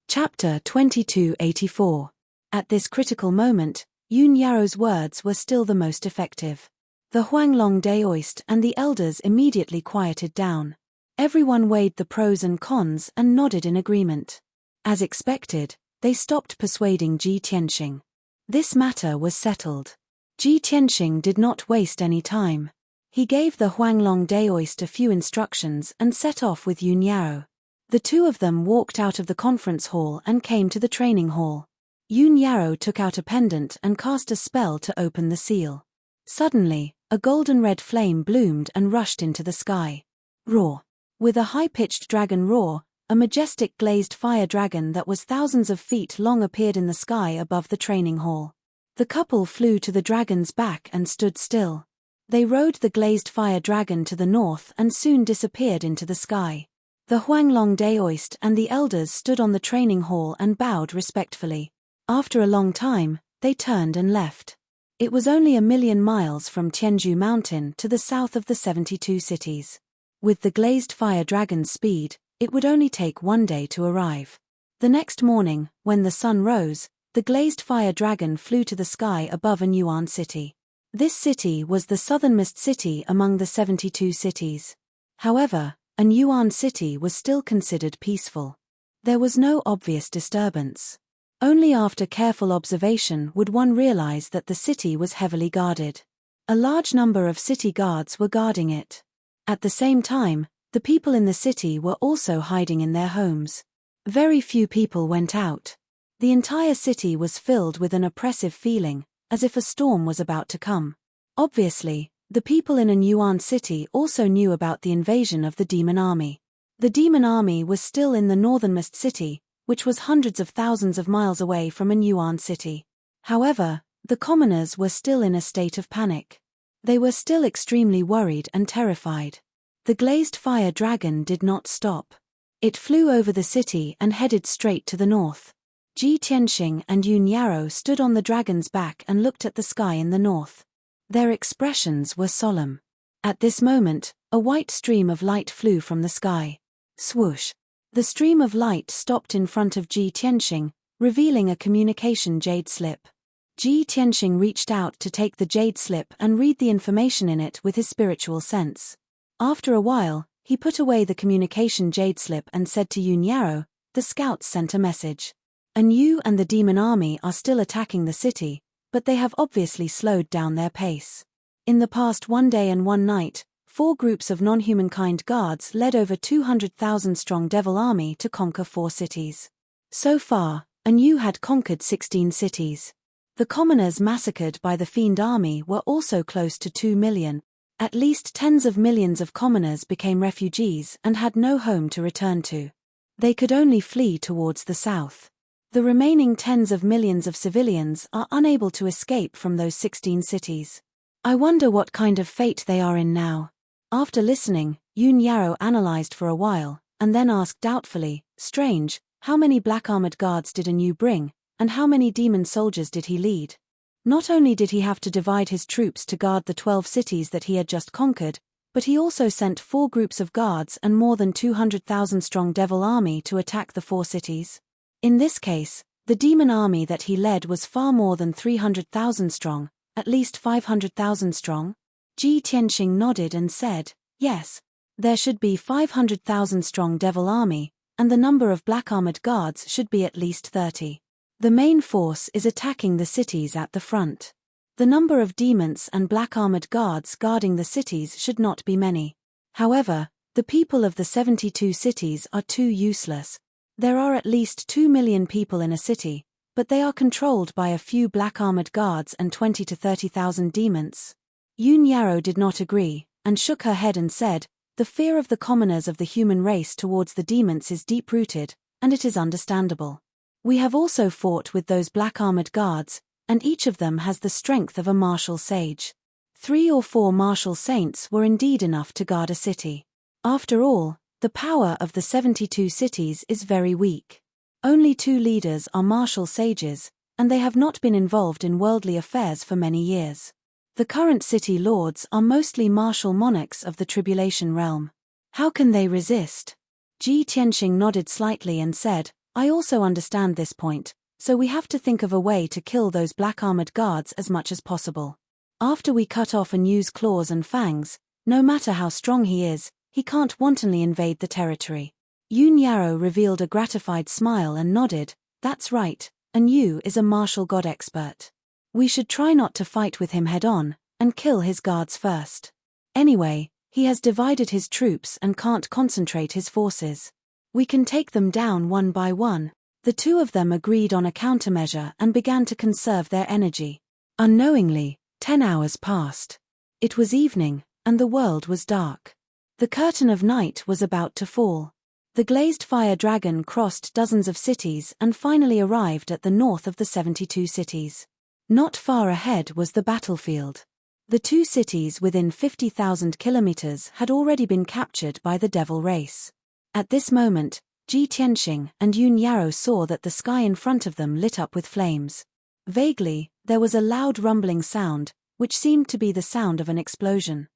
Chapter 2284. At this critical moment, Yun Yarrow's words were still the most effective. The Huanglong Daoist and the elders immediately quieted down. Everyone weighed the pros and cons and nodded in agreement. As expected, they stopped persuading Ji Tianxing. This matter was settled. Ji Tianxing did not waste any time. He gave the Huanglong Daoist a few instructions and set off with Yun Yarrow. The two of them walked out of the conference hall and came to the training hall. Yoon Yarrow took out a pendant and cast a spell to open the seal. Suddenly, a golden-red flame bloomed and rushed into the sky. Roar! With a high-pitched dragon roar, a majestic glazed fire dragon that was thousands of feet long appeared in the sky above the training hall. The couple flew to the dragon's back and stood still. They rode the glazed fire dragon to the north and soon disappeared into the sky. The Huanglong Daoist and the elders stood on the training hall and bowed respectfully. After a long time, they turned and left. It was only 1,000,000 miles from Tianzhu Mountain to the south of the 72 cities. With the glazed fire dragon's speed, it would only take one day to arrive. The next morning, when the sun rose, the glazed fire dragon flew to the sky above a Yuan city. This city was the southernmost city among the 72 cities. However, a Yuan city was still considered peaceful. There was no obvious disturbance. Only after careful observation would one realize that the city was heavily guarded. A large number of city guards were guarding it. At the same time, the people in the city were also hiding in their homes. Very few people went out. The entire city was filled with an oppressive feeling, as if a storm was about to come. Obviously, the people in a Yuan city also knew about the invasion of the demon army. The demon army was still in the northernmost city, which was hundreds of thousands of miles away from a Yuan city. However, the commoners were still in a state of panic. They were still extremely worried and terrified. The glazed fire dragon did not stop. It flew over the city and headed straight to the north. Ji Tianxing and Yoon Yarrow stood on the dragon's back and looked at the sky in the north. Their expressions were solemn. At this moment, a white stream of light flew from the sky. Swoosh! The stream of light stopped in front of Ji Tianxing, revealing a communication jade slip. Ji Tianxing reached out to take the jade slip and read the information in it with his spiritual sense. After a while, he put away the communication jade slip and said to Yoon Yarrow, "The scouts sent a message. You and the demon army are still attacking the city, but they have obviously slowed down their pace. In the past one day and one night, 4 groups of non-humankind guards led over 200,000 strong devil army to conquer 4 cities. So far, Anu had conquered 16 cities. The commoners massacred by the fiend army were also close to 2 million. At least tens of millions of commoners became refugees and had no home to return to. They could only flee towards the south. The remaining tens of millions of civilians are unable to escape from those 16 cities. I wonder what kind of fate they are in now." After listening, Yoon Yarrow analyzed for a while, and then asked doubtfully, "Strange, how many black-armored guards did Anu bring, and how many demon soldiers did he lead? Not only did he have to divide his troops to guard the 12 cities that he had just conquered, but he also sent 4 groups of guards and more than 200,000 strong devil army to attack the 4 cities. In this case, the demon army that he led was far more than 300,000 strong, at least 500,000 strong." Ji Tianxing nodded and said, "Yes. There should be 500,000 strong devil army, and the number of black-armored guards should be at least 30. The main force is attacking the cities at the front. The number of demons and black-armored guards guarding the cities should not be many. However, the people of the 72 cities are too useless. There are at least 2 million people in a city, but they are controlled by a few black-armored guards and 20 to 30,000 demons." Yoon Yarrow did not agree, and shook her head and said, "The fear of the commoners of the human race towards the demons is deep-rooted, and it is understandable. We have also fought with those black-armored guards, and each of them has the strength of a martial sage. 3 or 4 martial saints were indeed enough to guard a city. After all, the power of the 72 cities is very weak. Only 2 leaders are martial sages, and they have not been involved in worldly affairs for many years. The current city lords are mostly martial monarchs of the tribulation realm. How can they resist?" Ji Tianxing nodded slightly and said, "I also understand this point, so we have to think of a way to kill those black-armored guards as much as possible. After we cut off Anu's claws and fangs, no matter how strong he is, he can't wantonly invade the territory." Yoon Yarrow revealed a gratified smile and nodded, "That's right, Anu is a martial god expert. We should try not to fight with him head-on, and kill his guards first. Anyway, he has divided his troops and can't concentrate his forces. We can take them down one by one. The two of them agreed on a countermeasure and began to conserve their energy. Unknowingly, 10 hours passed. It was evening, and the world was dark. The curtain of night was about to fall. The glazed fire dragon crossed dozens of cities and finally arrived at the north of the 72 cities. Not far ahead was the battlefield. The two cities within 50,000 kilometers had already been captured by the devil race. At this moment, Ji Tianxing and Yun Yarrow saw that the sky in front of them lit up with flames. Vaguely, there was a loud rumbling sound, which seemed to be the sound of an explosion.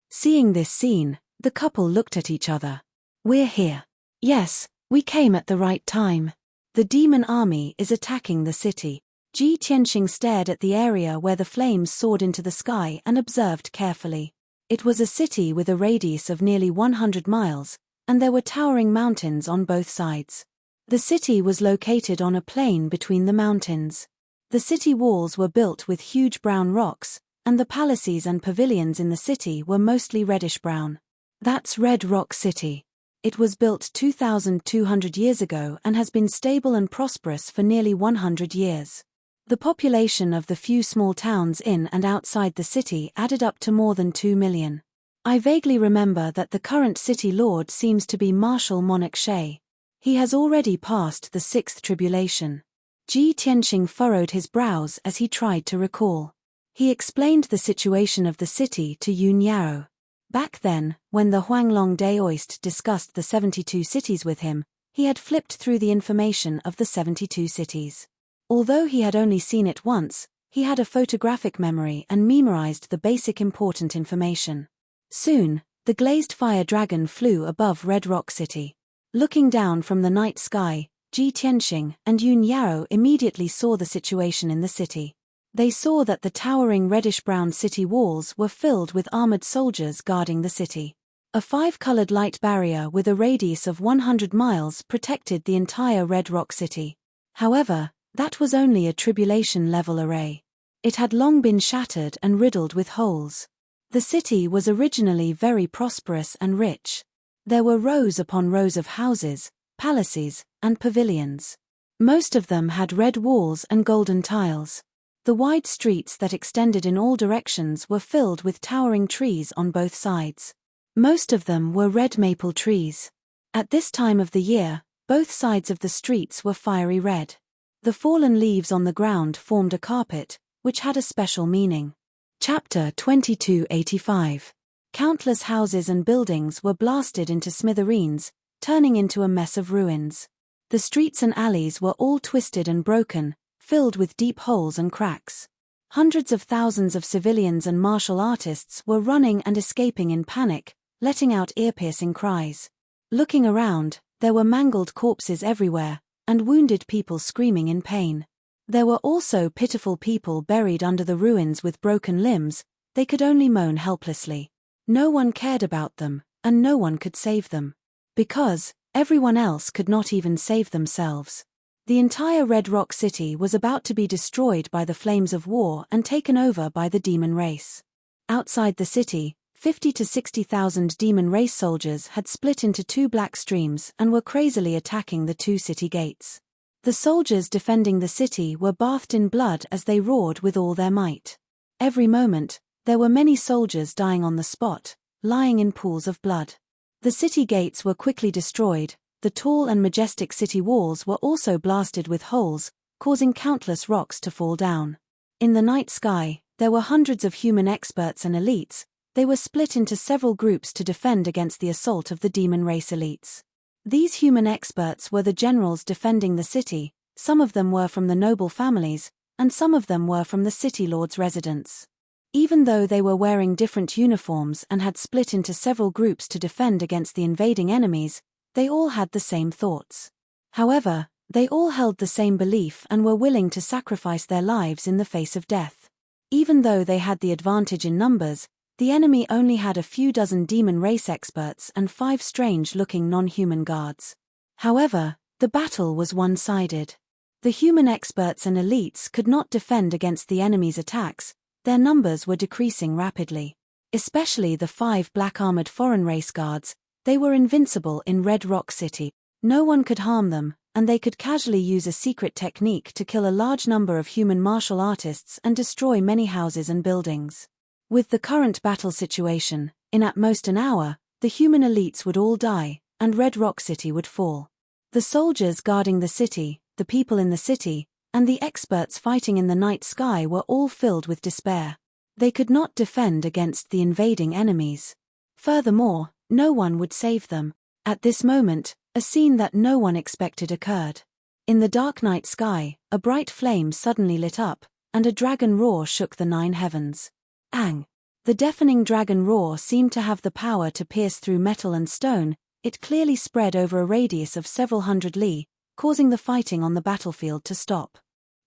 Seeing this scene, the couple looked at each other. "We're here. Yes, we came at the right time. The demon army is attacking the city." Ji Tianxing stared at the area where the flames soared into the sky and observed carefully. It was a city with a radius of nearly 100 miles, and there were towering mountains on both sides. The city was located on a plain between the mountains. The city walls were built with huge brown rocks, and the palaces and pavilions in the city were mostly reddish-brown. That's Red Rock City. It was built 2,200 years ago and has been stable and prosperous for nearly 100 years. The population of the few small towns in and outside the city added up to more than 2 million. I vaguely remember that the current city lord seems to be Marshal Monarch Shay. He has already passed the 6th tribulation. Ji Tianxing furrowed his brows as he tried to recall. He explained the situation of the city to Yun Yarrow. Back then, when the Huanglong Daoist discussed the 72 cities with him, he had flipped through the information of the 72 cities. Although he had only seen it once, he had a photographic memory and memorized the basic important information. Soon, the glazed fire dragon flew above Red Rock City. Looking down from the night sky, Ji Tianxing and Yun Yarrow immediately saw the situation in the city. They saw that the towering reddish-brown city walls were filled with armored soldiers guarding the city. A 5-colored light barrier with a radius of 100 miles protected the entire Red Rock City. However, that was only a tribulation-level array. It had long been shattered and riddled with holes. The city was originally very prosperous and rich. There were rows upon rows of houses, palaces, and pavilions. Most of them had red walls and golden tiles. The wide streets that extended in all directions were filled with towering trees on both sides. Most of them were red maple trees. At this time of the year, both sides of the streets were fiery red. The fallen leaves on the ground formed a carpet, which had a special meaning. Chapter 2285. Countless houses and buildings were blasted into smithereens, turning into a mess of ruins. The streets and alleys were all twisted and broken, filled with deep holes and cracks. Hundreds of thousands of civilians and martial artists were running and escaping in panic, letting out ear-piercing cries. Looking around, there were mangled corpses everywhere, and wounded people screaming in pain. There were also pitiful people buried under the ruins with broken limbs. They could only moan helplessly. No one cared about them, and no one could save them. Because everyone else could not even save themselves. The entire Red Rock City was about to be destroyed by the flames of war and taken over by the demon race. Outside the city, 50 to 60,000 demon race soldiers had split into 2 black streams and were crazily attacking the 2 city gates. The soldiers defending the city were bathed in blood as they roared with all their might. Every moment, there were many soldiers dying on the spot, lying in pools of blood. The city gates were quickly destroyed. The tall and majestic city walls were also blasted with holes, causing countless rocks to fall down. In the night sky, there were hundreds of human experts and elites. They were split into several groups to defend against the assault of the demon race elites. These human experts were the generals defending the city. Some of them were from the noble families, and some of them were from the city lord's residence. Even though they were wearing different uniforms and had split into several groups to defend against the invading enemies, they all had the same thoughts. However, they all held the same belief and were willing to sacrifice their lives in the face of death. Even though they had the advantage in numbers, the enemy only had a few dozen demon race experts and 5 strange-looking non-human guards. However, the battle was one-sided. The human experts and elites could not defend against the enemy's attacks. Their numbers were decreasing rapidly. Especially the 5 black-armored foreign race guards. They were invincible in Red Rock City. No one could harm them, and they could casually use a secret technique to kill a large number of human martial artists and destroy many houses and buildings. With the current battle situation, in at most an hour, the human elites would all die, and Red Rock City would fall. The soldiers guarding the city, the people in the city, and the experts fighting in the night sky were all filled with despair. They could not defend against the invading enemies. Furthermore, no one would save them. At this moment, a scene that no one expected occurred. In the dark night sky, a bright flame suddenly lit up, and a dragon roar shook the 9 heavens. Ang! The deafening dragon roar seemed to have the power to pierce through metal and stone. It clearly spread over a radius of several hundred li, causing the fighting on the battlefield to stop.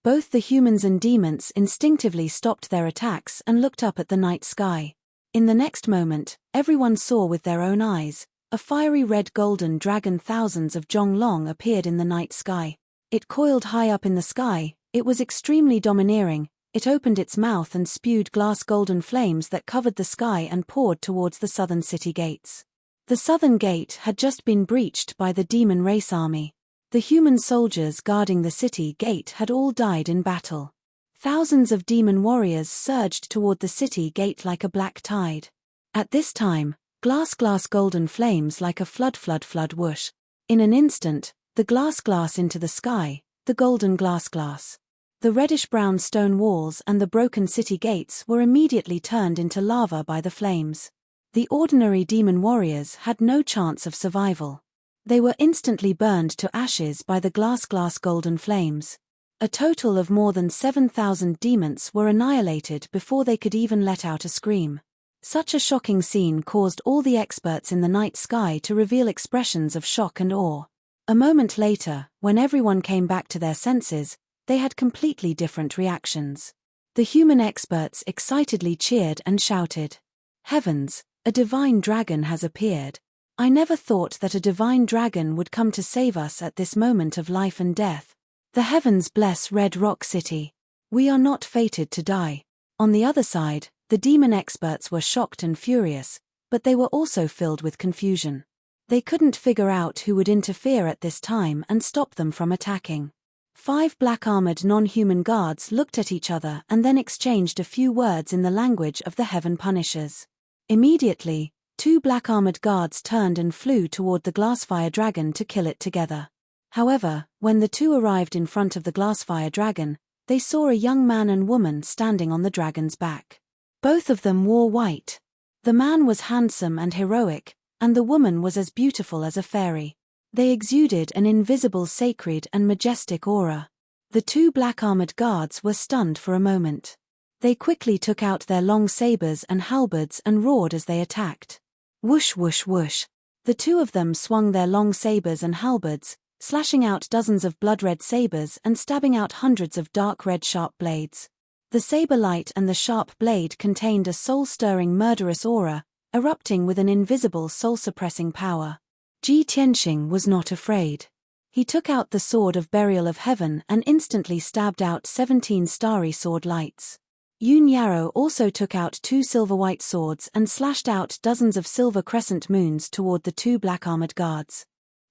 Both the humans and demons instinctively stopped their attacks and looked up at the night sky. In the next moment, everyone saw with their own eyes, a fiery red golden dragon thousands of jong long appeared in the night sky. It coiled high up in the sky, it was extremely domineering, it opened its mouth and spewed glass golden flames that covered the sky and poured towards the southern city gates. The southern gate had just been breached by the demon race army. The human soldiers guarding the city gate had all died in battle. Thousands of demon warriors surged toward the city gate like a black tide. At this time, glass golden flames like a flood whoosh. In an instant, the glass into the sky, the golden glass. The reddish-brown stone walls and the broken city gates were immediately turned into lava by the flames. The ordinary demon warriors had no chance of survival. They were instantly burned to ashes by the glass golden flames. A total of more than 7,000 demons were annihilated before they could even let out a scream. Such a shocking scene caused all the experts in the night sky to reveal expressions of shock and awe. A moment later, when everyone came back to their senses, they had completely different reactions. The human experts excitedly cheered and shouted, "Heavens, a divine dragon has appeared. I never thought that a divine dragon would come to save us at this moment of life and death. The heavens bless Red Rock City. We are not fated to die." On the other side, the demon experts were shocked and furious, but they were also filled with confusion. They couldn't figure out who would interfere at this time and stop them from attacking. 5 black-armored non-human guards looked at each other and then exchanged a few words in the language of the Heaven Punishers. Immediately, 2 black-armored guards turned and flew toward the glassfire dragon to kill it together. However, when the 2 arrived in front of the glassfire dragon, they saw a young man and woman standing on the dragon's back. Both of them wore white. The man was handsome and heroic, and the woman was as beautiful as a fairy. They exuded an invisible sacred and majestic aura. The 2 black-armored guards were stunned for a moment. They quickly took out their long sabers and halberds and roared as they attacked. Whoosh whoosh whoosh. The 2 of them swung their long sabers and halberds, slashing out dozens of blood-red sabers and stabbing out hundreds of dark red sharp blades. The saber light and the sharp blade contained a soul-stirring murderous aura, erupting with an invisible soul-suppressing power. Ji Tianxing was not afraid. He took out the sword of burial of heaven and instantly stabbed out 17 starry sword lights. Yun Yarrow also took out 2 silver-white swords and slashed out dozens of silver crescent moons toward the 2 black-armored guards.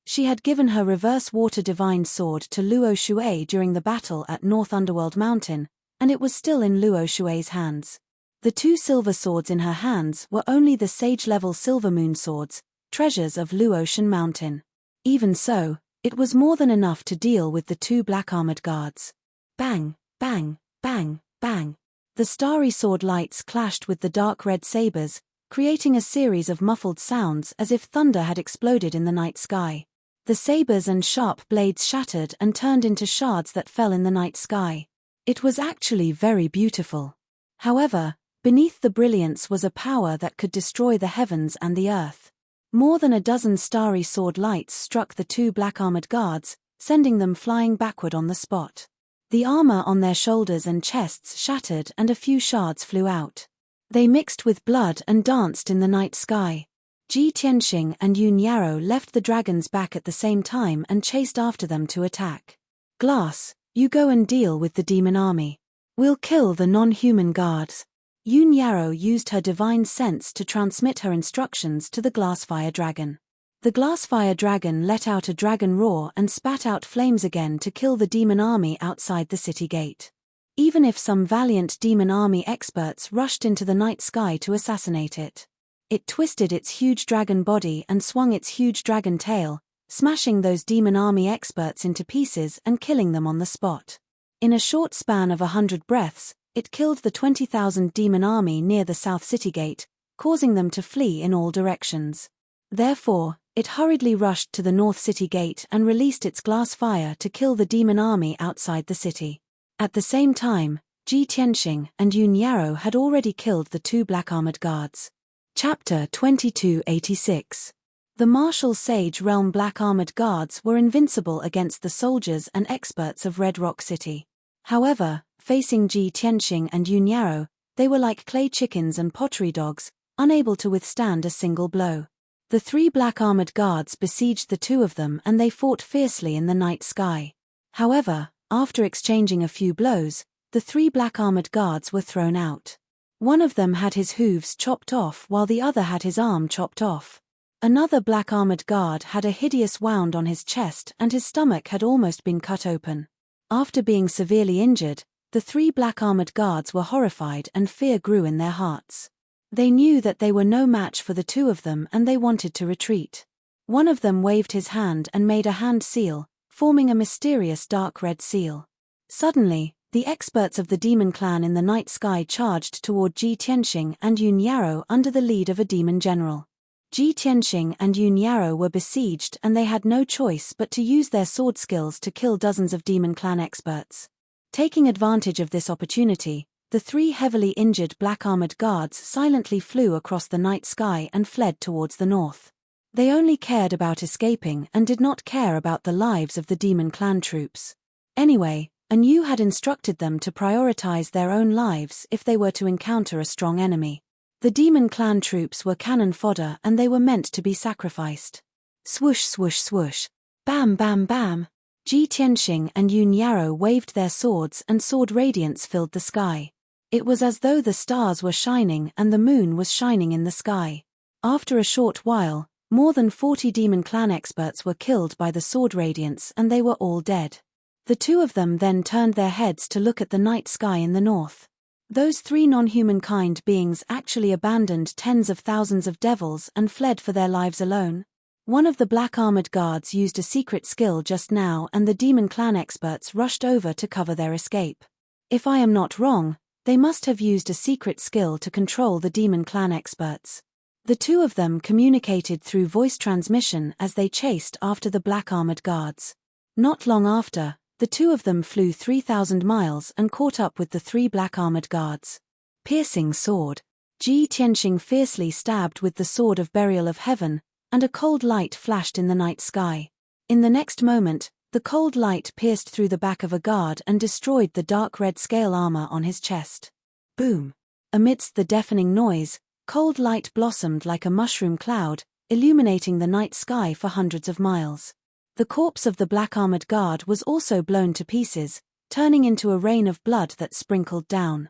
She had given her reverse water divine sword to Luo Shui during the battle at North Underworld Mountain, and it was still in Luo Shui's hands. The 2 silver swords in her hands were only the sage-level silver moon swords, treasures of Luotian Mountain. Even so, it was more than enough to deal with the 2 black-armored guards. Bang, bang, bang, bang. The starry sword lights clashed with the dark red sabers, creating a series of muffled sounds as if thunder had exploded in the night sky. The sabers and sharp blades shattered and turned into shards that fell in the night sky. It was actually very beautiful. However, beneath the brilliance was a power that could destroy the heavens and the earth. More than a dozen starry sword lights struck the 2 black-armored guards, sending them flying backward on the spot. The armor on their shoulders and chests shattered and a few shards flew out. They mixed with blood and danced in the night sky. Ji Tianxing and Yun Yarrow left the dragon's back at the same time and chased after them to attack. Glass, you go and deal with the demon army. We'll kill the non-human guards. Yun Yarrow used her divine sense to transmit her instructions to the glassfire dragon. The glass-fire dragon let out a dragon roar and spat out flames again to kill the demon army outside the city gate. Even if some valiant demon army experts rushed into the night sky to assassinate it, it twisted its huge dragon body and swung its huge dragon tail, smashing those demon army experts into pieces and killing them on the spot. In a short span of 100 breaths, it killed the 20,000 demon army near the South City Gate, causing them to flee in all directions. Therefore, it hurriedly rushed to the North City Gate and released its glass fire to kill the demon army outside the city. At the same time, Ji Tianxing and Yun Yarrow had already killed the 2 black armored guards. Chapter 2286. The martial Sage Realm black armored guards were invincible against the soldiers and experts of Red Rock City. However, facing Ji Tianxing and Yun Yarrow, they were like clay chickens and pottery dogs, unable to withstand a single blow. The 3 black armored guards besieged the 2 of them and they fought fiercely in the night sky. However, after exchanging a few blows, the 3 black armored guards were thrown out. One of them had his hooves chopped off while the other had his arm chopped off. Another black armored guard had a hideous wound on his chest and his stomach had almost been cut open. After being severely injured, the 3 black armored guards were horrified and fear grew in their hearts. They knew that they were no match for the 2 of them and they wanted to retreat. One of them waved his hand and made a hand seal, forming a mysterious dark red seal. Suddenly, the experts of the demon clan in the night sky charged toward Ji Tianxing and Yun Yarrow under the lead of a demon general. Ji Tianxing and Yun Yarrow were besieged and they had no choice but to use their sword skills to kill dozens of demon clan experts. Taking advantage of this opportunity, the 3 heavily injured black armored guards silently flew across the night sky and fled towards the north. They only cared about escaping and did not care about the lives of the demon clan troops. Anyway, Anu had instructed them to prioritize their own lives if they were to encounter a strong enemy. The demon clan troops were cannon fodder and they were meant to be sacrificed. Swoosh swoosh swoosh. Bam bam bam. Ji Tianxing and Yun Yarrow waved their swords and sword radiance filled the sky. It was as though the stars were shining and the moon was shining in the sky. After a short while, more than 40 demon clan experts were killed by the sword radiance and they were all dead. The 2 of them then turned their heads to look at the night sky in the north. Those 3 non-humankind beings actually abandoned tens of thousands of devils and fled for their lives alone. One of the black armored guards used a secret skill just now and the demon clan experts rushed over to cover their escape. If I am not wrong, they must have used a secret skill to control the demon clan experts. The 2 of them communicated through voice transmission as they chased after the black armored guards. Not long after, the 2 of them flew 3,000 miles and caught up with the 3 black armored guards. Piercing sword. Ji Tianxing fiercely stabbed with the sword of burial of heaven, and a cold light flashed in the night sky. In the next moment, the cold light pierced through the back of a guard and destroyed the dark red scale armor on his chest. Boom! Amidst the deafening noise, cold light blossomed like a mushroom cloud, illuminating the night sky for hundreds of miles. The corpse of the black armored guard was also blown to pieces, turning into a rain of blood that sprinkled down.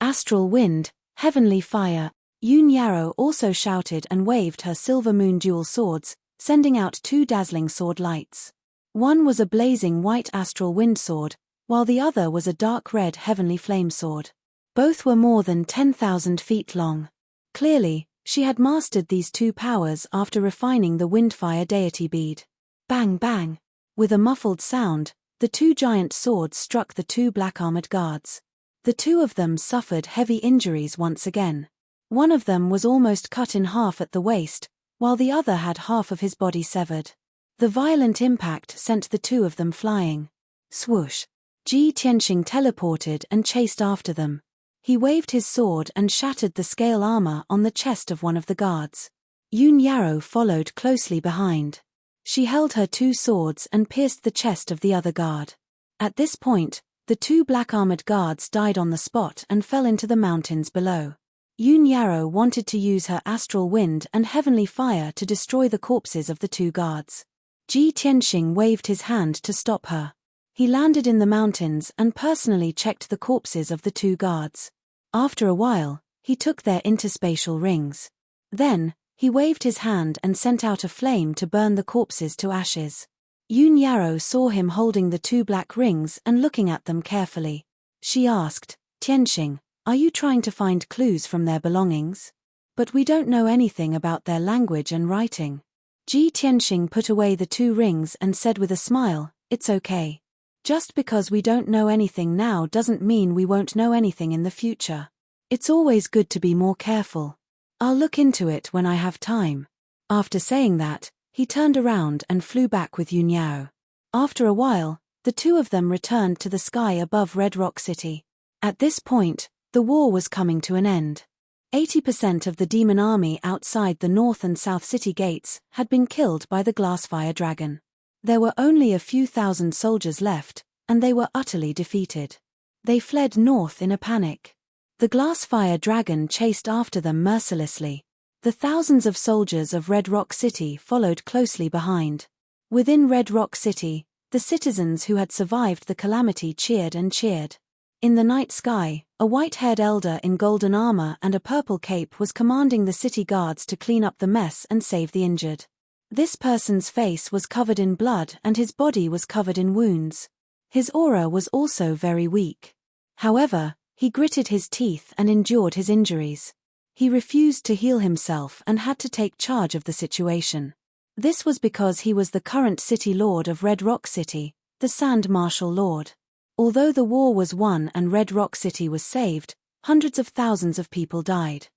Astral wind, heavenly fire. Yun Yarrow also shouted and waved her silver moon dual swords, sending out 2 dazzling sword lights. One was a blazing white astral wind sword, while the other was a dark red heavenly flame sword. Both were more than 10,000 feet long. Clearly, she had mastered these 2 powers after refining the windfire deity bead. Bang bang! With a muffled sound, the 2 giant swords struck the 2 black armored guards. The 2 of them suffered heavy injuries once again. One of them was almost cut in half at the waist, while the other had half of his body severed. The violent impact sent the 2 of them flying. Swoosh! Ji Tianxing teleported and chased after them. He waved his sword and shattered the scale armor on the chest of one of the guards. Yun Yarrow followed closely behind. She held her 2 swords and pierced the chest of the other guard. At this point, the 2 black armored guards died on the spot and fell into the mountains below. Yun Yarrow wanted to use her astral wind and heavenly fire to destroy the corpses of the 2 guards. Ji Tianxing waved his hand to stop her. He landed in the mountains and personally checked the corpses of the 2 guards. After a while, he took their interspatial rings. Then, He waved his hand and sent out a flame to burn the corpses to ashes. Yun Yarrow saw him holding the 2 black rings and looking at them carefully. She asked, "Tianxing, are you trying to find clues from their belongings? But we don't know anything about their language and writing." Tianxing put away the 2 rings and said with a smile, "It's okay. Just because we don't know anything now doesn't mean we won't know anything in the future. It's always good to be more careful. I'll look into it when I have time." After saying that, he turned around and flew back with Yun Yarrow. After a while, the 2 of them returned to the sky above Red Rock City. At this point, the war was coming to an end. 80% of the demon army outside the north and south city gates had been killed by the Glassfire Dragon. There were only a few thousand soldiers left, and they were utterly defeated. They fled north in a panic. The Glassfire Dragon chased after them mercilessly. The thousands of soldiers of Red Rock City followed closely behind. Within Red Rock City, the citizens who had survived the calamity cheered and cheered. In the night sky, a white-haired elder in golden armor and a purple cape was commanding the city guards to clean up the mess and save the injured. This person's face was covered in blood and his body was covered in wounds. His aura was also very weak. However, he gritted his teeth and endured his injuries. He refused to heal himself and had to take charge of the situation. This was because he was the current city lord of Red Rock City, the Sand Marshal Lord. Although the war was won and Red Rock City was saved, hundreds of thousands of people died.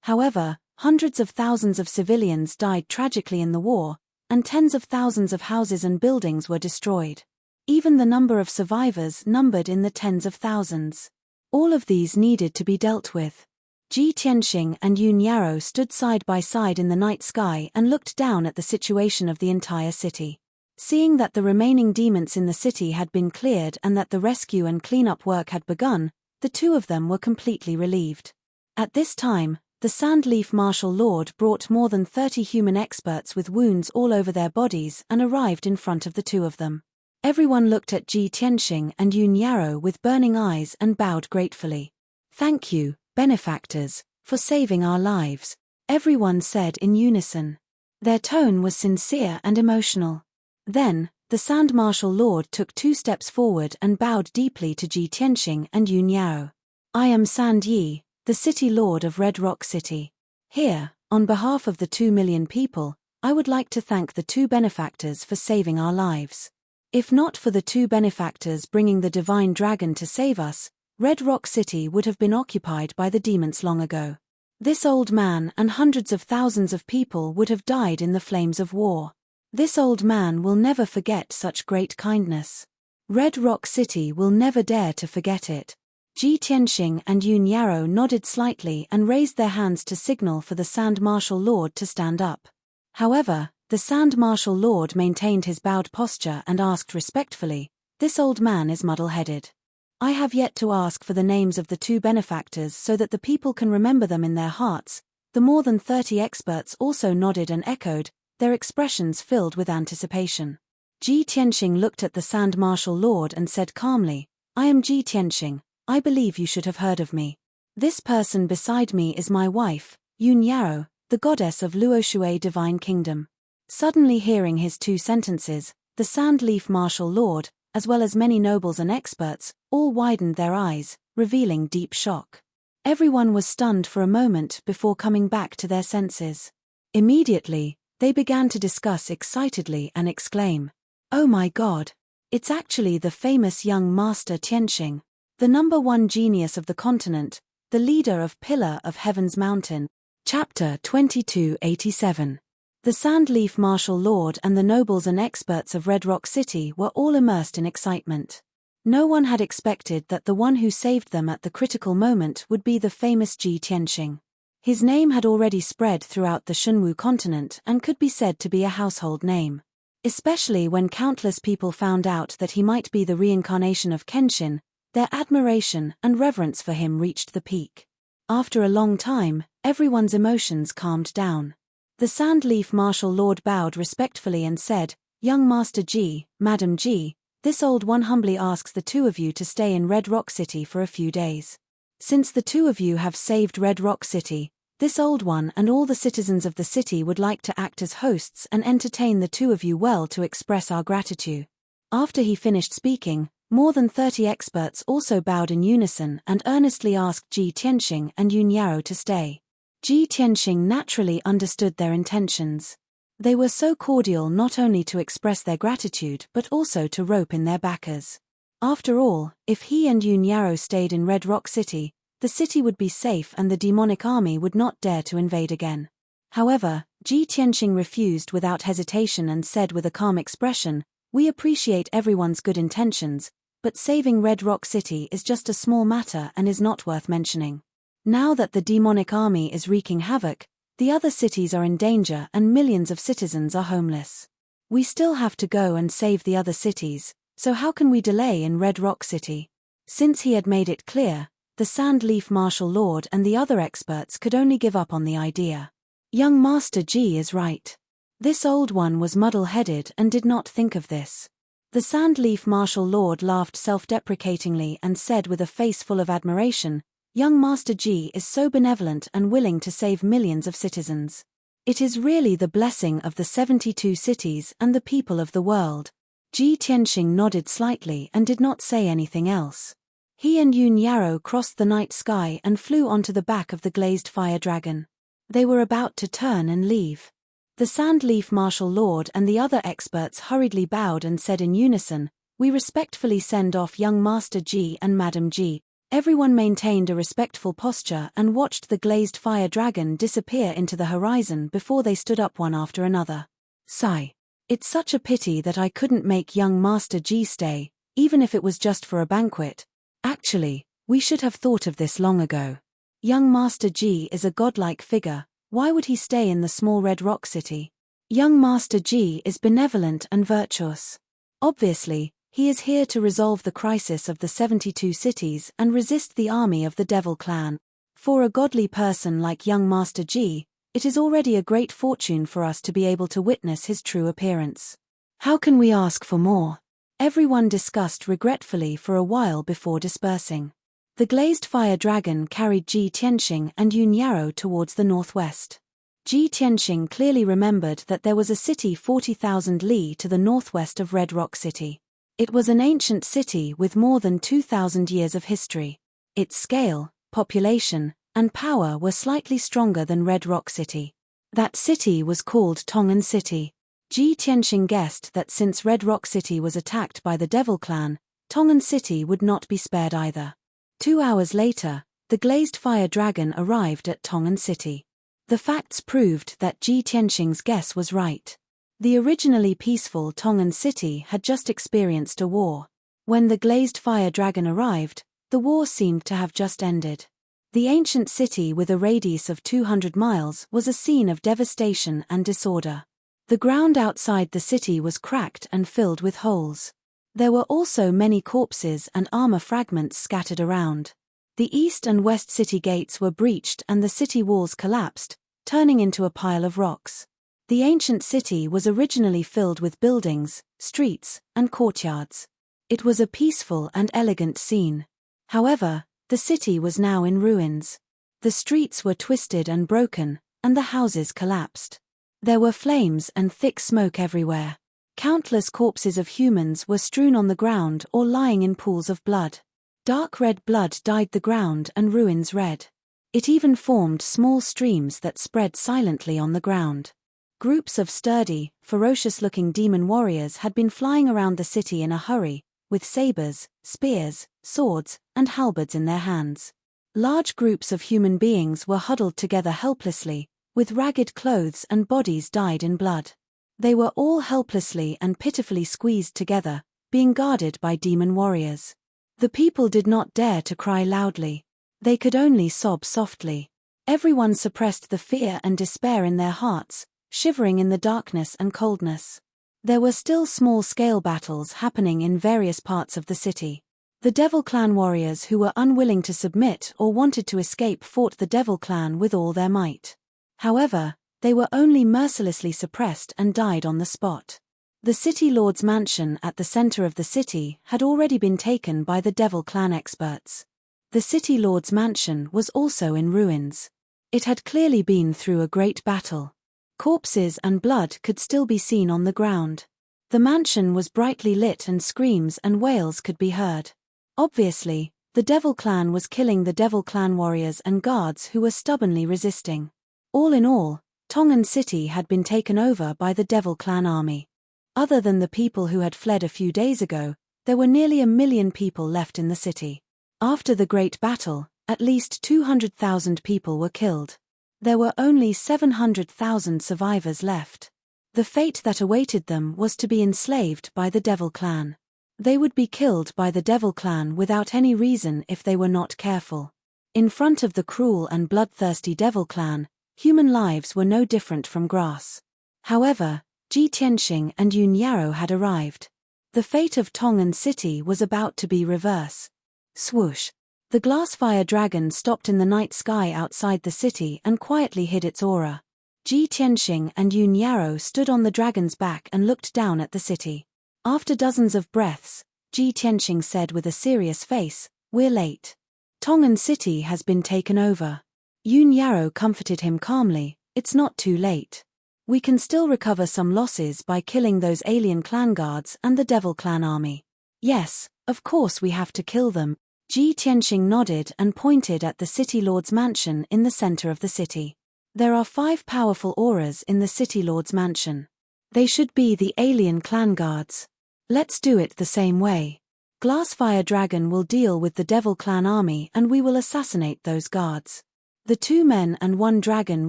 However, hundreds of thousands of civilians died tragically in the war, and tens of thousands of houses and buildings were destroyed. Even the number of survivors numbered in the tens of thousands. All of these needed to be dealt with. Tianxing and Yun Yarrow stood side by side in the night sky and looked down at the situation of the entire city. Seeing that the remaining demons in the city had been cleared and that the rescue and cleanup work had begun, the 2 of them were completely relieved. At this time, the Sandleaf Marshal Lord brought more than 30 human experts with wounds all over their bodies and arrived in front of the 2 of them. Everyone looked at Tianxing and Yun Yarrow with burning eyes and bowed gratefully. "Thank you, benefactors, for saving our lives," everyone said in unison. Their tone was sincere and emotional. Then, the Sand Marshal Lord took 2 steps forward and bowed deeply to Tianxing and Yun Yarrow. "I am Sand Yi, the City Lord of Red Rock City. Here, on behalf of the 2 million people, I would like to thank the 2 benefactors for saving our lives. If not for the 2 benefactors bringing the divine dragon to save us, Red Rock City would have been occupied by the demons long ago. This old man and hundreds of thousands of people would have died in the flames of war. This old man will never forget such great kindness. Red Rock City will never dare to forget it." Tianxing and Yun Yarrow nodded slightly and raised their hands to signal for the Sand Marshal Lord to stand up. However, the Sand Marshal Lord maintained his bowed posture and asked respectfully, "This old man is muddle-headed. I have yet to ask for the names of the 2 benefactors so that the people can remember them in their hearts." The more than 30 experts also nodded and echoed, their expressions filled with anticipation. Tianxing looked at the Sand Marshal Lord and said calmly, "I am Tianxing. I believe you should have heard of me. This person beside me is my wife, Yun Yarrow, the goddess of Luoshui Divine Kingdom." Suddenly hearing his 2 sentences, the Sandleaf Marshal Lord, as well as many nobles and experts, all widened their eyes, revealing deep shock. Everyone was stunned for a moment before coming back to their senses. Immediately, they began to discuss excitedly and exclaim, "Oh my God! It's actually the famous young Master Tianxing, the #1 genius of the continent, the leader of Pillar of Heaven's Mountain." Chapter 2287. The Sandleaf Marshal Lord and the nobles and experts of Red Rock City were all immersed in excitement. No one had expected that the one who saved them at the critical moment would be the famous Tianxing. His name had already spread throughout the Shunwu continent and could be said to be a household name. Especially when countless people found out that he might be the reincarnation of Kenshin, their admiration and reverence for him reached the peak. After a long time, everyone's emotions calmed down. The Sandleaf Marshal Lord bowed respectfully and said, "Young Master Ji, Madam Ji, this old one humbly asks the 2 of you to stay in Red Rock City for a few days. Since the 2 of you have saved Red Rock City, This old one and all the citizens of the city would like to act as hosts and entertain the two of you well to express our gratitude." After he finished speaking, more than 30 experts also bowed in unison and earnestly asked Ji Tianxing and Yun Yaro to stay. Ji Tianxing naturally understood their intentions. They were so cordial not only to express their gratitude but also to rope in their backers. After all, if he and Yun Yaro stayed in Red Rock City, the city would be safe and the demonic army would not dare to invade again. However, Ji Tianxing refused without hesitation and said with a calm expression, "We appreciate everyone's good intentions, but saving Red Rock City is just a small matter and is not worth mentioning. Now that the demonic army is wreaking havoc, the other cities are in danger and millions of citizens are homeless. We still have to go and save the other cities, so how can we delay in Red Rock City?" Since he had made it clear, the Sand Leaf Martial Lord and the other experts could only give up on the idea. Young Master Ji is right. This old one was muddle-headed and did not think of this. The Sand Leaf Martial Lord laughed self-deprecatingly and said with a face full of admiration, "Young Master Ji is so benevolent and willing to save millions of citizens. It is really the blessing of the 72 cities and the people of the world." Ji Tianxing nodded slightly and did not say anything else. He and Yun Yaro crossed the night sky and flew onto the back of the glazed fire dragon. They were about to turn and leave. The Sand Leaf Martial Lord and the other experts hurriedly bowed and said in unison, "We respectfully send off young Master Ji and Madam Ji." Everyone maintained a respectful posture and watched the glazed fire dragon disappear into the horizon before they stood up one after another. Sigh. "It's such a pity that I couldn't make young Master Ji stay, even if it was just for a banquet. Actually, we should have thought of this long ago. Young Master Ji is a godlike figure. Why would he stay in the small Red Rock City? Young Master Ji is benevolent and virtuous. Obviously, he is here to resolve the crisis of the 72 cities and resist the army of the Devil Clan. For a godly person like young Master Ji, it is already a great fortune for us to be able to witness his true appearance. How can we ask for more?" Everyone discussed regretfully for a while before dispersing. The glazed fire dragon carried Ji Tianxing and Yun Yaro towards the northwest. Ji Tianxing clearly remembered that there was a city 40,000 li to the northwest of Red Rock City. It was an ancient city with more than 2,000 years of history. Its scale, population, and power were slightly stronger than Red Rock City. That city was called Tongan City. Ji Tianxing guessed that since Red Rock City was attacked by the Devil Clan, Tongan City would not be spared either. 2 hours later, the glazed fire dragon arrived at Tongan City. The facts proved that Ji Tianxing's guess was right. The originally peaceful Tongan City had just experienced a war. When the glazed fire dragon arrived, the war seemed to have just ended. The ancient city with a radius of 200 miles was a scene of devastation and disorder. The ground outside the city was cracked and filled with holes. There were also many corpses and armor fragments scattered around. The east and west city gates were breached and the city walls collapsed, turning into a pile of rocks. The ancient city was originally filled with buildings, streets, and courtyards. It was a peaceful and elegant scene. However, the city was now in ruins. The streets were twisted and broken, and the houses collapsed. There were flames and thick smoke everywhere. Countless corpses of humans were strewn on the ground or lying in pools of blood. Dark red blood dyed the ground and ruins red. It even formed small streams that spread silently on the ground. Groups of sturdy, ferocious-looking demon warriors had been flying around the city in a hurry, with sabers, spears, swords, and halberds in their hands. Large groups of human beings were huddled together helplessly, with ragged clothes and bodies dyed in blood. They were all helplessly and pitifully squeezed together, being guarded by demon warriors. The people did not dare to cry loudly. They could only sob softly. Everyone suppressed the fear and despair in their hearts, shivering in the darkness and coldness. There were still small-scale battles happening in various parts of the city. The Devil Clan warriors who were unwilling to submit or wanted to escape fought the Devil Clan with all their might. However, they were only mercilessly suppressed and died on the spot. The City Lord's mansion at the center of the city had already been taken by the Devil Clan experts. The City Lord's mansion was also in ruins. It had clearly been through a great battle. Corpses and blood could still be seen on the ground. The mansion was brightly lit and screams and wails could be heard. Obviously, the Devil Clan was killing the Devil Clan warriors and guards who were stubbornly resisting. All in all, Tongan City had been taken over by the Devil Clan army. Other than the people who had fled a few days ago, there were nearly 1 million people left in the city. After the Great Battle, at least 200,000 people were killed. There were only 700,000 survivors left. The fate that awaited them was to be enslaved by the Devil Clan. They would be killed by the Devil Clan without any reason if they were not careful. In front of the cruel and bloodthirsty Devil Clan, human lives were no different from grass. However, Ji Tianxing and Yun Yarrow had arrived. The fate of Tongan City was about to be reverse. Swoosh! The glass-fire dragon stopped in the night sky outside the city and quietly hid its aura. Ji Tianxing and Yun Yarrow stood on the dragon's back and looked down at the city. After dozens of breaths, Ji Tianxing said with a serious face, "We're late. Tongan City has been taken over." Yun Yarrow comforted him calmly, "It's not too late. We can still recover some losses by killing those alien clan guards and the Devil Clan army." "Yes, of course we have to kill them." Ji Tianxing nodded and pointed at the City Lord's mansion in the center of the city. "There are 5 powerful auras in the City Lord's mansion. They should be the alien clan guards. Let's do it the same way. Glassfire Dragon will deal with the Devil Clan army and we will assassinate those guards." The 2 men and 1 dragon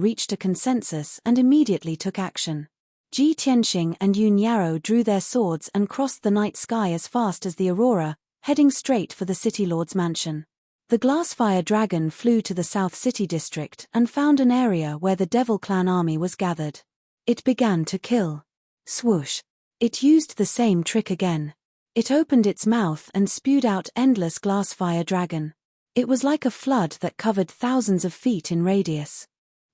reached a consensus and immediately took action. Ji Tianxing and Yun Yarrow drew their swords and crossed the night sky as fast as the aurora, heading straight for the City Lord's mansion. The Glassfire Dragon flew to the South City District and found an area where the Devil Clan army was gathered. It began to kill. Swoosh! It used the same trick again. It opened its mouth and spewed out endless Glassfire Dragon. It was like a flood that covered thousands of feet in radius.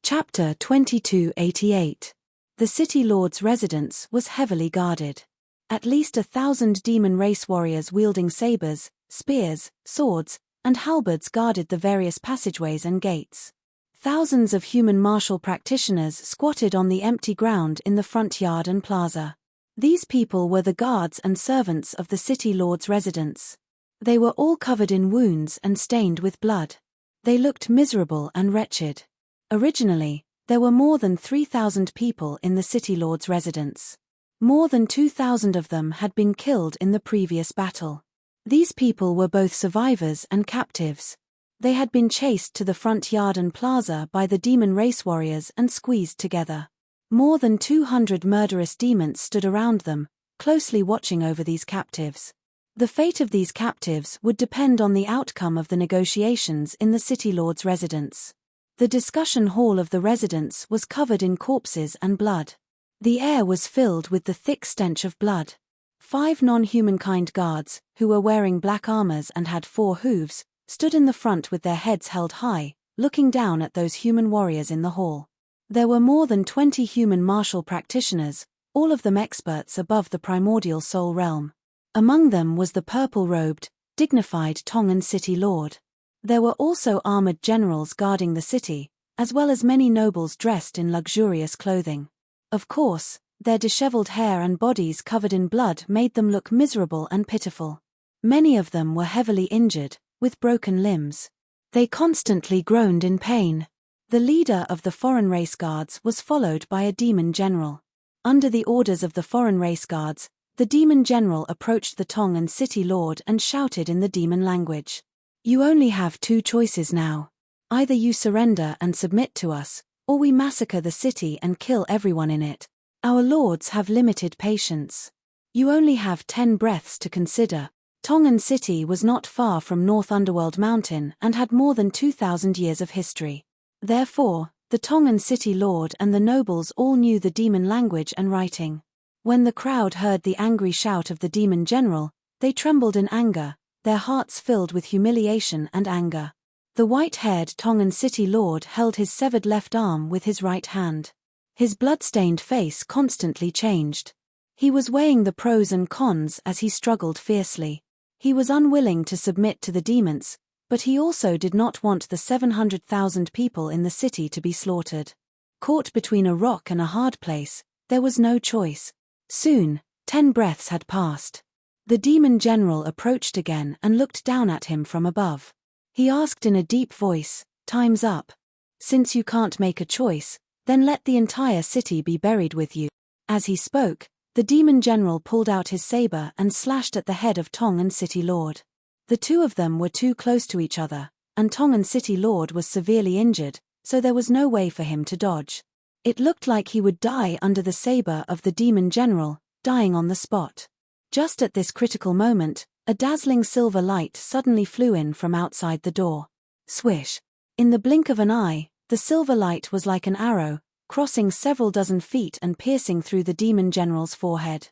Chapter 2288. The City Lord's residence was heavily guarded. At least 1,000 demon race warriors wielding sabers, spears, swords, and halberds guarded the various passageways and gates. Thousands of human martial practitioners squatted on the empty ground in the front yard and plaza. These people were the guards and servants of the City Lord's residence. They were all covered in wounds and stained with blood. They looked miserable and wretched. Originally, there were more than 3,000 people in the City Lord's residence. More than 2,000 of them had been killed in the previous battle. These people were both survivors and captives. They had been chased to the front yard and plaza by the demon race warriors and squeezed together. More than 200 murderous demons stood around them, closely watching over these captives. The fate of these captives would depend on the outcome of the negotiations in the City Lord's residence. The discussion hall of the residence was covered in corpses and blood. The air was filled with the thick stench of blood. 5 non-humankind guards, who were wearing black armors and had 4 hooves, stood in the front with their heads held high, looking down at those human warriors in the hall. There were more than 20 human martial practitioners, all of them experts above the primordial soul realm. Among them was the purple-robed, dignified Tongan City Lord. There were also armored generals guarding the city, as well as many nobles dressed in luxurious clothing. Of course, their disheveled hair and bodies covered in blood made them look miserable and pitiful. Many of them were heavily injured, with broken limbs. They constantly groaned in pain. The leader of the foreign race guards was followed by a demon general. Under the orders of the foreign race guards, the demon general approached the Tongan City Lord and shouted in the demon language. "You only have 2 choices now. Either you surrender and submit to us, or we massacre the city and kill everyone in it. Our lords have limited patience. You only have 10 breaths to consider." Tongan City was not far from North Underworld Mountain and had more than 2,000 years of history. Therefore, the Tongan City Lord and the nobles all knew the demon language and writing. When the crowd heard the angry shout of the demon general, they trembled in anger, their hearts filled with humiliation and anger. The white-haired Tongan City Lord held his severed left arm with his right hand. His blood-stained face constantly changed. He was weighing the pros and cons as he struggled fiercely. He was unwilling to submit to the demons, But he also did not want the 700,000 people in the city to be slaughtered. Caught between a rock and a hard place, there was no choice. Soon, 10 breaths had passed. The demon general approached again and looked down at him from above. He asked in a deep voice, "Time's up. Since you can't make a choice, then let the entire city be buried with you." As he spoke, the demon general pulled out his saber and slashed at the head of Tongan City Lord. The two of them were too close to each other, and Tongan City Lord was severely injured, so there was no way for him to dodge. It looked like he would die under the saber of the demon general, dying on the spot. Just at this critical moment, a dazzling silver light suddenly flew in from outside the door. Swish! In the blink of an eye, the silver light was like an arrow, crossing several dozen feet and piercing through the demon general's forehead.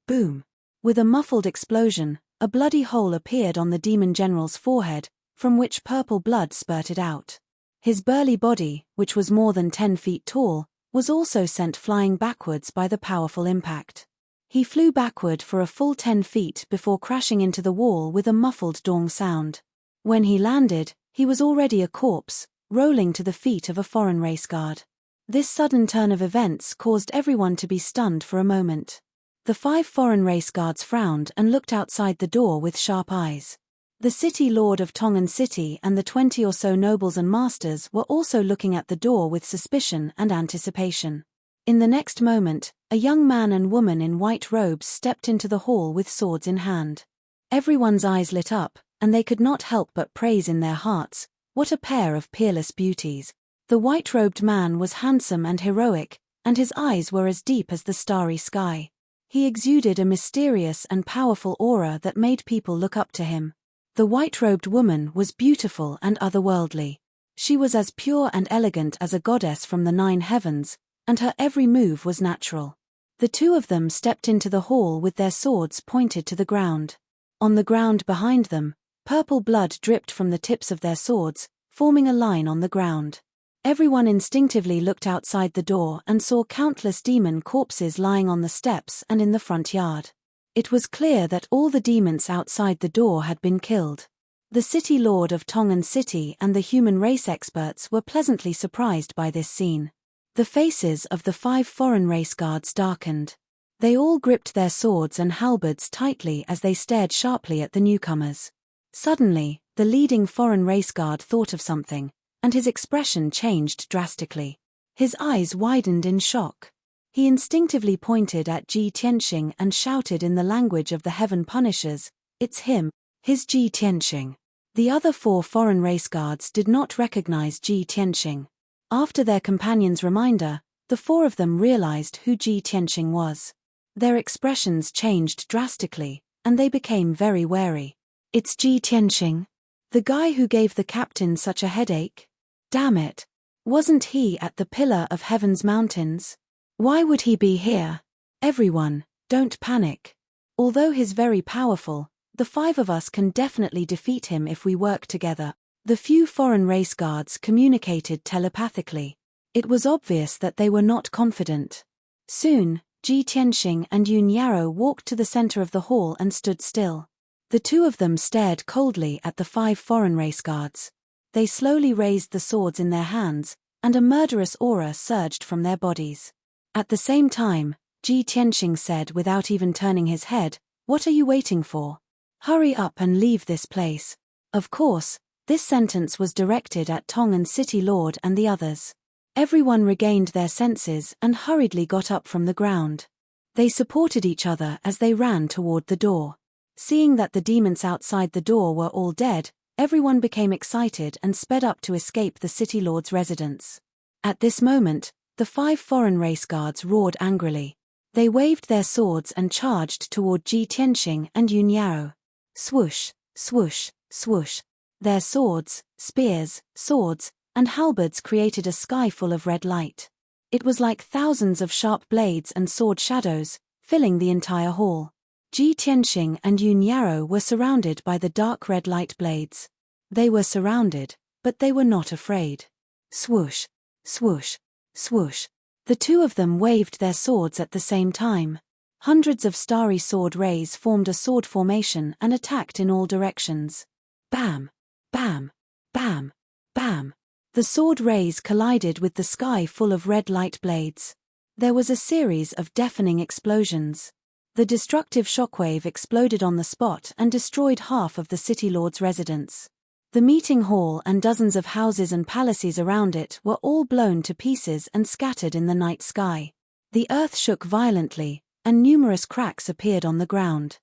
Boom! With a muffled explosion, a bloody hole appeared on the demon general's forehead, from which purple blood spurted out. His burly body, which was more than 10 feet tall, was also sent flying backwards by the powerful impact. He flew backward for a full 10 feet before crashing into the wall with a muffled dong sound. When he landed, he was already a corpse, rolling to the feet of a foreign race guard. This sudden turn of events caused everyone to be stunned for a moment. The 5 foreign race guards frowned and looked outside the door with sharp eyes. The city lord of Tongan City and the 20 or so nobles and masters were also looking at the door with suspicion and anticipation. In the next moment, a young man and woman in white robes stepped into the hall with swords in hand. Everyone's eyes lit up, and they could not help but praise in their hearts, "What a pair of peerless beauties." The white-robed man was handsome and heroic, and his eyes were as deep as the starry sky. He exuded a mysterious and powerful aura that made people look up to him. The white-robed woman was beautiful and otherworldly. She was as pure and elegant as a goddess from the 9 heavens, and her every move was natural. The two of them stepped into the hall with their swords pointed to the ground. On the ground behind them, purple blood dripped from the tips of their swords, forming a line on the ground. Everyone instinctively looked outside the door and saw countless demon corpses lying on the steps and in the front yard. It was clear that all the demons outside the door had been killed. The city lord of Tongan City and the human race experts were pleasantly surprised by this scene. The faces of the 5 foreign race guards darkened. They all gripped their swords and halberds tightly as they stared sharply at the newcomers. Suddenly, the leading foreign race guard thought of something, and his expression changed drastically. His eyes widened in shock. He instinctively pointed at Ji Tianxing and shouted in the language of the Heaven Punishers, "It's him, his Ji Tianxing." The other 4 foreign race guards did not recognize Ji Tianxing. After their companion's reminder, the 4 of them realized who Ji Tianxing was. Their expressions changed drastically, and they became very wary. "It's Ji Tianxing? The guy who gave the captain such a headache? Damn it! Wasn't he at the Pillar of Heaven's mountains? Why would he be here? Everyone, don't panic. Although he's very powerful, the 5 of us can definitely defeat him if we work together." The few foreign race guards communicated telepathically. It was obvious that they were not confident. Soon, Ji Tianxing and Yun Yarrow walked to the center of the hall and stood still. The two of them stared coldly at the 5 foreign race guards. They slowly raised the swords in their hands, and a murderous aura surged from their bodies. At the same time, Ji Tianxing said without even turning his head, "What are you waiting for? Hurry up and leave this place." Of course, this sentence was directed at Tongan City Lord and the others. Everyone regained their senses and hurriedly got up from the ground. They supported each other as they ran toward the door. Seeing that the demons outside the door were all dead, everyone became excited and sped up to escape the City Lord's residence. At this moment, the 5 foreign race guards roared angrily. They waved their swords and charged toward Ji Tianxing and Yun Yarrow. Swoosh, swoosh, swoosh. Their swords, spears, swords, and halberds created a sky full of red light. It was like thousands of sharp blades and sword shadows, filling the entire hall. Ji Tianxing and Yun Yarrow were surrounded by the dark red light blades. They were surrounded, but they were not afraid. Swoosh, swoosh, swoosh. The two of them waved their swords at the same time. Hundreds of starry sword rays formed a sword formation and attacked in all directions. Bam! Bam! Bam! Bam! The sword rays collided with the sky full of red light blades. There was a series of deafening explosions. The destructive shockwave exploded on the spot and destroyed half of the city lord's residence. The meeting hall and dozens of houses and palaces around it were all blown to pieces and scattered in the night sky. The earth shook violently, and numerous cracks appeared on the ground.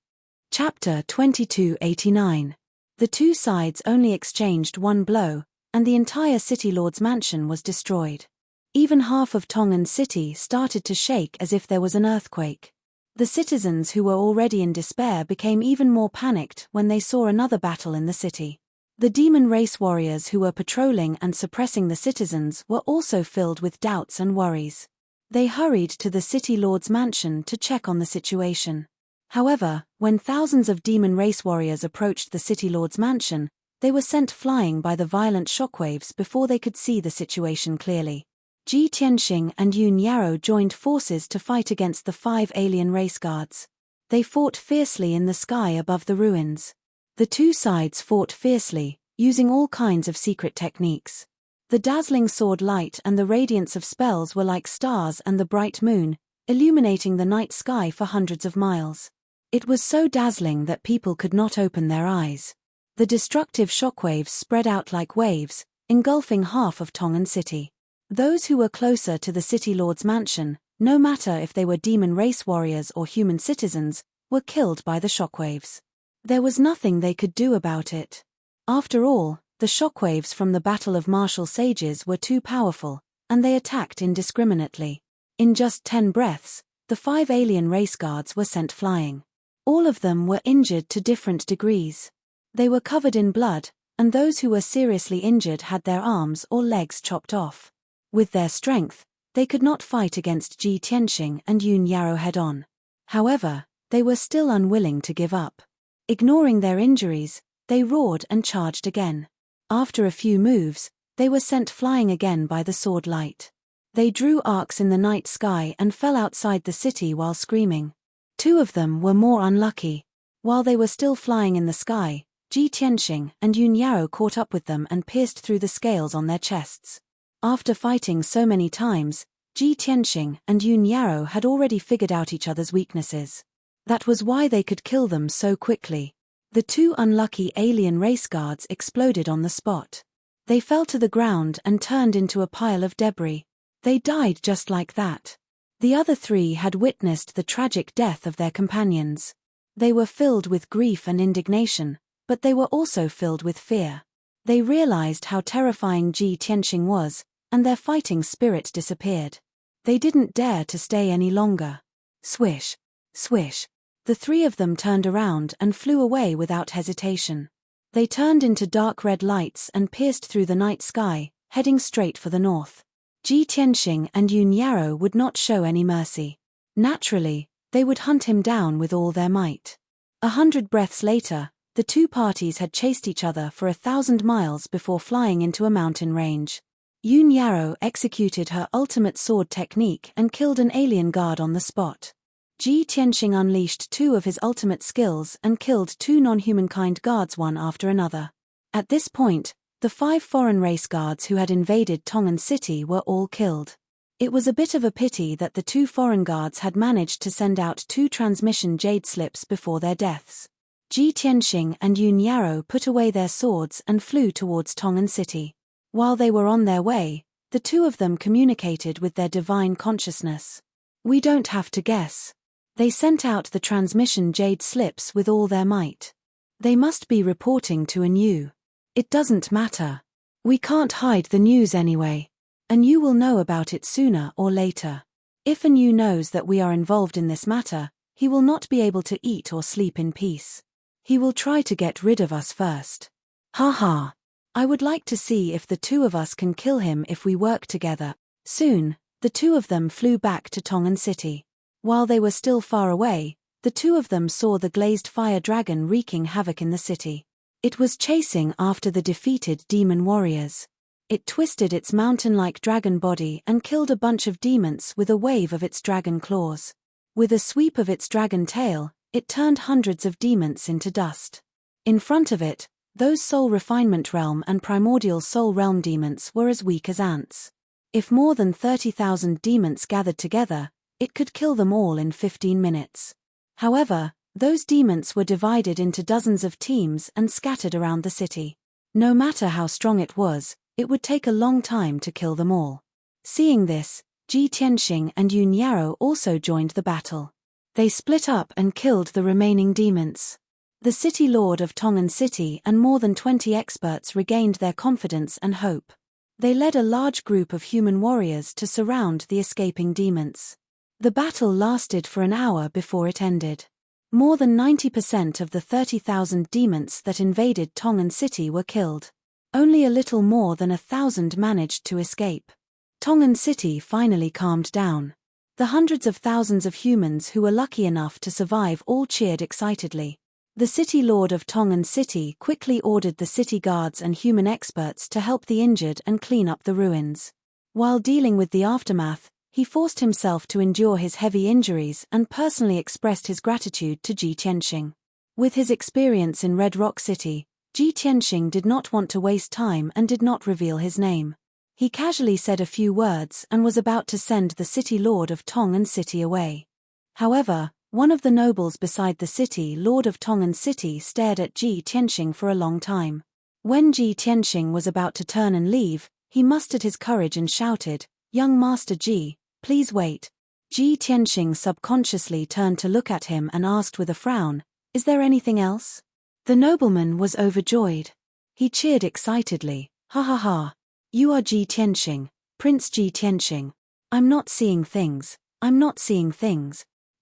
Chapter 2289. The two sides only exchanged one blow, and the entire city lord's mansion was destroyed. Even half of Tongan City started to shake as if there was an earthquake. The citizens who were already in despair became even more panicked when they saw another battle in the city. The demon race warriors who were patrolling and suppressing the citizens were also filled with doubts and worries. They hurried to the city lord's mansion to check on the situation. However, when thousands of demon race warriors approached the city lord's mansion, they were sent flying by the violent shockwaves before they could see the situation clearly. Ji Tianxing and Yun Yarrow joined forces to fight against the 5 alien race guards. They fought fiercely in the sky above the ruins. The two sides fought fiercely, using all kinds of secret techniques. The dazzling sword light and the radiance of spells were like stars and the bright moon, illuminating the night sky for hundreds of miles. It was so dazzling that people could not open their eyes. The destructive shockwaves spread out like waves, engulfing half of Tongan City. Those who were closer to the city lord's mansion, no matter if they were demon race warriors or human citizens, were killed by the shockwaves. There was nothing they could do about it. After all, the shockwaves from the Battle of Martial Sages were too powerful, and they attacked indiscriminately. In just 10 breaths, the 5 alien race guards were sent flying. All of them were injured to different degrees. They were covered in blood, and those who were seriously injured had their arms or legs chopped off. With their strength, they could not fight against Ji Tianxing and Yun Yarrow head-on. However, they were still unwilling to give up. Ignoring their injuries, they roared and charged again. After a few moves, they were sent flying again by the sword light. They drew arcs in the night sky and fell outside the city while screaming. 2 of them were more unlucky. While they were still flying in the sky, Ji Tianxing and Yun Yarrow caught up with them and pierced through the scales on their chests. After fighting so many times, Ji Tianxing and Yun Yarrow had already figured out each other's weaknesses. That was why they could kill them so quickly. The 2 unlucky alien race guards exploded on the spot. They fell to the ground and turned into a pile of debris. They died just like that. The other 3 had witnessed the tragic death of their companions. They were filled with grief and indignation, but they were also filled with fear. They realized how terrifying Ji Tianxing was, and their fighting spirit disappeared. They didn't dare to stay any longer. Swish, swish. The 3 of them turned around and flew away without hesitation. They turned into dark red lights and pierced through the night sky, heading straight for the north. Ji Tianxing and Yun Yarrow would not show any mercy. Naturally, they would hunt him down with all their might. 100 breaths later, the 2 parties had chased each other for 1,000 miles before flying into a mountain range. Yun Yarrow executed her ultimate sword technique and killed an alien guard on the spot. Ji Tianxing unleashed 2 of his ultimate skills and killed 2 non-humankind guards one after another. At this point, the 5 foreign race guards who had invaded Tongan City were all killed. It was a bit of a pity that the 2 foreign guards had managed to send out 2 transmission jade slips before their deaths. Ji Tianxing and Yun Yarrow put away their swords and flew towards Tongan City. While they were on their way, the 2 of them communicated with their divine consciousness. We don't have to guess. They sent out the transmission jade slips with all their might. They must be reporting to Anu. It doesn't matter. We can't hide the news anyway. Anu will know about it sooner or later. If Anu knows that we are involved in this matter, he will not be able to eat or sleep in peace. He will try to get rid of us first. Ha ha. I would like to see if the 2 of us can kill him if we work together. Soon, the 2 of them flew back to Tongan City. While they were still far away, the 2 of them saw the glazed fire dragon wreaking havoc in the city. It was chasing after the defeated demon warriors. It twisted its mountain-like dragon body and killed a bunch of demons with a wave of its dragon claws. With a sweep of its dragon tail, it turned hundreds of demons into dust. In front of it, Those soul refinement realm and primordial soul realm demons were as weak as ants. If more than 30,000 demons gathered together, it could kill them all in 15 minutes. However, those demons were divided into dozens of teams and scattered around the city. No matter how strong it would take a long time to kill them all. Seeing this, Ji Tianxing and Yun Yarrow also joined the battle. They split up and killed the remaining demons. The city lord of Tongan City and more than 20 experts regained their confidence and hope. They led a large group of human warriors to surround the escaping demons. The battle lasted for an hour before it ended. More than 90% of the 30,000 demons that invaded Tongan City were killed. Only a little more than 1,000 managed to escape. Tongan City finally calmed down. The hundreds of thousands of humans who were lucky enough to survive all cheered excitedly. The city lord of Tongan City quickly ordered the city guards and human experts to help the injured and clean up the ruins. While dealing with the aftermath, he forced himself to endure his heavy injuries and personally expressed his gratitude to Ji Tianxing. With his experience in Red Rock City, Ji Tianxing did not want to waste time and did not reveal his name. He casually said a few words and was about to send the city lord of Tongan City away. However, one of the nobles beside the city lord of Tongan City stared at Ji Tianxing for a long time. When Ji Tianxing was about to turn and leave, he mustered his courage and shouted, "Young Master Ji, please wait." Ji Tianxing subconsciously turned to look at him and asked with a frown, "Is there anything else?" The nobleman was overjoyed. He cheered excitedly, "Ha ha ha. You are Ji Tianxing, Prince Ji Tianxing. I'm not seeing things.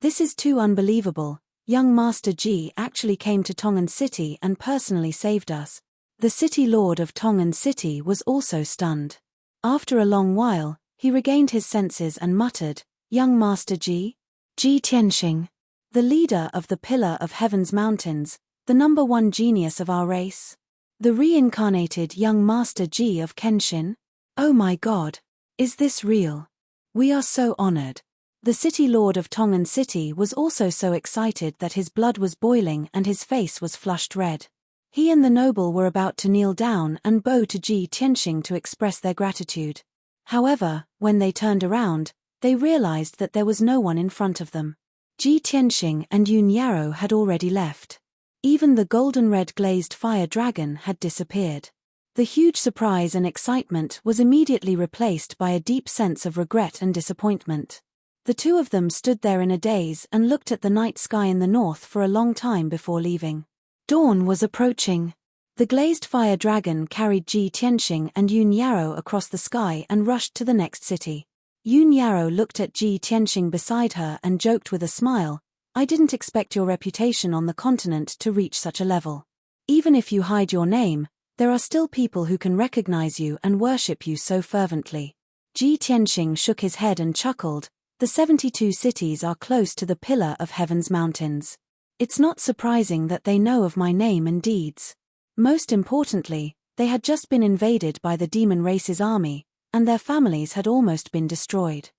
This is too unbelievable. Young Master Ji actually came to Tongan City and personally saved us." The city lord of Tongan City was also stunned. After a long while, he regained his senses and muttered, "Young Master Ji? Ji Tianxing, the leader of the Pillar of Heaven's Mountains, the #1 genius of our race? The reincarnated young Master Ji of Kenshin? Oh my God! Is this real? We are so honored." The city lord of Tongan City was also so excited that his blood was boiling and his face was flushed red. He and the noble were about to kneel down and bow to Ji Tianxing to express their gratitude. However, when they turned around, they realized that there was no one in front of them. Ji Tianxing and Yun Yarrow had already left. Even the golden-red glazed fire dragon had disappeared. The huge surprise and excitement was immediately replaced by a deep sense of regret and disappointment. The two of them stood there in a daze and looked at the night sky in the north for a long time before leaving. Dawn was approaching. The glazed fire dragon carried Ji Tianxing and Yun Yarrow across the sky and rushed to the next city. Yun Yarrow looked at Ji Tianxing beside her and joked with a smile, "I didn't expect your reputation on the continent to reach such a level. Even if you hide your name, there are still people who can recognize you and worship you so fervently." Ji Tianxing shook his head and chuckled, "The 72 cities are close to the Pillar of Heaven's Mountains. It's not surprising that they know of my name and deeds. Most importantly, they had just been invaded by the demon race's army, and their families had almost been destroyed."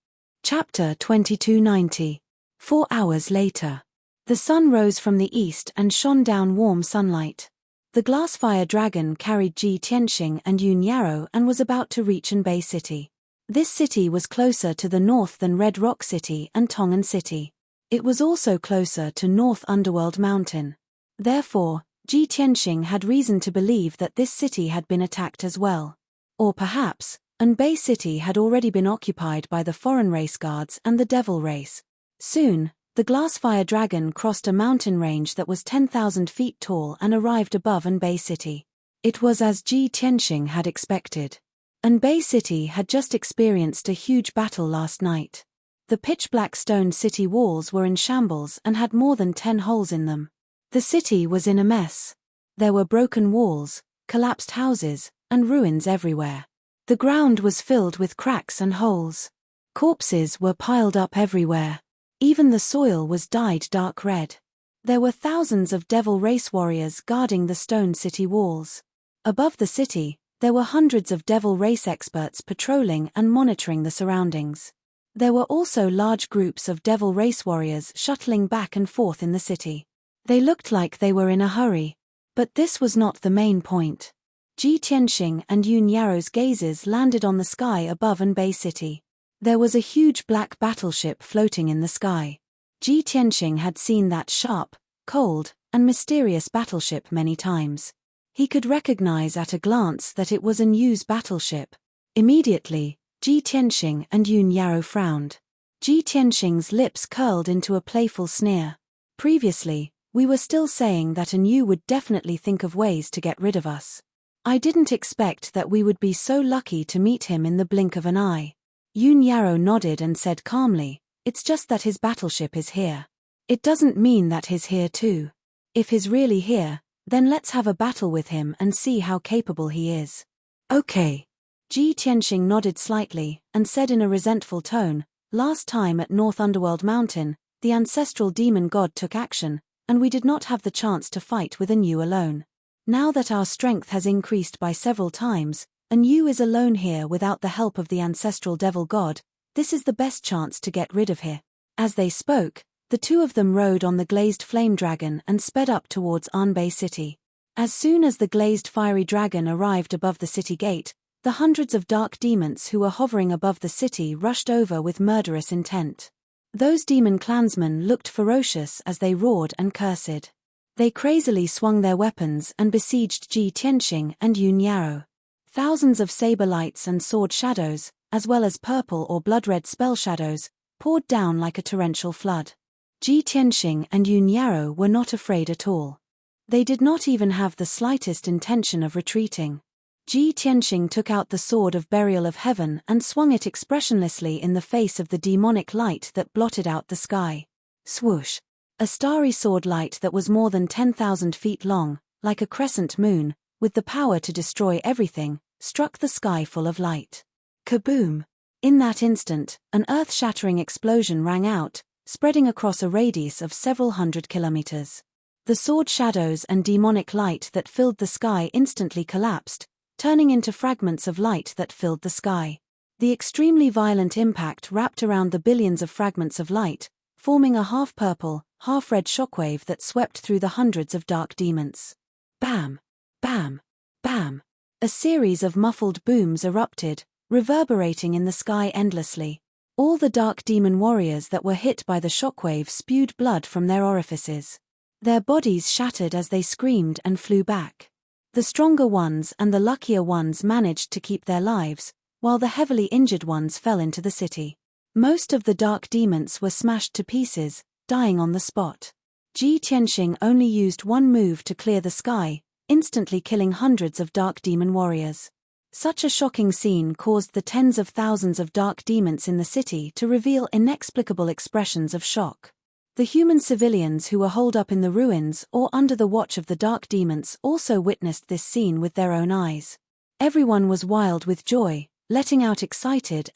Chapter 2290. 4 hours later. The sun rose from the east and shone down warm sunlight. The glass fire dragon carried Ji Tianxing and Yun Yarrow and was about to reach Anbei City. This city was closer to the north than Red Rock City and Tongan City. It was also closer to North Underworld Mountain. Therefore, Ji Tianxing had reason to believe that this city had been attacked as well. Or perhaps, Anbei City had already been occupied by the foreign race guards and the devil race. Soon, the glass fire dragon crossed a mountain range that was 10,000 feet tall and arrived above Anbei City. It was as Ji Tianxing had expected. Anbei City had just experienced a huge battle last night. The pitch-black stone city walls were in shambles and had more than 10 holes in them. The city was in a mess. There were broken walls, collapsed houses, and ruins everywhere. The ground was filled with cracks and holes. Corpses were piled up everywhere. Even the soil was dyed dark red. There were thousands of devil race warriors guarding the stone city walls. Above the city, there were hundreds of devil race experts patrolling and monitoring the surroundings. There were also large groups of devil race warriors shuttling back and forth in the city. They looked like they were in a hurry. But this was not the main point. Ji Tianxing and Yun Yaro's gazes landed on the sky above Anbei City. There was a huge black battleship floating in the sky. Ji Tianxing had seen that sharp, cold, and mysterious battleship many times. He could recognize at a glance that it was Yu's battleship. Immediately, Ji Tianxing and Yun Yaro frowned. Ji Tianxing's lips curled into a playful sneer. Previously, we were still saying that Yu would definitely think of ways to get rid of us. I didn't expect that we would be so lucky to meet him in the blink of an eye. Yun Yaro nodded and said calmly, "It's just that his battleship is here. It doesn't mean that he's here too. If he's really here, then let's have a battle with him and see how capable he is." "Okay." Ji Tianxing nodded slightly and said in a resentful tone, "Last time at North Underworld Mountain, the ancestral demon god took action, and we did not have the chance to fight with Yu alone. Now that our strength has increased by several times, Yu is alone here without the help of the ancestral devil god, this is the best chance to get rid of him." As they spoke, the two of them rode on the glazed flame dragon and sped up towards Anbei City. As soon as the glazed fiery dragon arrived above the city gate, the hundreds of dark demons who were hovering above the city rushed over with murderous intent. Those demon clansmen looked ferocious as they roared and cursed. They crazily swung their weapons and besieged Ji Tianxing and Yun Yaro. Thousands of saber lights and sword shadows, as well as purple or blood-red spell shadows, poured down like a torrential flood. Ji Tianxing and Yun Yaro were not afraid at all. They did not even have the slightest intention of retreating. Ji Tianxing took out the sword of burial of heaven and swung it expressionlessly in the face of the demonic light that blotted out the sky. Swoosh! A starry sword light that was more than 10,000 feet long, like a crescent moon, with the power to destroy everything, struck the sky full of light. Kaboom! In that instant, an earth-shattering explosion rang out, spreading across a radius of several hundred kilometers. The sword shadows and demonic light that filled the sky instantly collapsed, turning into fragments of light that filled the sky. The extremely violent impact wrapped around the billions of fragments of light, forming a half-purple, half-red shockwave that swept through the hundreds of dark demons. Bam! Bam! Bam! A series of muffled booms erupted, reverberating in the sky endlessly. All the dark demon warriors that were hit by the shockwave spewed blood from their orifices. Their bodies shattered as they screamed and flew back. The stronger ones and the luckier ones managed to keep their lives, while the heavily injured ones fell into the city. Most of the dark demons were smashed to pieces, dying on the spot. Ji Tianxing only used one move to clear the sky, instantly killing hundreds of dark demon warriors. Such a shocking scene caused the tens of thousands of dark demons in the city to reveal inexplicable expressions of shock. The human civilians who were holed up in the ruins or under the watch of the dark demons also witnessed this scene with their own eyes. Everyone was wild with joy, letting out excited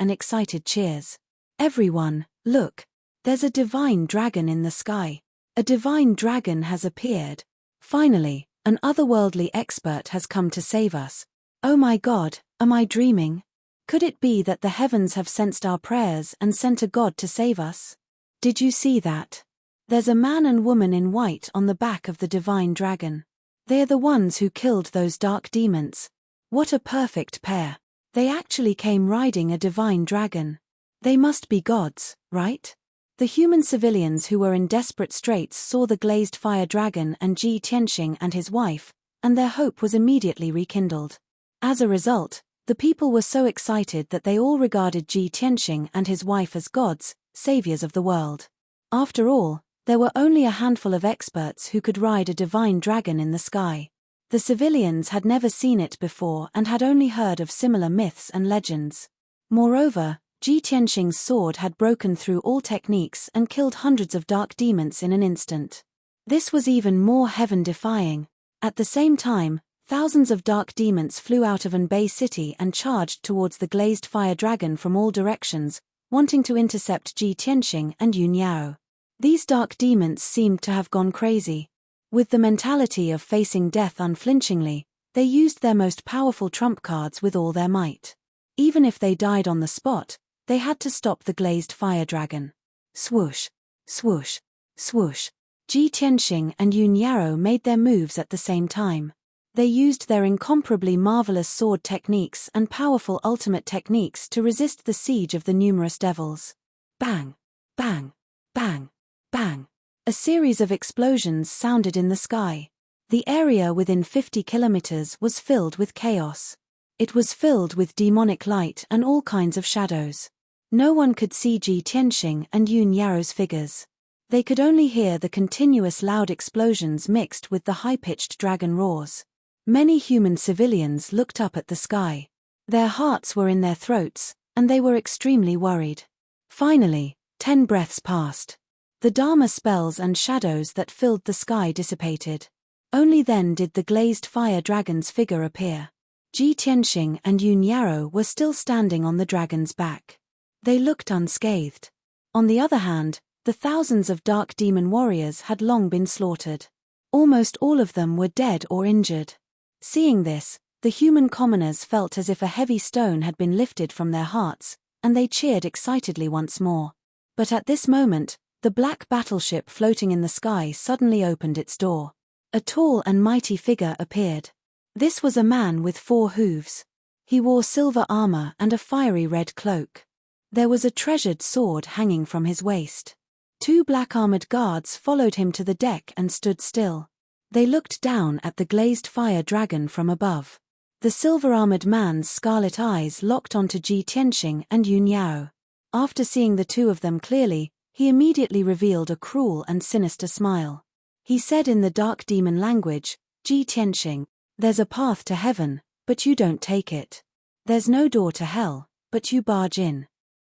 cheers. "Everyone, look! There's a divine dragon in the sky. A divine dragon has appeared. Finally, an otherworldly expert has come to save us. Oh my God, am I dreaming? Could it be that the heavens have sensed our prayers and sent a god to save us? Did you see that? There's a man and woman in white on the back of the divine dragon. They're the ones who killed those dark demons. What a perfect pair. They actually came riding a divine dragon. They must be gods, right?" The human civilians who were in desperate straits saw the glazed fire dragon and Ji Tianxing and his wife, and their hope was immediately rekindled. As a result, the people were so excited that they all regarded Ji Tianxing and his wife as gods, saviors of the world. After all, there were only a handful of experts who could ride a divine dragon in the sky. The civilians had never seen it before and had only heard of similar myths and legends. Moreover, Ji Tianxing's sword had broken through all techniques and killed hundreds of dark demons in an instant. This was even more heaven-defying. At the same time, thousands of dark demons flew out of Anbei City and charged towards the glazed fire dragon from all directions, wanting to intercept Ji Tianxing and Yun Yao. These dark demons seemed to have gone crazy. With the mentality of facing death unflinchingly, they used their most powerful trump cards with all their might. Even if they died on the spot, they had to stop the glazed fire dragon. Swoosh! Swoosh! Swoosh! Ji Tianxing and Yun Yarrow made their moves at the same time. They used their incomparably marvelous sword techniques and powerful ultimate techniques to resist the siege of the numerous devils. Bang! Bang! Bang! Bang! A series of explosions sounded in the sky. The area within 50 kilometers was filled with chaos. It was filled with demonic light and all kinds of shadows. No one could see Ji Tianxing and Yun Yarrow's figures. They could only hear the continuous loud explosions mixed with the high-pitched dragon roars. Many human civilians looked up at the sky. Their hearts were in their throats, and they were extremely worried. Finally, 10 breaths passed. The Dharma spells and shadows that filled the sky dissipated. Only then did the glazed fire dragon's figure appear. Ji Tianxing and Yun Yarrow were still standing on the dragon's back. They looked unscathed. On the other hand, the thousands of dark demon warriors had long been slaughtered. Almost all of them were dead or injured. Seeing this, the human commoners felt as if a heavy stone had been lifted from their hearts, and they cheered excitedly once more. But at this moment, the black battleship floating in the sky suddenly opened its door. A tall and mighty figure appeared. This was a man with 4 hooves. He wore silver armor and a fiery red cloak. There was a treasured sword hanging from his waist. 2 black-armored guards followed him to the deck and stood still. They looked down at the glazed fire dragon from above. The silver-armored man's scarlet eyes locked onto Ji Tianxing and Yun Yarrow. After seeing the two of them clearly, he immediately revealed a cruel and sinister smile. He said in the dark demon language, "Ji Tianxing, there's a path to heaven, but you don't take it. There's no door to hell, but you barge in."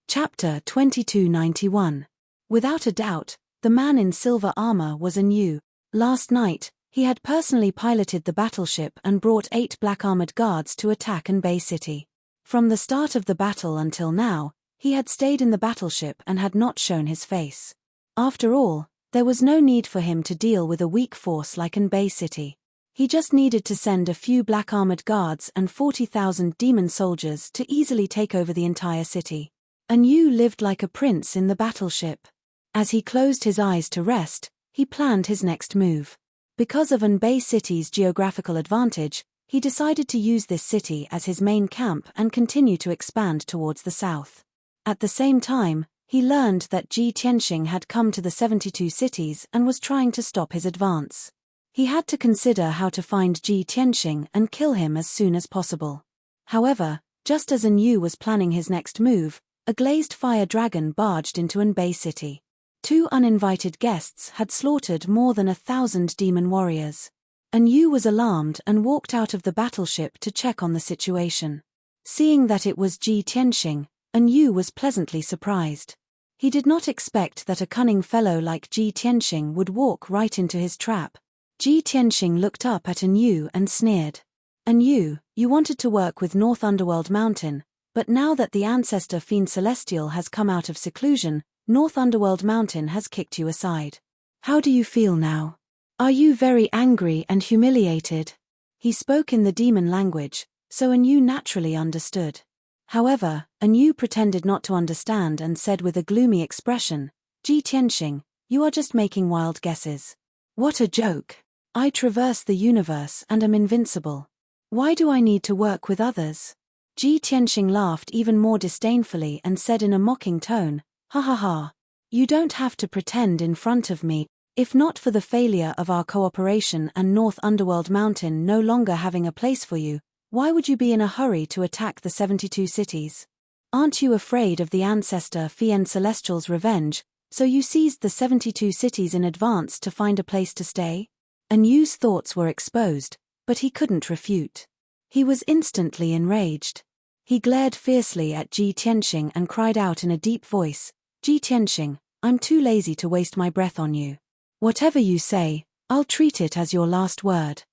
Chapter 2291. Without a doubt, the man in silver armor was a new. Last night, he had personally piloted the battleship and brought 8 black-armored guards to attack Anbei City. From the start of the battle until now, he had stayed in the battleship and had not shown his face. After all, there was no need for him to deal with a weak force like Anbei City. He just needed to send a few black-armored guards and 40,000 demon soldiers to easily take over the entire city. Yu lived like a prince in the battleship. As he closed his eyes to rest, he planned his next move. Because of Anbei City's geographical advantage, he decided to use this city as his main camp and continue to expand towards the south. At the same time, he learned that Ji Tianxing had come to the 72 cities and was trying to stop his advance. He had to consider how to find Ji Tianxing and kill him as soon as possible. However, just as Yu was planning his next move, a glazed fire dragon barged into Anbei City. 2 uninvited guests had slaughtered more than 1,000 demon warriors. Yu was alarmed and walked out of the battleship to check on the situation. Seeing that it was Ji Tianxing, Yu was pleasantly surprised. He did not expect that a cunning fellow like Ji Tianxing would walk right into his trap. Ji Tianxing looked up at Yu and sneered. "Yu, you wanted to work with North Underworld Mountain, but now that the ancestor Fiend Celestial has come out of seclusion, North Underworld Mountain has kicked you aside. How do you feel now? Are you very angry and humiliated?" He spoke in the demon language, so Yu naturally understood. However, Yu pretended not to understand and said with a gloomy expression, "Ji Tianxing, you are just making wild guesses. What a joke. I traverse the universe and am invincible. Why do I need to work with others?" Ji Tianxing laughed even more disdainfully and said in a mocking tone, "Ha ha ha. You don't have to pretend in front of me. If not for the failure of our cooperation and North Underworld Mountain no longer having a place for you, why would you be in a hurry to attack the 72 cities? Aren't you afraid of the ancestor Fiend Celestial's revenge, so you seized the 72 cities in advance to find a place to stay?" Yu's thoughts were exposed, but he couldn't refute. He was instantly enraged. He glared fiercely at Ji Tianxing and cried out in a deep voice, "Ji Tianxing, I'm too lazy to waste my breath on you. Whatever you say, I'll treat it as your last word."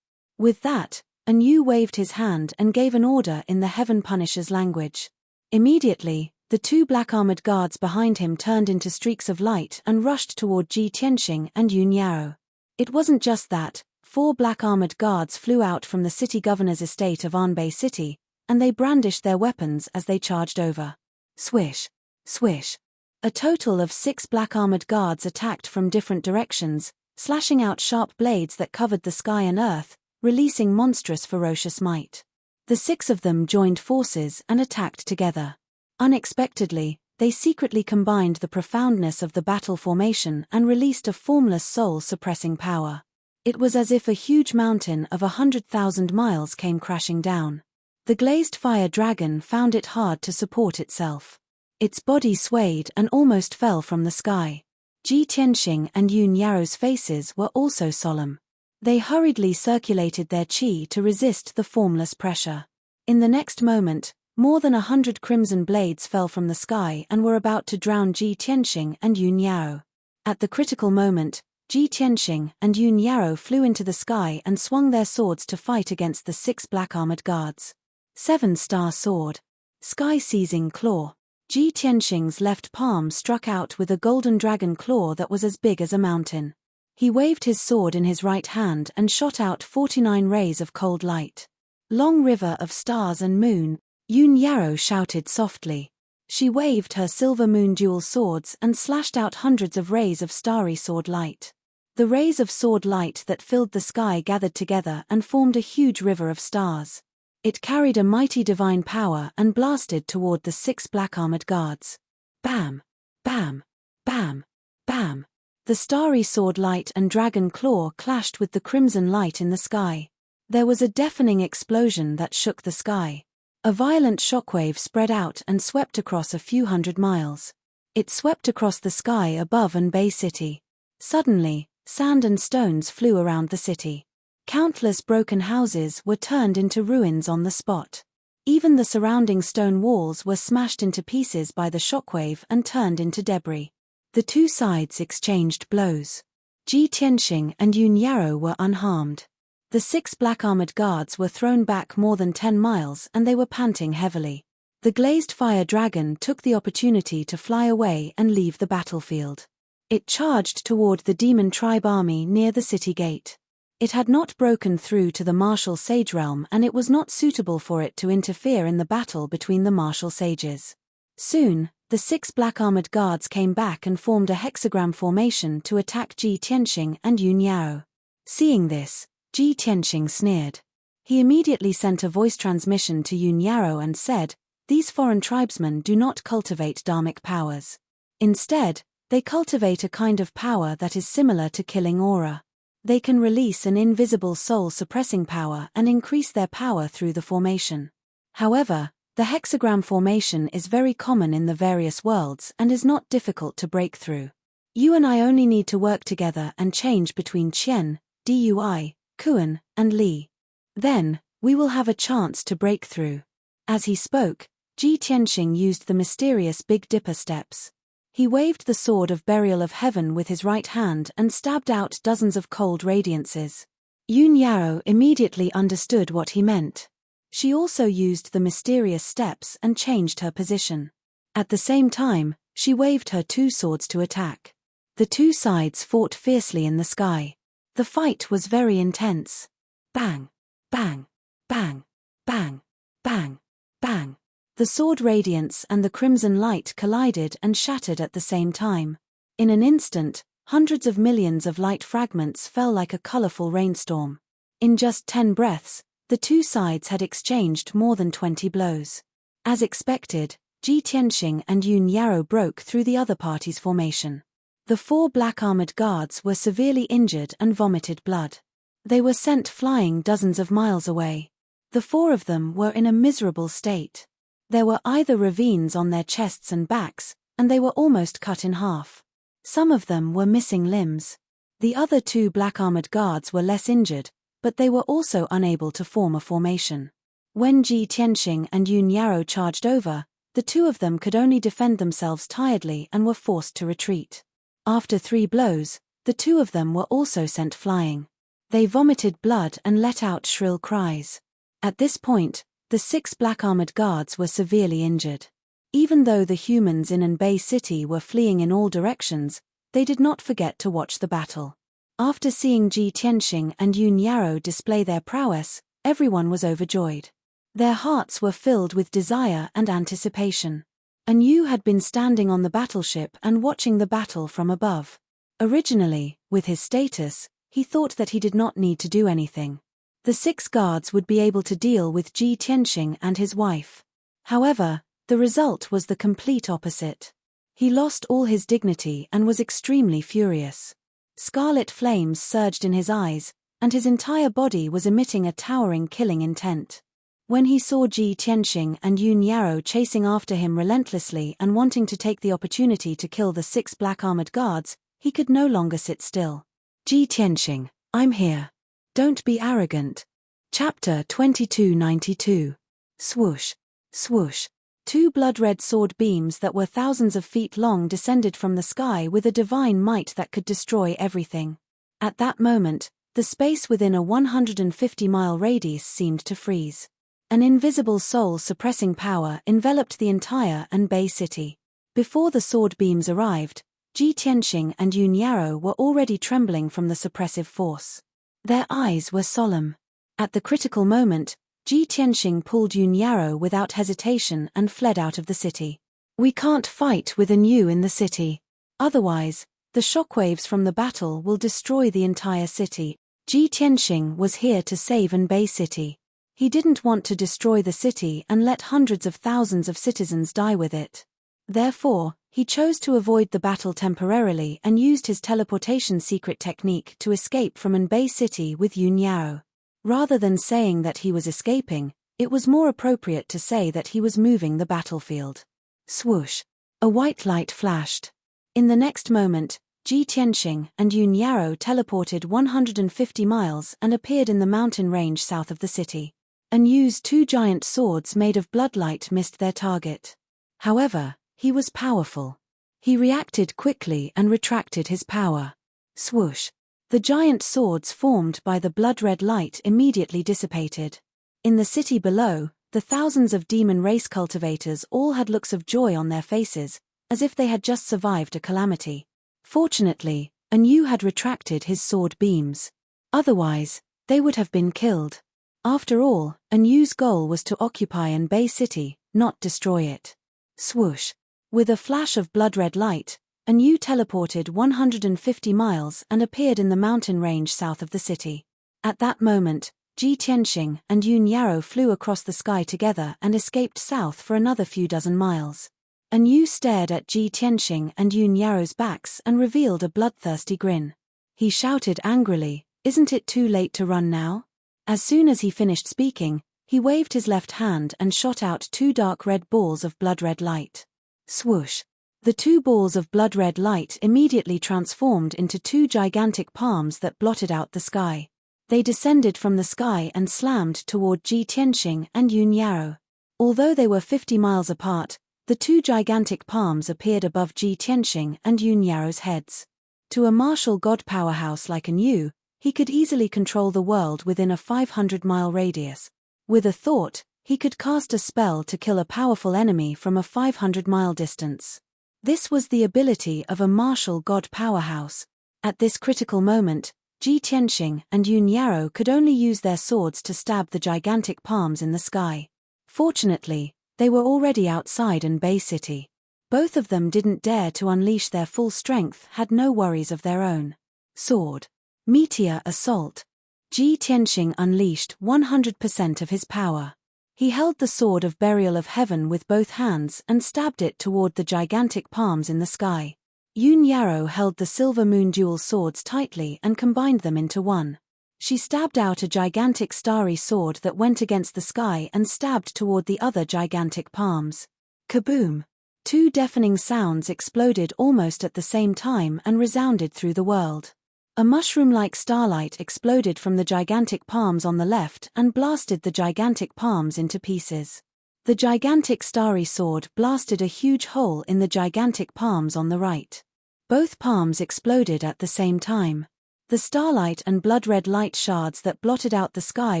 With that, Yu waved his hand and gave an order in the Heavenpiercer's language. Immediately, the 2 black-armored guards behind him turned into streaks of light and rushed toward Ji Tianxing and Yun Yarrow. It wasn't just that, 4 black-armored guards flew out from the city governor's estate of Anbei City, and they brandished their weapons as they charged over. Swish! Swish! A total of 6 black-armored guards attacked from different directions, slashing out sharp blades that covered the sky and earth, releasing monstrous ferocious might. The 6 of them joined forces and attacked together. Unexpectedly, they secretly combined the profoundness of the battle formation and released a formless soul-suppressing power. It was as if a huge mountain of 100,000 miles came crashing down. The glazed fire dragon found it hard to support itself. Its body swayed and almost fell from the sky. Ji Tianxing and Yun Yaro's faces were also solemn. They hurriedly circulated their qi to resist the formless pressure. In the next moment, more than 100 crimson blades fell from the sky and were about to drown Ji Tianxing and Yun Yaro. At the critical moment, Ji Tianxing and Yun Yaro flew into the sky and swung their swords to fight against the 6 black-armored guards. 7-star sword. Sky-seizing claw. Ji Tianxing's left palm struck out with a golden dragon claw that was as big as a mountain. He waved his sword in his right hand and shot out 49 rays of cold light. Long river of stars and moon, Yun Yaro shouted softly. She waved her silver moon dual swords and slashed out hundreds of rays of starry sword light. The rays of sword light that filled the sky gathered together and formed a huge river of stars. It carried a mighty divine power and blasted toward the 6 black-armored guards. Bam! Bam! Bam! Bam! The starry sword light and dragon claw clashed with the crimson light in the sky. There was a deafening explosion that shook the sky. A violent shockwave spread out and swept across a few hundred miles. It swept across the sky above Anbei City. Suddenly, sand and stones flew around the city. Countless broken houses were turned into ruins on the spot. Even the surrounding stone walls were smashed into pieces by the shockwave and turned into debris. The 2 sides exchanged blows. Ji Tianxing and Yun Yaro were unharmed. The 6 black-armored guards were thrown back more than 10 miles and they were panting heavily. The glazed fire dragon took the opportunity to fly away and leave the battlefield. It charged toward the demon tribe army near the city gate. It had not broken through to the martial sage realm and it was not suitable for it to interfere in the battle between the martial sages. Soon, the 6 black-armored guards came back and formed a hexagram formation to attack Ji Tianxing and Yun Yaro. Seeing this, Ji Tianxing sneered. He immediately sent a voice transmission to Yun Yaro and said, "These foreign tribesmen do not cultivate dharmic powers. Instead, they cultivate a kind of power that is similar to killing aura. They can release an invisible soul-suppressing power and increase their power through the formation. However, the hexagram formation is very common in the various worlds and is not difficult to break through. You and I only need to work together and change between Qian, Dui, Kuan, and Li. Then, we will have a chance to break through." As he spoke, Ji Tianxing used the mysterious Big Dipper steps. He waved the sword of burial of heaven with his right hand and stabbed out dozens of cold radiances. Yun Yaro immediately understood what he meant. She also used the mysterious steps and changed her position. At the same time, she waved her 2 swords to attack. The 2 sides fought fiercely in the sky. The fight was very intense. Bang! Bang! Bang! Bang! Bang! Bang! The sword radiance and the crimson light collided and shattered at the same time. In an instant, hundreds of millions of light fragments fell like a colorful rainstorm. In just 10 breaths, the 2 sides had exchanged more than 20 blows. As expected, Ji Tianxing and Yun Yaro broke through the other party's formation. The 4 black-armored guards were severely injured and vomited blood. They were sent flying dozens of miles away. The 4 of them were in a miserable state. There were either ravines on their chests and backs, and they were almost cut in half. Some of them were missing limbs. The other 2 black-armored guards were less injured, but they were also unable to form a formation. When Ji Tianxing and Yun Yaro charged over, the 2 of them could only defend themselves tiredly and were forced to retreat. After 3 blows, the 2 of them were also sent flying. They vomited blood and let out shrill cries. At this point, the 6 black-armored guards were severely injured. Even though the humans in Anbei City were fleeing in all directions, they did not forget to watch the battle. After seeing Ji Tianxing and Yun Yaro display their prowess, everyone was overjoyed. Their hearts were filled with desire and anticipation. Yu had been standing on the battleship and watching the battle from above. Originally, with his status, he thought that he did not need to do anything. The 6 guards would be able to deal with Ji Tianxing and his wife. However, the result was the complete opposite. He lost all his dignity and was extremely furious. Scarlet flames surged in his eyes, and his entire body was emitting a towering killing intent. When he saw Ji Tianxing and Yun Yarrow chasing after him relentlessly and wanting to take the opportunity to kill the 6 black-armored guards, he could no longer sit still. Ji Tianxing, I'm here. Don't be arrogant. Chapter 2292. Swoosh. Swoosh. 2 blood-red sword beams that were thousands of feet long descended from the sky with a divine might that could destroy everything. At that moment, the space within a 150-mile radius seemed to freeze. An invisible soul-suppressing power enveloped the entire Anbei city. Before the sword beams arrived, Ji Tianxing and Yun Yarrow were already trembling from the suppressive force. Their eyes were solemn. At the critical moment, Ji Tianxing pulled Yun Yarrow without hesitation and fled out of the city. We can't fight with Yu in the city. Otherwise, the shockwaves from the battle will destroy the entire city. Ji Tianxing was here to save Anbei city. He didn't want to destroy the city and let hundreds of thousands of citizens die with it. Therefore, he chose to avoid the battle temporarily and used his teleportation secret technique to escape from Anbei city with Yun Yarrow. Rather than saying that he was escaping, it was more appropriate to say that he was moving the battlefield. Swoosh. A white light flashed. In the next moment, Ji Tianxing and Yun Yarrow teleported 150 miles and appeared in the mountain range south of the city. Yu's 2 giant swords made of bloodlight missed their target. However, he was powerful. He reacted quickly and retracted his power. Swoosh. The giant swords formed by the blood-red light immediately dissipated. In the city below, the thousands of demon race cultivators all had looks of joy on their faces, as if they had just survived a calamity. Fortunately, Yu had retracted his sword beams. Otherwise, they would have been killed. After all, Yu's goal was to occupy Anbei city, not destroy it. Swoosh. With a flash of blood-red light, Yu teleported 150 miles and appeared in the mountain range south of the city. At that moment, Ji Tianxing and Yun Yarrow flew across the sky together and escaped south for another few dozen miles. Yu stared at Ji Tianxing and Yun Yarrow's backs and revealed a bloodthirsty grin. He shouted angrily, "Isn't it too late to run now?" As soon as he finished speaking, he waved his left hand and shot out 2 dark red balls of blood-red light. Swoosh. The 2 balls of blood-red light immediately transformed into 2 gigantic palms that blotted out the sky. They descended from the sky and slammed toward Ji Tianxing and Yun Yarrow. Although they were 50 miles apart, the 2 gigantic palms appeared above Ji Tianxing and Yun Yarrow's heads. To a martial god powerhouse like Yu, he could easily control the world within a 500-mile radius. With a thought, he could cast a spell to kill a powerful enemy from a 500-mile distance. This was the ability of a martial god powerhouse. At this critical moment, Ji Tianxing and Yun Yarrow could only use their swords to stab the gigantic palms in the sky. Fortunately, they were already outside Anbei city. Both of them didn't dare to unleash their full strength, had no worries of their own. Sword. Meteor assault. Ji Tianxing unleashed 100% of his power. He held the sword of burial of heaven with both hands and stabbed it toward the gigantic palms in the sky. Yun Yarrow held the silver moon dual swords tightly and combined them into one. She stabbed out a gigantic starry sword that went against the sky and stabbed toward the other gigantic palms. Kaboom! 2 deafening sounds exploded almost at the same time and resounded through the world. A mushroom-like starlight exploded from the gigantic palms on the left and blasted the gigantic palms into pieces. The gigantic starry sword blasted a huge hole in the gigantic palms on the right. Both palms exploded at the same time. The starlight and blood-red light shards that blotted out the sky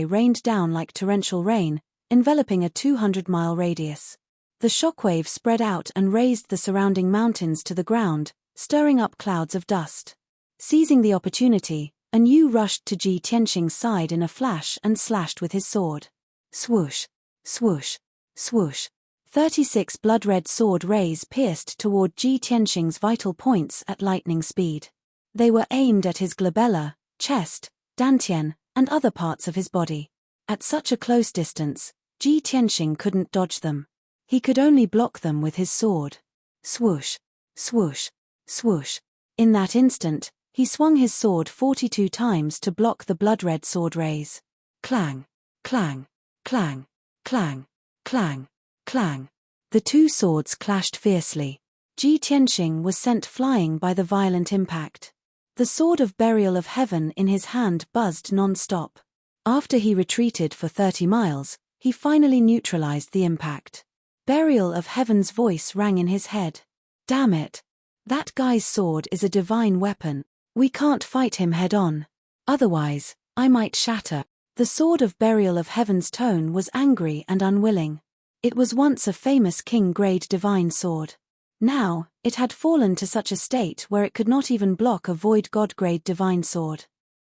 rained down like torrential rain, enveloping a 200-mile radius. The shockwave spread out and razed the surrounding mountains to the ground, stirring up clouds of dust. Seizing the opportunity, Yu rushed to Ji Tianxing's side in a flash and slashed with his sword. Swoosh, swoosh, swoosh. 36 blood-red sword rays pierced toward Ji Tianxing's vital points at lightning speed. They were aimed at his glabella, chest, dantian, and other parts of his body. At such a close distance, Ji Tianxing couldn't dodge them. He could only block them with his sword. Swoosh, swoosh, swoosh. In that instant, he swung his sword 42 times to block the blood-red sword rays. Clang, clang, clang, clang, clang, clang. The two swords clashed fiercely. Ji Tianxing was sent flying by the violent impact. The sword of burial of heaven in his hand buzzed non-stop. After he retreated for 30 miles, he finally neutralized the impact. Burial of heaven's voice rang in his head. Damn it! That guy's sword is a divine weapon. We can't fight him head-on. Otherwise, I might shatter. The sword of burial of heaven's tone was angry and unwilling. It was once a famous king-grade divine sword. Now, it had fallen to such a state where it could not even block a void god-grade divine sword.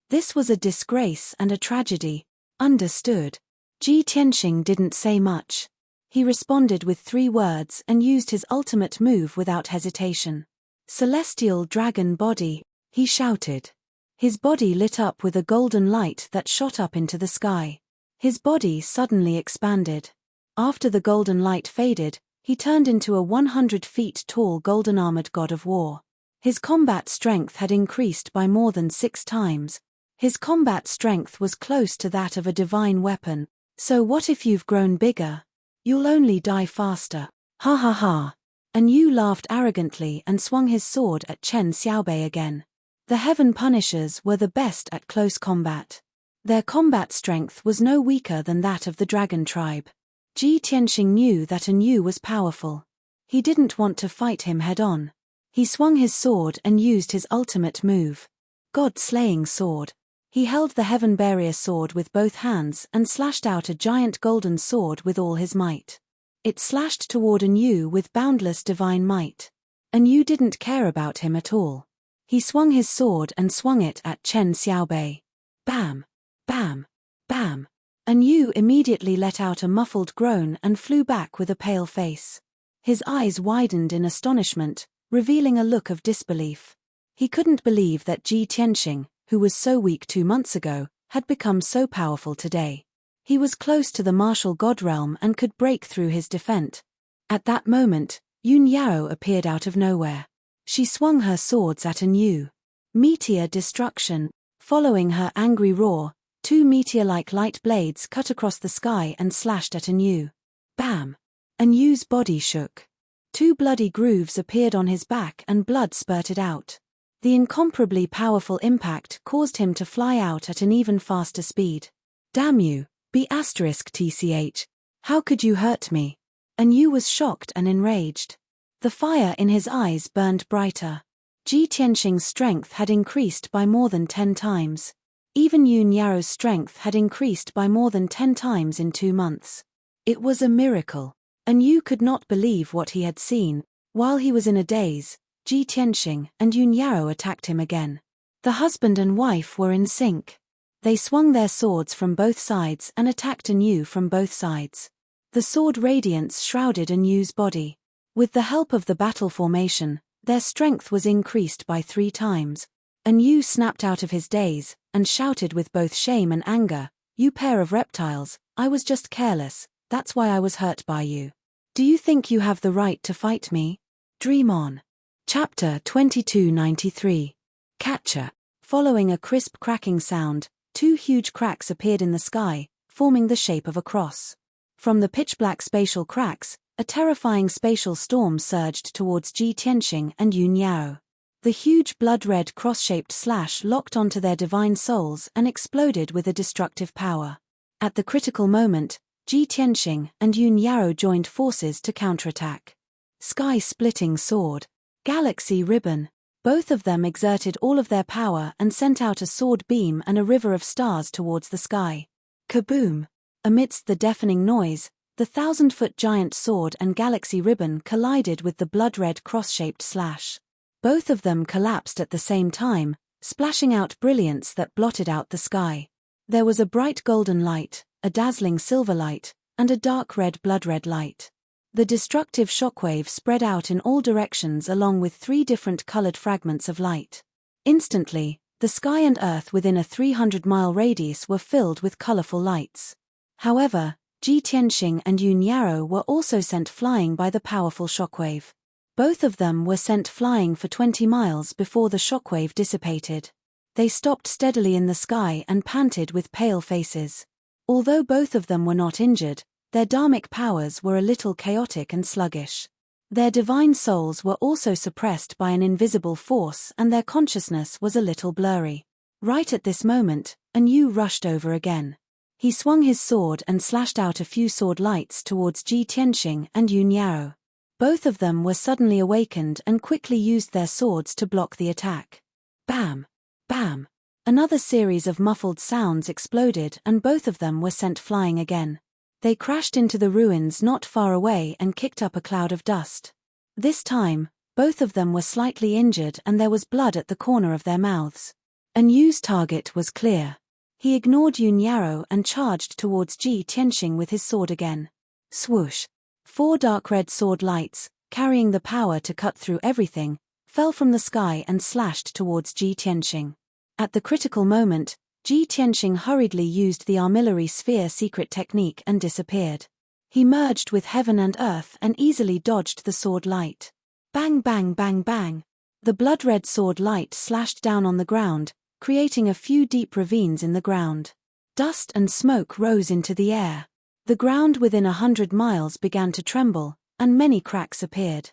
This was a disgrace and a tragedy. Understood. Ji Tianxing didn't say much. He responded with 3 words and used his ultimate move without hesitation. Celestial dragon body, he shouted. His body lit up with a golden light that shot up into the sky. His body suddenly expanded. After the golden light faded, he turned into a 100 feet tall golden-armored god of war. His combat strength had increased by more than 6 times. His combat strength was close to that of a divine weapon. So what if you've grown bigger? You'll only die faster. Ha ha ha. And Yu laughed arrogantly and swung his sword at Chen Xiaobei again. The Heaven Punishers were the best at close combat. Their combat strength was no weaker than that of the dragon tribe. Ji Tianxing knew that An Yu was powerful. He didn't want to fight him head-on. He swung his sword and used his ultimate move. God-slaying sword. He held the Heavenpiercer sword with both hands and slashed out a giant golden sword with all his might. It slashed toward An Yu with boundless divine might. An Yu didn't care about him at all. He swung his sword and swung it at Chen Xiaobei. Bam! Bam! Bam! An Yu immediately let out a muffled groan and flew back with a pale face. His eyes widened in astonishment, revealing a look of disbelief. He couldn't believe that Ji Tianxing, who was so weak 2 months ago, had become so powerful today. He was close to the martial god realm and could break through his defense. At that moment, Yun Yao appeared out of nowhere. She swung her swords at An Yu. Meteor destruction. Following her angry roar, 2 meteor-like light blades cut across the sky and slashed at An Yu. Bam! An Yu's body shook. 2 bloody grooves appeared on his back and blood spurted out. The incomparably powerful impact caused him to fly out at an even faster speed. Damn you, B*TCH. How could you hurt me? An Yu was shocked and enraged. The fire in his eyes burned brighter. Ji Tianxing's strength had increased by more than 10 times. Even Yun Yao's strength had increased by more than 10 times in 2 months. It was a miracle. An Yu could not believe what he had seen. While he was in a daze, Ji Tianxing and Yun Yao attacked him again. The husband and wife were in sync. They swung their swords from both sides and attacked An Yu from both sides. The sword radiance shrouded An Yu's body. With the help of the battle formation, their strength was increased by 3 times. An Yu snapped out of his daze and shouted with both shame and anger, "You pair of reptiles, I was just careless, that's why I was hurt by you. Do you think you have the right to fight me? Dream on." Chapter 2293. Catcher. Following a crisp cracking sound, 2 huge cracks appeared in the sky, forming the shape of a cross. From the pitch-black spatial cracks, a terrifying spatial storm surged towards Ji Tianxing and Yun Yao. The huge blood-red cross-shaped slash locked onto their divine souls and exploded with a destructive power. At the critical moment, Ji Tianxing and Yun Yao joined forces to counterattack. Sky-splitting sword. Galaxy ribbon. Both of them exerted all of their power and sent out a sword beam and a river of stars towards the sky. Kaboom! Amidst the deafening noise, the 1,000-foot giant sword and galaxy ribbon collided with the blood-red cross-shaped slash. Both of them collapsed at the same time, splashing out brilliance that blotted out the sky. There was a bright golden light, a dazzling silver light, and a dark red blood-red light. The destructive shockwave spread out in all directions along with 3 different colored fragments of light. Instantly, the sky and earth within a 300-mile radius were filled with colorful lights. However, Ji Tianxing and Yun Yarrow were also sent flying by the powerful shockwave. Both of them were sent flying for 20 miles before the shockwave dissipated. They stopped steadily in the sky and panted with pale faces. Although both of them were not injured, their dharmic powers were a little chaotic and sluggish. Their divine souls were also suppressed by an invisible force and their consciousness was a little blurry. Right at this moment, An Yu rushed over again. He swung his sword and slashed out a few sword lights towards Ji Tianxing and Yun Yarrow. Both of them were suddenly awakened and quickly used their swords to block the attack. Bam! Bam! Another series of muffled sounds exploded and both of them were sent flying again. They crashed into the ruins not far away and kicked up a cloud of dust. This time, both of them were slightly injured and there was blood at the corner of their mouths. An Yu's target was clear. He ignored Yun Yarrow and charged towards Ji Tianxing with his sword again. Swoosh! 4 dark red sword lights, carrying the power to cut through everything, fell from the sky and slashed towards Ji Tianxing. At the critical moment, Ji Tianxing hurriedly used the armillary sphere secret technique and disappeared. He merged with heaven and earth and easily dodged the sword light. Bang bang bang bang! The blood-red sword light slashed down on the ground, creating a few deep ravines in the ground. Dust and smoke rose into the air. The ground within 100 miles began to tremble, and many cracks appeared.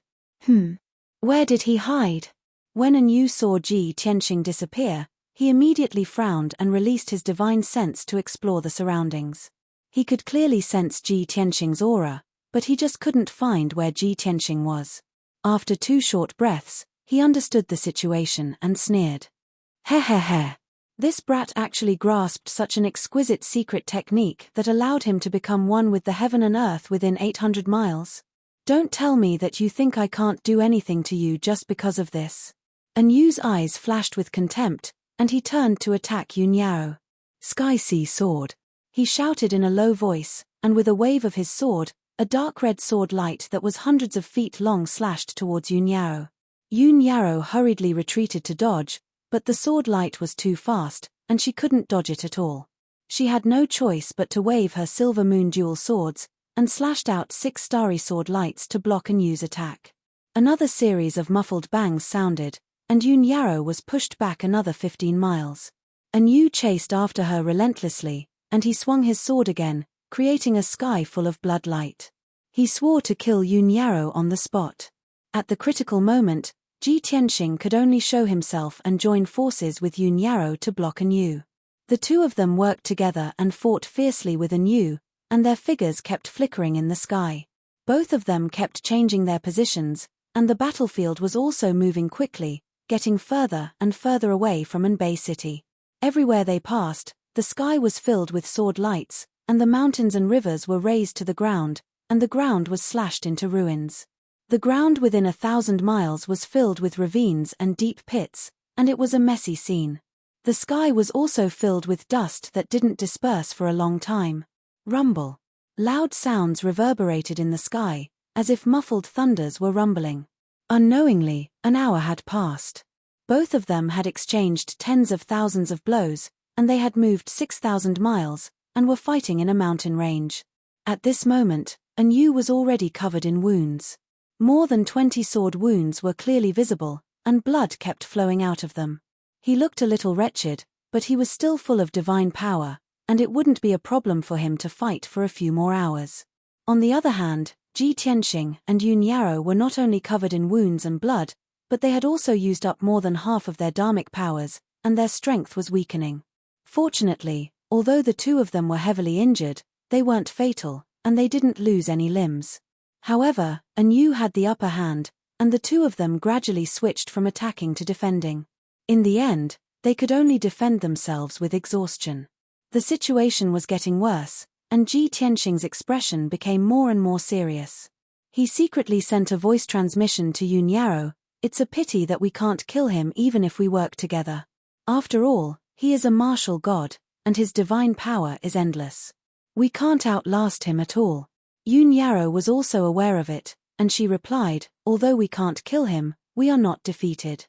Where did he hide? When An Yu saw Ji Tianxing disappear, he immediately frowned and released his divine sense to explore the surroundings. He could clearly sense Ji Tianxing's aura, but he just couldn't find where Ji Tianxing was. After 2 short breaths, he understood the situation and sneered. Heh. This brat actually grasped such an exquisite secret technique that allowed him to become one with the heaven and earth within 800 miles. Don't tell me that you think I can't do anything to you just because of this. An Yu's eyes flashed with contempt, and he turned to attack Yun Yarrow. Sky Sea Sword! He shouted in a low voice, and with a wave of his sword, a dark red sword light that was hundreds of feet long slashed towards Yun Yarrow. Yun Yarrow hurriedly retreated to dodge, but the sword light was too fast, and she couldn't dodge it at all. She had no choice but to wave her silver moon dual swords, and slashed out 6 starry sword lights to block An Yu's attack. Another series of muffled bangs sounded, and Yun Yarrow was pushed back another 15 miles. An Yu chased after her relentlessly, and he swung his sword again, creating a sky full of blood light. He swore to kill Yun Yarrow on the spot. At the critical moment, Ji Tianxing could only show himself and join forces with Yun Yarrow to block An Yu. The two of them worked together and fought fiercely with An Yu, and their figures kept flickering in the sky. Both of them kept changing their positions, and the battlefield was also moving quickly, getting further and further away from Anbei City. Everywhere they passed, the sky was filled with sword lights, and the mountains and rivers were razed to the ground, and the ground was slashed into ruins. The ground within 1,000 miles was filled with ravines and deep pits, and it was a messy scene. The sky was also filled with dust that didn't disperse for a long time. Rumble. Loud sounds reverberated in the sky, as if muffled thunders were rumbling. Unknowingly, an hour had passed. Both of them had exchanged tens of thousands of blows, and they had moved 6,000 miles, and were fighting in a mountain range. At this moment, An Yu was already covered in wounds. More than 20 sword wounds were clearly visible, and blood kept flowing out of them. He looked a little wretched, but he was still full of divine power, and it wouldn't be a problem for him to fight for a few more hours. On the other hand, Ji Tianxing and Yun Yarrow were not only covered in wounds and blood, but they had also used up more than half of their dharmic powers, and their strength was weakening. Fortunately, although the two of them were heavily injured, they weren't fatal, and they didn't lose any limbs. However, An Yu had the upper hand, and the two of them gradually switched from attacking to defending. In the end, they could only defend themselves with exhaustion. The situation was getting worse, and Ji Tianxing's expression became more and more serious. He secretly sent a voice transmission to Yun Yarrow. It's a pity that we can't kill him even if we work together. After all, he is a martial god, and his divine power is endless. We can't outlast him at all. Yun Yarrow was also aware of it, and she replied, although we can't kill him, we are not defeated.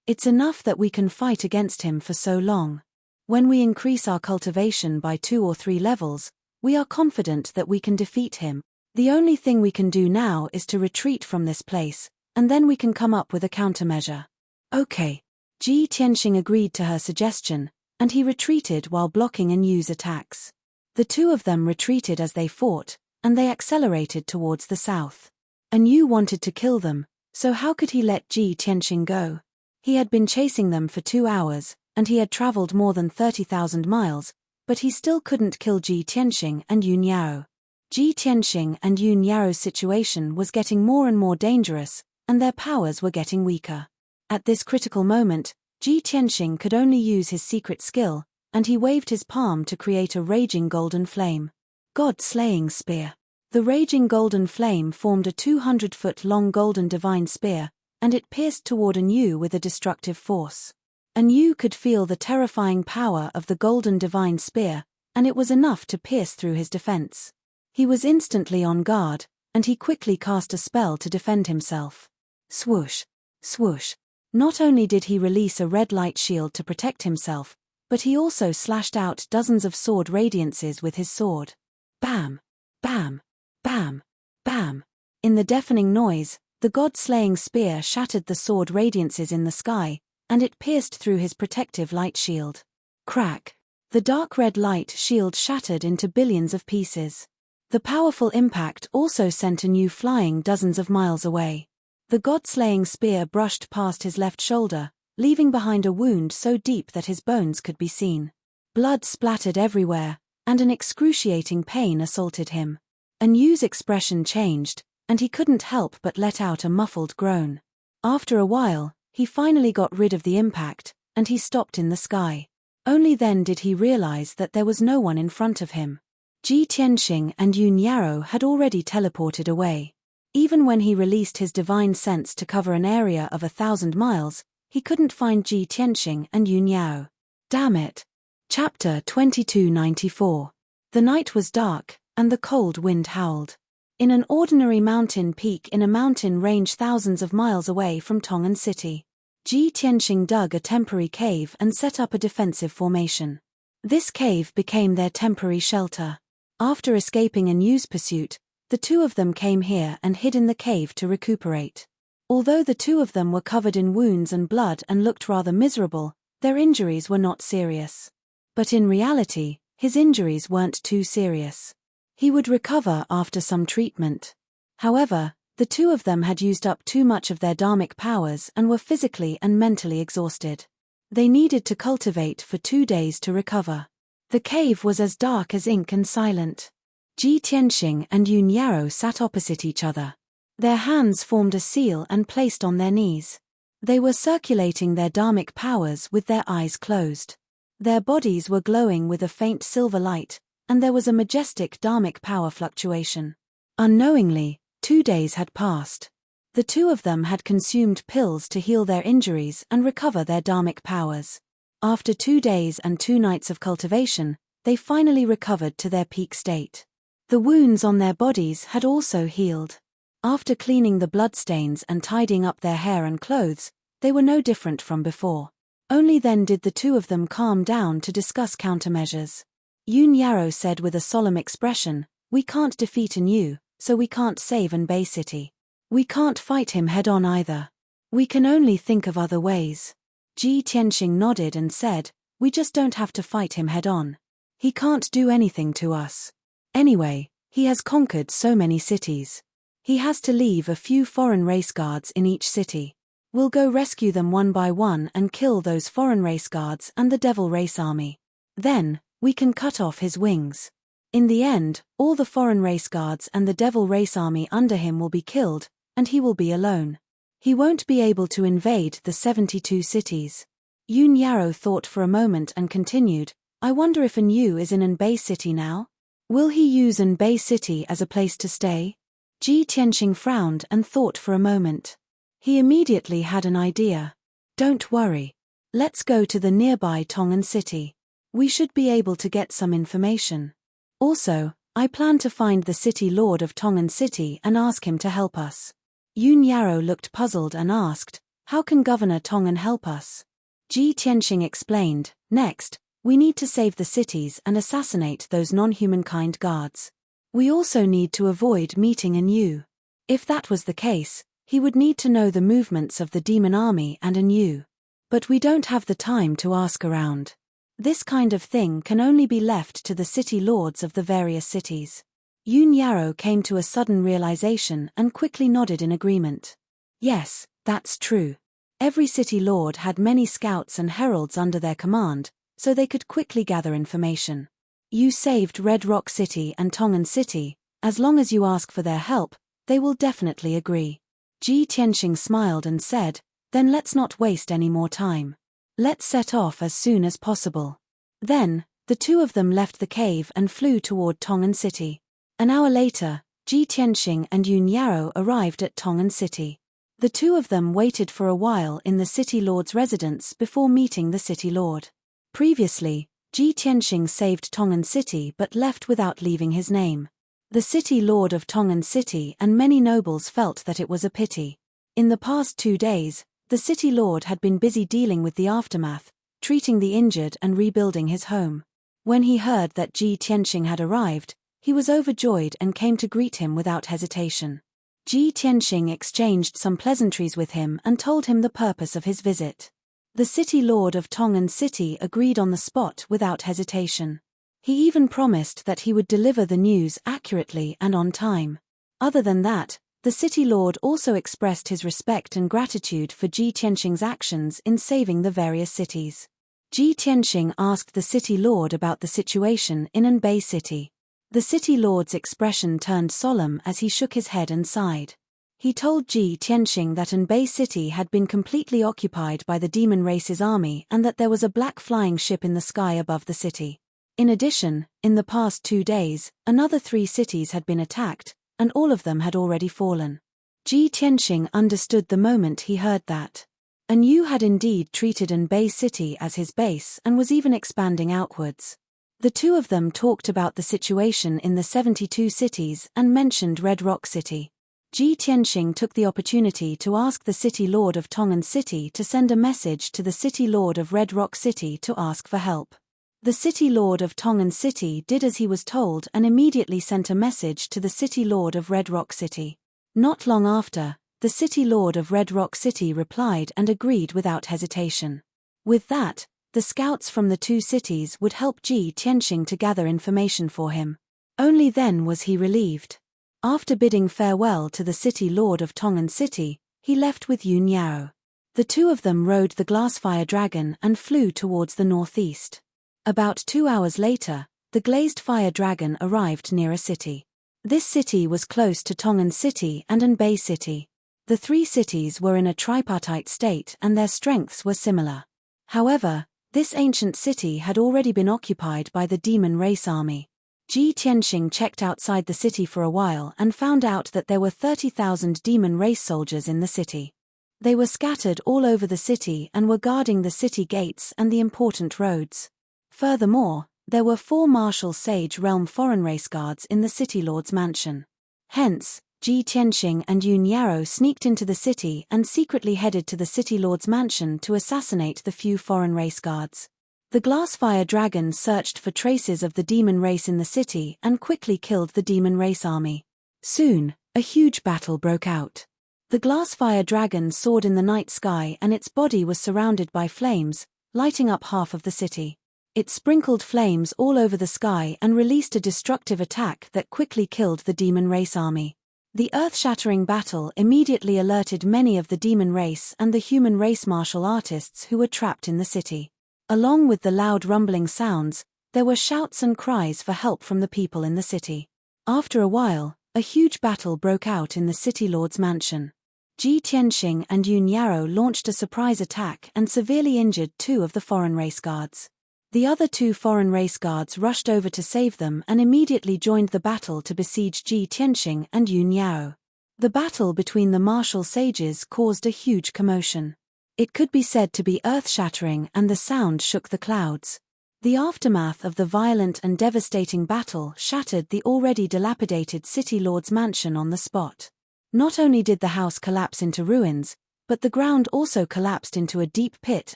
It's enough that we can fight against him for so long. When we increase our cultivation by 2 or 3 levels, we are confident that we can defeat him. The only thing we can do now is to retreat from this place, and then we can come up with a countermeasure. Okay. Ji Tianxing agreed to her suggestion, and he retreated while blocking Anyu's attacks. The two of them retreated as they fought, and they accelerated towards the south. Anyu wanted to kill them, so how could he let Ji Tianxing go? He had been chasing them for 2 hours, and he had traveled more than 30,000 miles, but he still couldn't kill Ji Tianxing and Yun Yao. Ji Tianxing and Yun Yao's situation was getting more and more dangerous, and their powers were getting weaker. At this critical moment, Ji Tianxing could only use his secret skill, and he waved his palm to create a raging golden flame. God-slaying spear. The raging golden flame formed a 200-foot-long golden divine spear, and it pierced toward Anyu with a destructive force. Anyu could feel the terrifying power of the golden divine spear, and it was enough to pierce through his defense. He was instantly on guard, and he quickly cast a spell to defend himself. Swoosh! Swoosh! Not only did he release a red light shield to protect himself, but he also slashed out dozens of sword radiances with his sword. Bam! Bam! Bam! Bam! In the deafening noise, the god-slaying spear shattered the sword radiances in the sky, and it pierced through his protective light shield. Crack! The dark red light shield shattered into billions of pieces. The powerful impact also sent Anyu flying dozens of miles away. The god-slaying spear brushed past his left shoulder, leaving behind a wound so deep that his bones could be seen. Blood splattered everywhere, and an excruciating pain assaulted him. Anyu's expression changed, and he couldn't help but let out a muffled groan. After a while, he finally got rid of the impact, and he stopped in the sky. Only then did he realize that there was no one in front of him. Ji Tianxing and Yun Yao had already teleported away. Even when he released his divine sense to cover an area of 1,000 miles, he couldn't find Ji Tianxing and Yun Yao. Damn it! Chapter 2294. The night was dark, and the cold wind howled. In an ordinary mountain peak in a mountain range thousands of miles away from Tong'an City, Ji Tianxing dug a temporary cave and set up a defensive formation. This cave became their temporary shelter. After escaping Anyu's pursuit, the two of them came here and hid in the cave to recuperate. Although the two of them were covered in wounds and blood and looked rather miserable, their injuries were not serious. But in reality, his injuries weren't too serious. He would recover after some treatment. However, the two of them had used up too much of their dharmic powers and were physically and mentally exhausted. They needed to cultivate for 2 days to recover. The cave was as dark as ink and silent. Ji Tianxing and Yun Yao sat opposite each other. Their hands formed a seal and placed on their knees. They were circulating their dharmic powers with their eyes closed. Their bodies were glowing with a faint silver light, and there was a majestic dharmic power fluctuation. Unknowingly, 2 days had passed. The two of them had consumed pills to heal their injuries and recover their dharmic powers. After 2 days and 2 nights of cultivation, they finally recovered to their peak state. The wounds on their bodies had also healed. After cleaning the bloodstains and tidying up their hair and clothes, they were no different from before. Only then did the two of them calm down to discuss countermeasures. Yun Yao said with a solemn expression, "We can't defeat Anyu, so we can't save Anbei City. We can't fight him head-on either. We can only think of other ways." Ji Tianxing nodded and said, "We just don't have to fight him head-on. He can't do anything to us. Anyway, he has conquered so many cities. He has to leave a few foreign race guards in each city. We'll go rescue them one by one and kill those foreign race guards and the devil race army. Then, we can cut off his wings. In the end, all the foreign race guards and the devil race army under him will be killed, and he will be alone. He won't be able to invade the 72 cities." Yun Yao thought for a moment and continued, "I wonder if Anyu is in Anbei City now? Will he use Anbei City as a place to stay?" Ji Tianxing frowned and thought for a moment. He immediately had an idea. "Don't worry. Let's go to the nearby Tong'an City. We should be able to get some information. Also, I plan to find the city lord of Tong'an City and ask him to help us." Yun Yao looked puzzled and asked, How can Governor Tongan help us? Ji Tianxing explained, next, we need to save the cities and assassinate those non-humankind guards. We also need to avoid meeting An Yu. If that was the case, he would need to know the movements of the demon army and An Yu. But we don't have the time to ask around. This kind of thing can only be left to the city lords of the various cities. Yun Yarrow came to a sudden realization and quickly nodded in agreement. Yes, that's true. Every city lord had many scouts and heralds under their command, so they could quickly gather information. You saved Red Rock City and Tongan City. As long as you ask for their help, they will definitely agree. Ji Tianxing smiled and said, then let's not waste any more time. Let's set off as soon as possible. Then, the two of them left the cave and flew toward Tongan City. An hour later, Ji Tianxing and Yun Yarrow arrived at Tongan City. The two of them waited for a while in the city lord's residence before meeting the city lord. Previously, Ji Tianxing saved Tongan City but left without leaving his name. The city lord of Tongan City and many nobles felt that it was a pity. In the past 2 days, the city lord had been busy dealing with the aftermath, treating the injured and rebuilding his home. When he heard that Ji Tianxing had arrived, he was overjoyed and came to greet him without hesitation. Ji Tianxing exchanged some pleasantries with him and told him the purpose of his visit. The city lord of Tongan City agreed on the spot without hesitation. He even promised that he would deliver the news accurately and on time. Other than that, the city lord also expressed his respect and gratitude for Ji Tianxing's actions in saving the various cities. Ji Tianxing asked the city lord about the situation in Anbei City. The city lord's expression turned solemn as he shook his head and sighed. He told Ji Tianxing that Anbei City had been completely occupied by the demon race's army and that there was a black flying ship in the sky above the city. In addition, in the past 2 days, another 3 cities had been attacked, and all of them had already fallen. Ji Tianxing understood the moment he heard that. An Yu had indeed treated Anbei City as his base and was even expanding outwards. The two of them talked about the situation in the 72 cities and mentioned Red Rock City. Ji Tianxing took the opportunity to ask the city lord of Tongan City to send a message to the city lord of Red Rock City to ask for help. The city lord of Tongan City did as he was told and immediately sent a message to the city lord of Red Rock City. Not long after, the city lord of Red Rock City replied and agreed without hesitation. With that, the scouts from the 2 cities would help Ji Tianxing to gather information for him. Only then was he relieved. After bidding farewell to the city lord of Tongan City, he left with Yun Yarrow. The two of them rode the glass-fire dragon and flew towards the northeast. About 2 hours later, the glazed fire dragon arrived near a city. This city was close to Tongan City and Anbei City. The 3 cities were in a tripartite state and their strengths were similar. However, this ancient city had already been occupied by the demon race army. Ji Tianxing checked outside the city for a while and found out that there were 30,000 demon race soldiers in the city. They were scattered all over the city and were guarding the city gates and the important roads. Furthermore, there were 4 martial sage realm foreign race guards in the city lord's mansion. Hence, Ji Tianxing and Yun Yarrow sneaked into the city and secretly headed to the city lord's mansion to assassinate the few foreign race guards. The glass-fire dragon searched for traces of the demon race in the city and quickly killed the demon race army. Soon, a huge battle broke out. The glass-fire dragon soared in the night sky and its body was surrounded by flames, lighting up half of the city. It sprinkled flames all over the sky and released a destructive attack that quickly killed the demon race army. The earth-shattering battle immediately alerted many of the demon race and the human race martial artists who were trapped in the city. Along with the loud rumbling sounds, there were shouts and cries for help from the people in the city. After a while, a huge battle broke out in the city lord's mansion. Ji Tianxing and Yun Yarrow launched a surprise attack and severely injured 2 of the foreign race guards. The other 2 foreign race guards rushed over to save them and immediately joined the battle to besiege Ji Tianxing and Yun Yarrow. The battle between the martial sages caused a huge commotion. It could be said to be earth-shattering and the sound shook the clouds. The aftermath of the violent and devastating battle shattered the already dilapidated city lord's mansion on the spot. Not only did the house collapse into ruins, But the ground also collapsed into a deep pit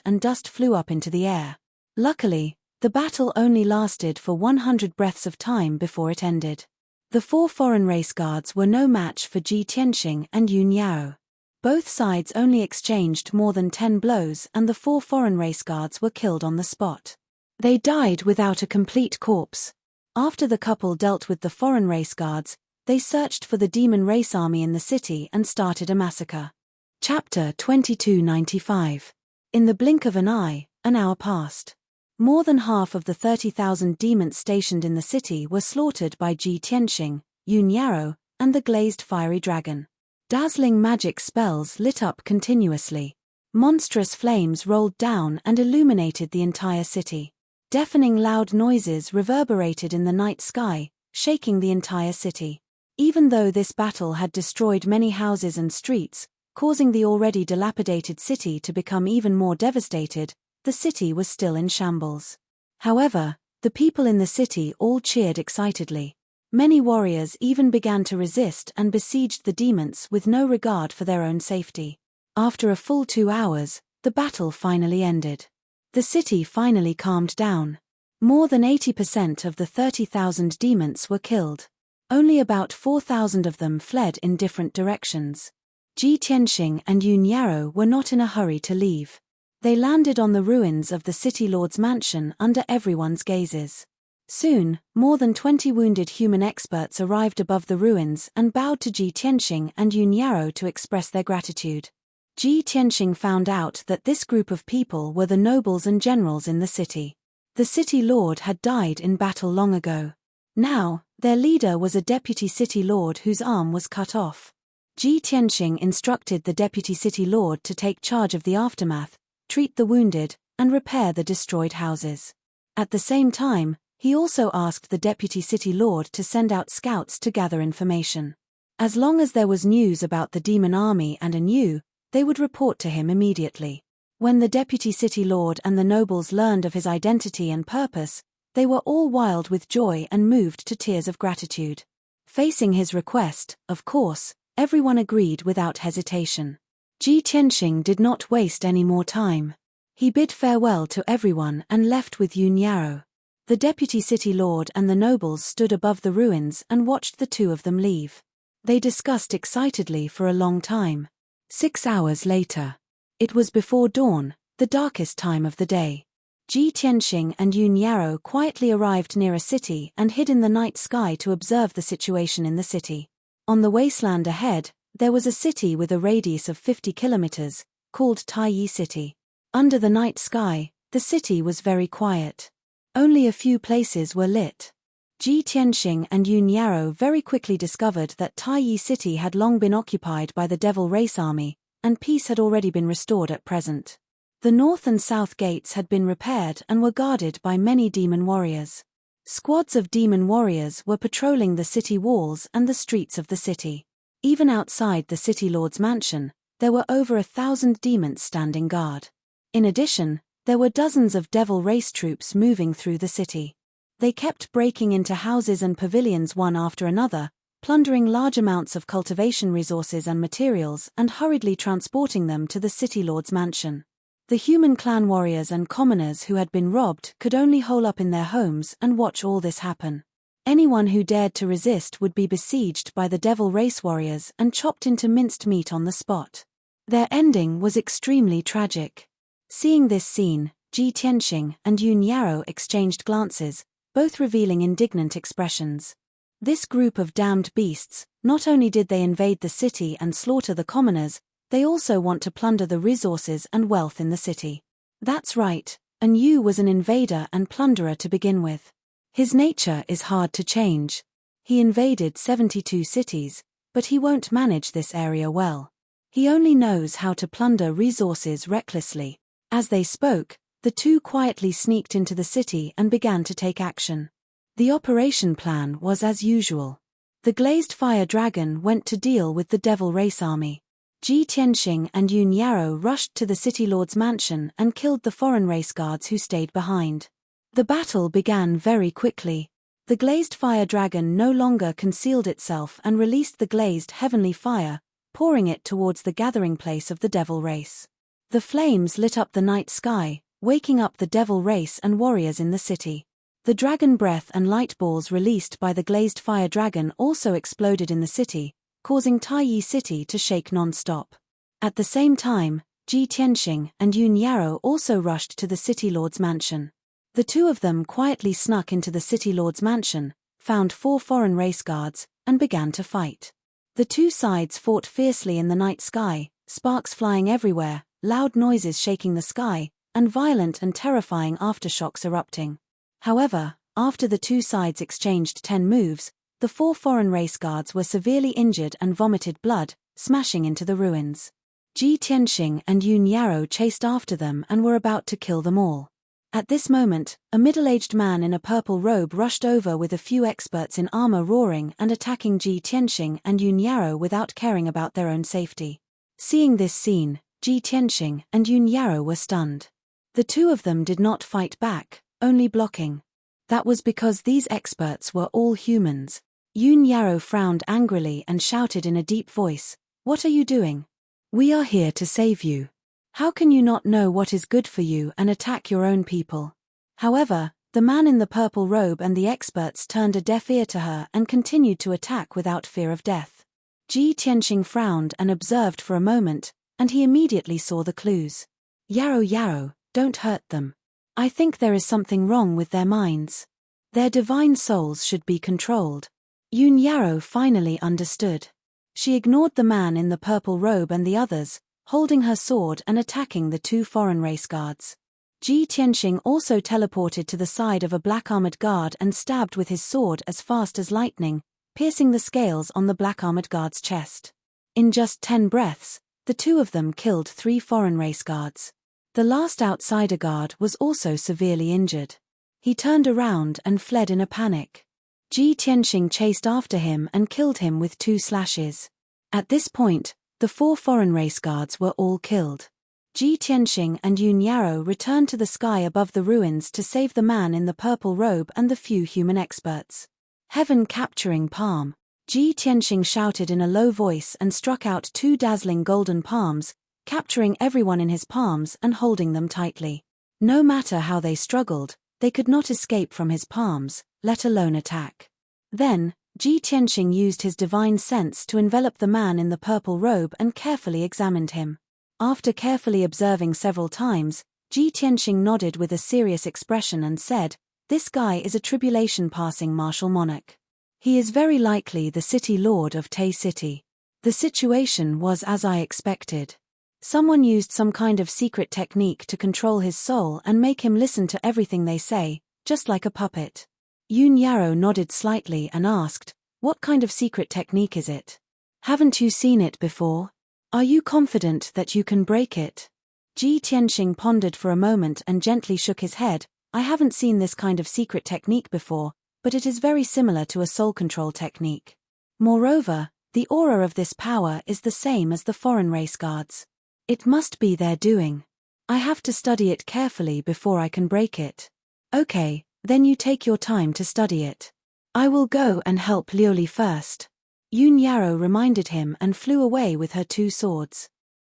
and dust flew up into the air. Luckily, the battle only lasted for 100 breaths of time before it ended. The 4 foreign race guards were no match for Ji Tianxing and Yun Yao. Both sides only exchanged more than 10 blows and the 4 foreign race guards were killed on the spot. They died without a complete corpse. After the couple dealt with the foreign race guards, they searched for the demon race army in the city and started a massacre. Chapter 2295. In the blink of an eye, an hour passed. More than half of the 30,000 demons stationed in the city were slaughtered by Ji Tianxing, Yun Yao, and the glazed fiery dragon. Dazzling magic spells lit up continuously. Monstrous flames rolled down and illuminated the entire city. Deafening loud noises reverberated in the night sky, shaking the entire city. Even though this battle had destroyed many houses and streets, causing the already dilapidated city to become even more devastated, the city was still in shambles. However, the people in the city all cheered excitedly. Many warriors even began to resist and besieged the demons with no regard for their own safety. After a full 2 hours, the battle finally ended. The city finally calmed down. More than 80% of the 30,000 demons were killed. Only about 4,000 of them fled in different directions. Ji Tianxing and Yun Yao were not in a hurry to leave. They landed on the ruins of the city lord's mansion under everyone's gazes. Soon, more than 20 wounded human experts arrived above the ruins and bowed to Ji Tianxing and Yun Yao to express their gratitude. Ji Tianxing found out that this group of people were the nobles and generals in the city. The city lord had died in battle long ago. Now, their leader was a deputy city lord whose arm was cut off. Ji Tianxing instructed the deputy city lord to take charge of the aftermath, treat the wounded, and repair the destroyed houses. At the same time, he also asked the deputy city lord to send out scouts to gather information. As long as there was news about the demon army and anew, they would report to him immediately. When the deputy city lord and the nobles learned of his identity and purpose, they were all wild with joy and moved to tears of gratitude. Facing his request, of course, everyone agreed without hesitation. Ji Tianxing did not waste any more time. He bid farewell to everyone and left with Yun Yao. The deputy city lord and the nobles stood above the ruins and watched the two of them leave. They discussed excitedly for a long time. 6 hours later. It was before dawn, the darkest time of the day. Ji Tianxing and Yun Yao quietly arrived near a city and hid in the night sky to observe the situation in the city. On the wasteland ahead, there was a city with a radius of 50 kilometers, called Taiyi City. Under the night sky, the city was very quiet. Only a few places were lit. Ji Tianxing and Yun Yao very quickly discovered that Taiyi City had long been occupied by the Devil Race Army, and peace had already been restored at present. The north and south gates had been repaired and were guarded by many demon warriors. Squads of demon warriors were patrolling the city walls and the streets of the city. Even outside the city lord's mansion, there were over 1,000 demons standing guard. In addition, there were dozens of devil race troops moving through the city. They kept breaking into houses and pavilions one after another, plundering large amounts of cultivation resources and materials and hurriedly transporting them to the city lord's mansion. The human clan warriors and commoners who had been robbed could only hole up in their homes and watch all this happen. Anyone who dared to resist would be besieged by the devil race warriors and chopped into minced meat on the spot. Their ending was extremely tragic. Seeing this scene, Ji Tianxing and Yun Yao exchanged glances, both revealing indignant expressions. This group of damned beasts, not only did they invade the city and slaughter the commoners, they also want to plunder the resources and wealth in the city. That's right, and Yu was an invader and plunderer to begin with. His nature is hard to change. He invaded 72 cities, but he won't manage this area well. He only knows how to plunder resources recklessly. As they spoke, the two quietly sneaked into the city and began to take action. The operation plan was as usual. The glazed fire dragon went to deal with the devil race army. Ji Tianxing and Yun Yao rushed to the city lord's mansion and killed the foreign race guards who stayed behind. The battle began very quickly. The glazed fire dragon no longer concealed itself and released the glazed heavenly fire, pouring it towards the gathering place of the devil race. The flames lit up the night sky, waking up the devil race and warriors in the city. The dragon breath and light balls released by the glazed fire dragon also exploded in the city, causing Taiyi City to shake non-stop. At the same time, Ji Tianxing and Yun Yarou also rushed to the city lord's mansion. The two of them quietly snuck into the city lord's mansion, found 4 foreign race guards, and began to fight. The two sides fought fiercely in the night sky, sparks flying everywhere, loud noises shaking the sky, and violent and terrifying aftershocks erupting. However, after the two sides exchanged 10 moves, the 4 foreign race guards were severely injured and vomited blood, smashing into the ruins. Ji Tianxing and Yun Yarou chased after them and were about to kill them all. At this moment, a middle-aged man in a purple robe rushed over with a few experts in armor roaring and attacking Ji Tianxing and Yun Yarou without caring about their own safety. Seeing this scene, Ji Tianxing and Yun Yarou were stunned. The two of them did not fight back, only blocking. That was because these experts were all humans. Yun Yarou frowned angrily and shouted in a deep voice, "What are you doing? We are here to save you. How can you not know what is good for you and attack your own people?" However, the man in the purple robe and the experts turned a deaf ear to her and continued to attack without fear of death. Ji Tianxing frowned and observed for a moment, and he immediately saw the clues. Yarou, don't hurt them. I think there is something wrong with their minds. Their divine souls should be controlled. Yun Yarou finally understood. She ignored the man in the purple robe and the others, holding her sword and attacking the 2 foreign race guards. Ji Tianxing also teleported to the side of a black-armored guard and stabbed with his sword as fast as lightning, piercing the scales on the black-armored guard's chest. In just 10 breaths, the two of them killed 3 foreign race guards. The last outsider guard was also severely injured. He turned around and fled in a panic. Ji Tianxing chased after him and killed him with 2 slashes. At this point, the 4 foreign race guards were all killed. Ji Tianxing and Yun Yarou returned to the sky above the ruins to save the man in the purple robe and the few human experts. Heaven capturing palm. Ji Tianxing shouted in a low voice and struck out 2 dazzling golden palms, capturing everyone in his palms and holding them tightly. No matter how they struggled, they could not escape from his palms, let alone attack. Then, Ji Tianxing used his divine sense to envelop the man in the purple robe and carefully examined him. After carefully observing several times, Ji Tianxing nodded with a serious expression and said, "This guy is a tribulation-passing martial monarch. He is very likely the city lord of Tai City." The situation was as I expected. Someone used some kind of secret technique to control his soul and make him listen to everything they say, just like a puppet. Yun Yarou nodded slightly and asked, "What kind of secret technique is it? Haven't you seen it before? Are you confident that you can break it?" Ji Tianxing pondered for a moment and gently shook his head. "I haven't seen this kind of secret technique before, but it is very similar to a soul control technique. Moreover, the aura of this power is the same as the foreign race guards. It must be their doing. I have to study it carefully before I can break it." "Okay, then you take your time to study it. I will go and help Liuli first." Yun Yarou reminded him and flew away with her 2 swords.